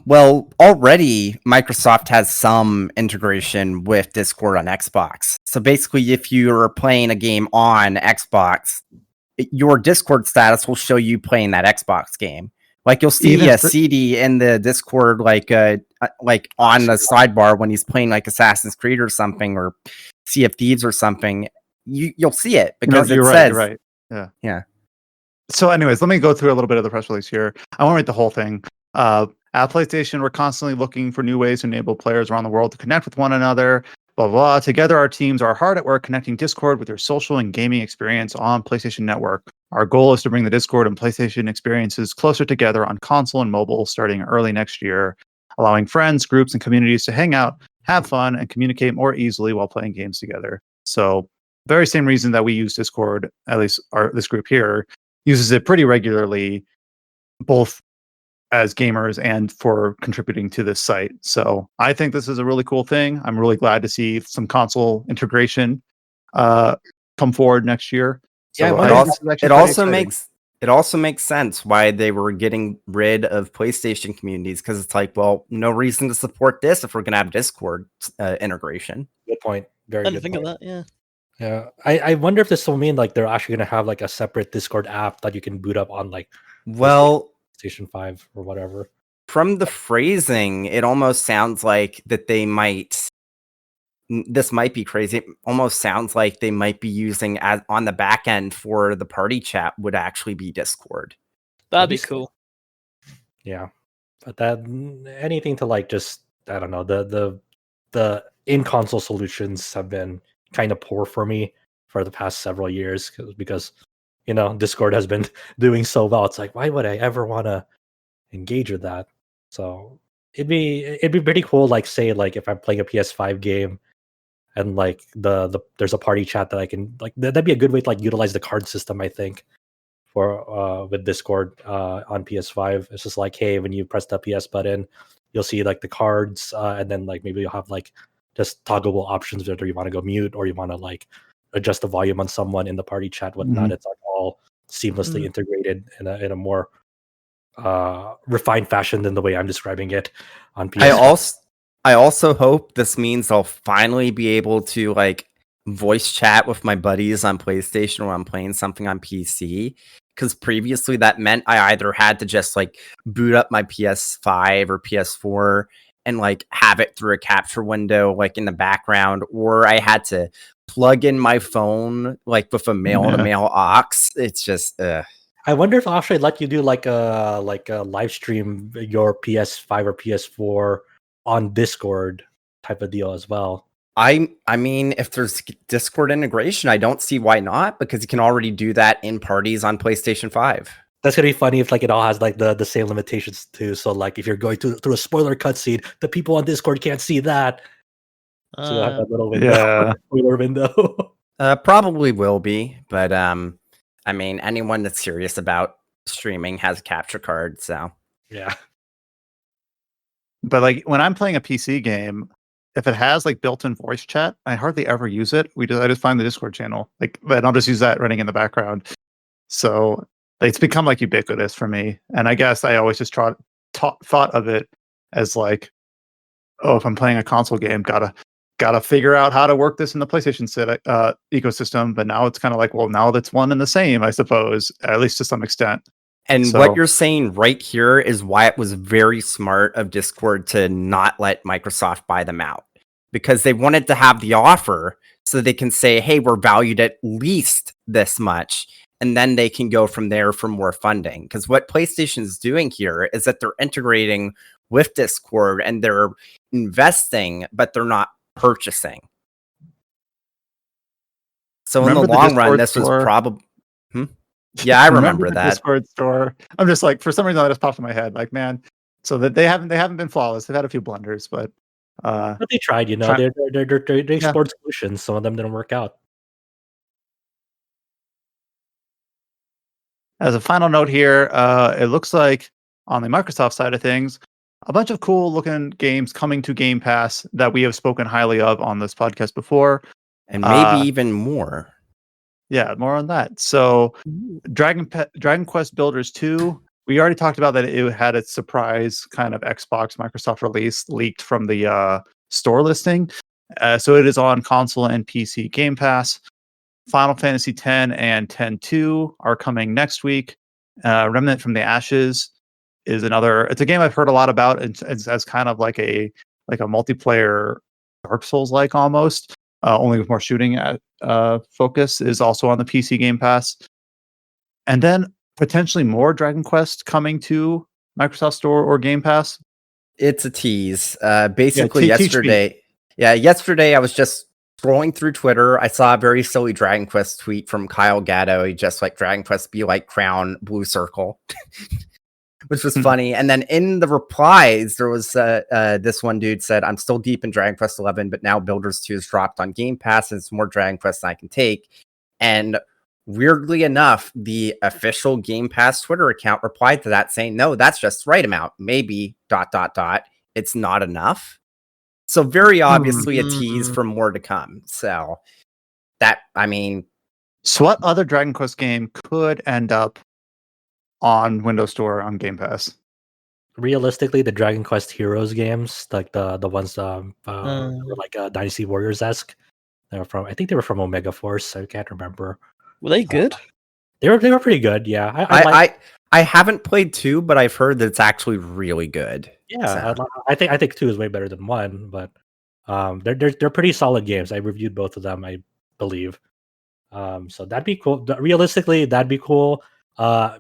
Well, already Microsoft has some integration with Discord on Xbox. So basically, if you're playing a game on Xbox, your Discord status will show you playing that Xbox game. Like you'll see a CD in the Discord, like on the sidebar when he's playing like Assassin's Creed or something, or Sea of Thieves or something. You'll see it because it says, you're right. Yeah. So, anyways, let me go through a little bit of the press release here. I won't read the whole thing. At PlayStation, we're constantly looking for new ways to enable players around the world to connect with one another. Blah, blah. Together, our teams are hard at work connecting Discord with your social and gaming experience on PlayStation Network. Our goal is to bring the Discord and PlayStation experiences closer together on console and mobile starting early next year, allowing friends, groups, and communities to hang out, have fun, and communicate more easily while playing games together. So, very same reason that we use Discord, at least this group here, uses it pretty regularly, both as gamers and for contributing to this site. So I think this is a really cool thing. I'm really glad to see some console integration come forward next year. So it also makes sense why they were getting rid of PlayStation communities, because it's like, well, no reason to support this if we're going to have Discord integration. Good point. I didn't think of that. Yeah. Yeah, I wonder if this will mean like they're actually going to have like a separate Discord app that you can boot up on like PlayStation 5 or whatever. From the phrasing, it almost sounds like that they might. This might be crazy. It almost sounds like they might be using as on the back end for the party chat would actually be Discord. That'd be cool. Yeah, but that anything to like just I don't know the in console solutions have been kind of poor for me for the past several years because Discord has been doing so well. It's like, why would I ever want to engage with that? So it'd be pretty cool. Like say like if I'm playing a PS5 game and like there's a party chat that I can like that'd be a good way to like utilize the card system. I think for with Discord on PS5, it's just like, hey, when you press the PS button, you'll see like the cards, and then like maybe you'll have like just toggleable options whether you want to go mute or you want to like adjust the volume on someone in the party chat, whatnot. It's like all seamlessly integrated in a more refined fashion than the way I'm describing it on PS5. I also hope this means I'll finally be able to like voice chat with my buddies on PlayStation when I'm playing something on PC. Because previously that meant I either had to just like boot up my PS5 or PS4 and like have it through a capture window like in the background, or I had to plug in my phone like with a male-to-male aux. It's just I wonder if I'll actually let you do like a live stream your PS5 or PS4 on Discord type of deal as well. I mean, if there's Discord integration, I don't see why not, because you can already do that in parties on PlayStation 5. That's gonna be funny if like it all has like the same limitations too. So like if you're going through a spoiler cutscene, the people on Discord can't see that. So you'll have that little window, spoiler window. Probably will be, but I mean, anyone that's serious about streaming has a capture card, so yeah. But like when I'm playing a PC game, if it has like built-in voice chat, I hardly ever use it. I just find the Discord channel, and I'll just use that running in the background. So it's become like ubiquitous for me. And I guess I always just thought of it as like, oh, if I'm playing a console game, gotta figure out how to work this in the PlayStation ecosystem. But now it's kind of like, well, now that's one and the same, I suppose, at least to some extent. And what you're saying right here is why it was very smart of Discord to not let Microsoft buy them out, because they wanted to have the offer so they can say, hey, we're valued at least this much. And then they can go from there for more funding. Because what PlayStation is doing here is that they're integrating with Discord and they're investing, but they're not purchasing. So in the long run, this was probably... Yeah, I remember that. Discord store. I'm just like, for some reason that just popped in my head. Like, man, so that they haven't been flawless. They've had a few blunders, but they tried. They explored solutions. Some of them didn't work out. As a final note here, it looks like on the Microsoft side of things, a bunch of cool looking games coming to Game Pass that we have spoken highly of on this podcast before. And maybe even more. Yeah, more on that. So Dragon Quest Builders 2, we already talked about that it had its surprise kind of Xbox Microsoft release leaked from the store listing. So it is on console and PC Game Pass. Final Fantasy X and X-2 are coming next week. Remnant from the Ashes is another. It's a game I've heard a lot about. It's as kind of like a multiplayer Dark Souls like almost, only with more shooting at focus. Is also on the PC Game Pass, and then potentially more Dragon Quest coming to Microsoft Store or Game Pass. It's a tease. Basically, teach me. yesterday. Yeah, yesterday I was just scrolling through Twitter. I saw a very silly Dragon Quest tweet from Kyle Gatto. He just like Dragon Quest be like Crown Blue Circle, which was funny. And then in the replies, there was this one dude said, "I'm still deep in Dragon Quest 11, but now Builders 2 is dropped on Game Pass, and it's more Dragon Quest than I can take." And weirdly enough, the official Game Pass Twitter account replied to that saying, "No, that's just the right amount. Maybe ... It's not enough." So very obviously a tease for more to come. So that, I mean, so what other Dragon Quest game could end up on Windows Store on Game Pass? Realistically, the Dragon Quest Heroes games, like the ones were like Dynasty Warriors esque. They were from, I think they were from Omega Force. I can't remember. Were they good? They were pretty good. Yeah, I haven't played 2, but I've heard that it's actually really good. Yeah, so. I think 2 is way better than 1, but they're pretty solid games. I reviewed both of them, I believe. So that'd be cool. Realistically, that'd be cool.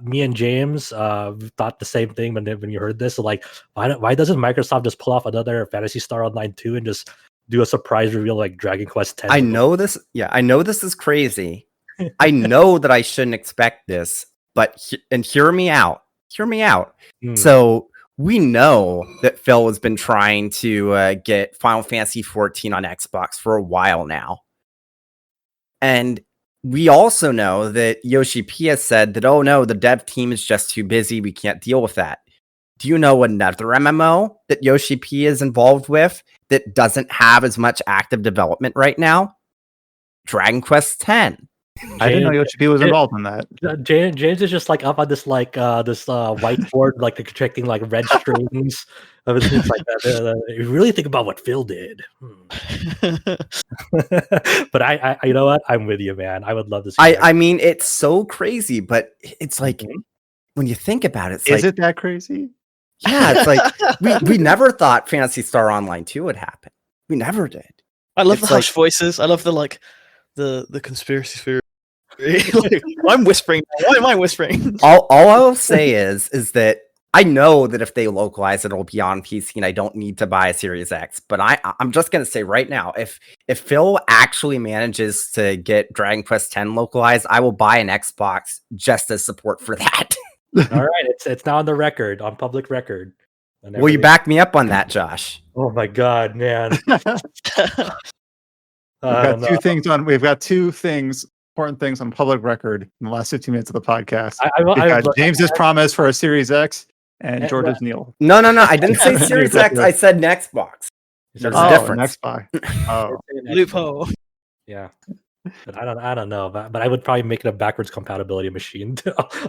Me and James thought the same thing when you heard this. So like, why doesn't Microsoft just pull off another Phantasy Star Online 2 and just do a surprise reveal like Dragon Quest X? I know this. Yeah, I know this is crazy. I know that I shouldn't expect this, but hear me out. Hear me out. So we know that Phil has been trying to get Final Fantasy 14 on Xbox for a while now. And we also know that Yoshi P has said that, oh no, the dev team is just too busy. We can't deal with that. Do you know another MMO that Yoshi P is involved with that doesn't have as much active development right now? Dragon Quest X. I didn't know Yoshi P was involved in that. James is just like up on this whiteboard, like contracting like red strings of his things like that. You really think about what Phil did. But I you know what? I'm with you, man. I would love to see. I mean, it's so crazy, but it's like when you think about it, is it that crazy? Yeah, it's like we never thought Phantasy Star Online 2 would happen. We never did. I love the hushed voices. I love the conspiracy theory. Like, I'm whispering. Why am I whispering? All I'll say is that I know that if they localize it, it'll be on PC, and I don't need to buy a Series X. But I'm just gonna say right now, if Phil actually manages to get Dragon Quest X localized, I will buy an Xbox just as support for that. All right, it's now on the record, on public record. Will you back me up on that, Josh? Oh my God, man! We've got two things. Important things on public record in the last 15 minutes of the podcast. James's promise for a Series X and George's Neil. No. I didn't say Series X. I said an Xbox. There's a difference. Xbox. Oh, loophole. Yeah, but I don't know. But I would probably make it a backwards compatibility machine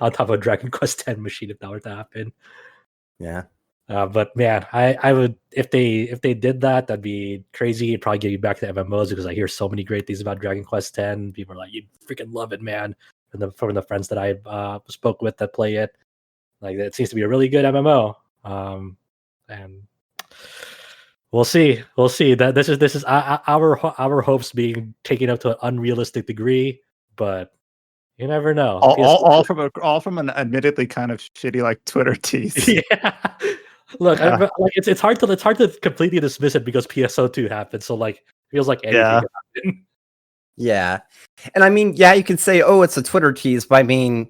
on top of a Dragon Quest X machine if that were to happen. Yeah. But man, I would if they did that, that'd be crazy. It'd probably get you back to MMOs because I hear so many great things about Dragon Quest X. People are like, "You freaking love it, man!" From the friends that I spoke with that play it, like it seems to be a really good MMO. And we'll see. That this is our hopes being taken up to an unrealistic degree, but you never know. All from an admittedly kind of shitty like Twitter tease. Yeah. Look, it's hard to completely dismiss it because PSO2 happened. So like, feels like anything could happen. Yeah, and I mean, yeah, you can say, oh, it's a Twitter tease, but I mean,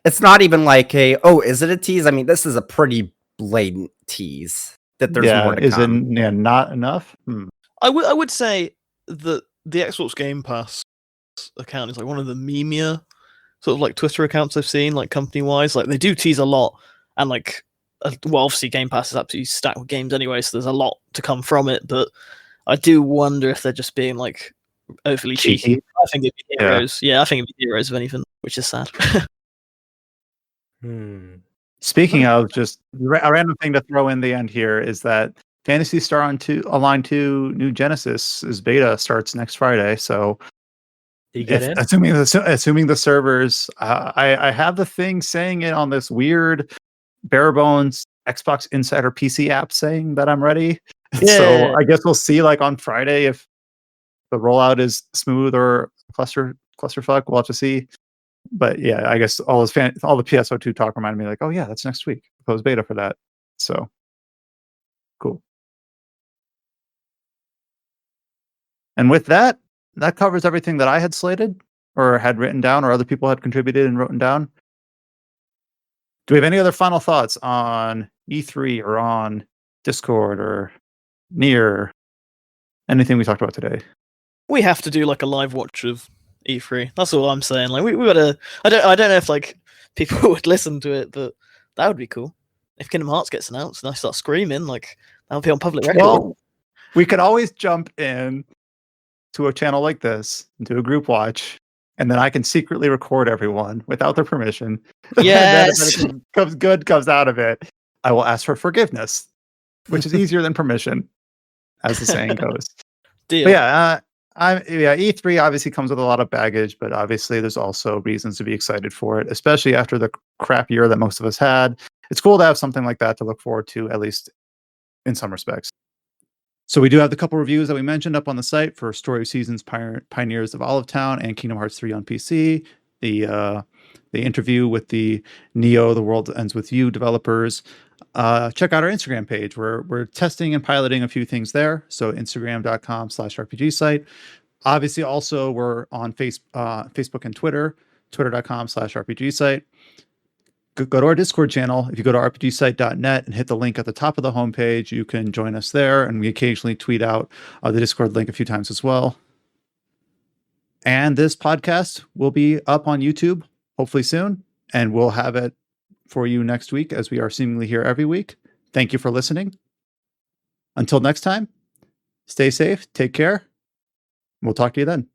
it's not even like is it a tease? I mean, this is a pretty blatant tease that there's more to come. Is it not enough? I would say that the Xbox Game Pass account is like one of the memeier sort of like Twitter accounts I've seen, like company wise, like they do tease a lot, and like well, obviously Game Pass is absolutely stacked with games anyway, so there's a lot to come from it. But I do wonder if they're just being like overly cheeky. I think it'd be Heroes. Yeah, I think it'd be Heroes if anything, which is sad. Speaking of, just a random thing to throw in the end here is that Fantasy Star Online 2 New Genesis' beta starts next Friday. So, Did you get in? assuming the servers, I have the thing saying it on this weird bare bones Xbox Insider PC app saying that I'm ready. Yeah. So I guess we'll see like on Friday if the rollout is smooth or clusterfuck. We'll have to see. But yeah, I guess all the PSO2 talk reminded me like, oh yeah, that's next week. Close beta for that. So cool. And with that, that covers everything that I had slated or had written down or other people had contributed and written down. Do we have any other final thoughts on E3 or on Discord or NieR? Anything we talked about today? We have to do like a live watch of E3. That's all I'm saying. Like we gotta. I don't know if like people would listen to it, but that would be cool. If Kingdom Hearts gets announced and I start screaming, like that would be on public record. Well, we could always jump in to a channel like this, into a group watch, and then I can secretly record everyone without their permission. Yes. And then if anything comes out of it, I will ask for forgiveness, which is easier than permission, as the saying goes. Deal. But yeah, E3 obviously comes with a lot of baggage, but obviously there's also reasons to be excited for it, especially after the crap year that most of us had. It's cool to have something like that to look forward to, at least in some respects. So we do have the couple reviews that we mentioned up on the site for Story of Seasons, Pioneers of Olive Town, and Kingdom Hearts 3 on PC. The interview with the Neo, The World Ends With You developers. Check out our Instagram page. We're testing and piloting a few things there. So Instagram.com/RPG site. Obviously, also we're on Facebook and Twitter, Twitter.com/RPG site. Go to our Discord channel. If you go to rpgsite.net and hit the link at the top of the homepage, you can join us there. And we occasionally tweet out the Discord link a few times as well. And this podcast will be up on YouTube hopefully soon. And we'll have it for you next week, as we are seemingly here every week. Thank you for listening. Until next time, stay safe, take care. We'll talk to you then.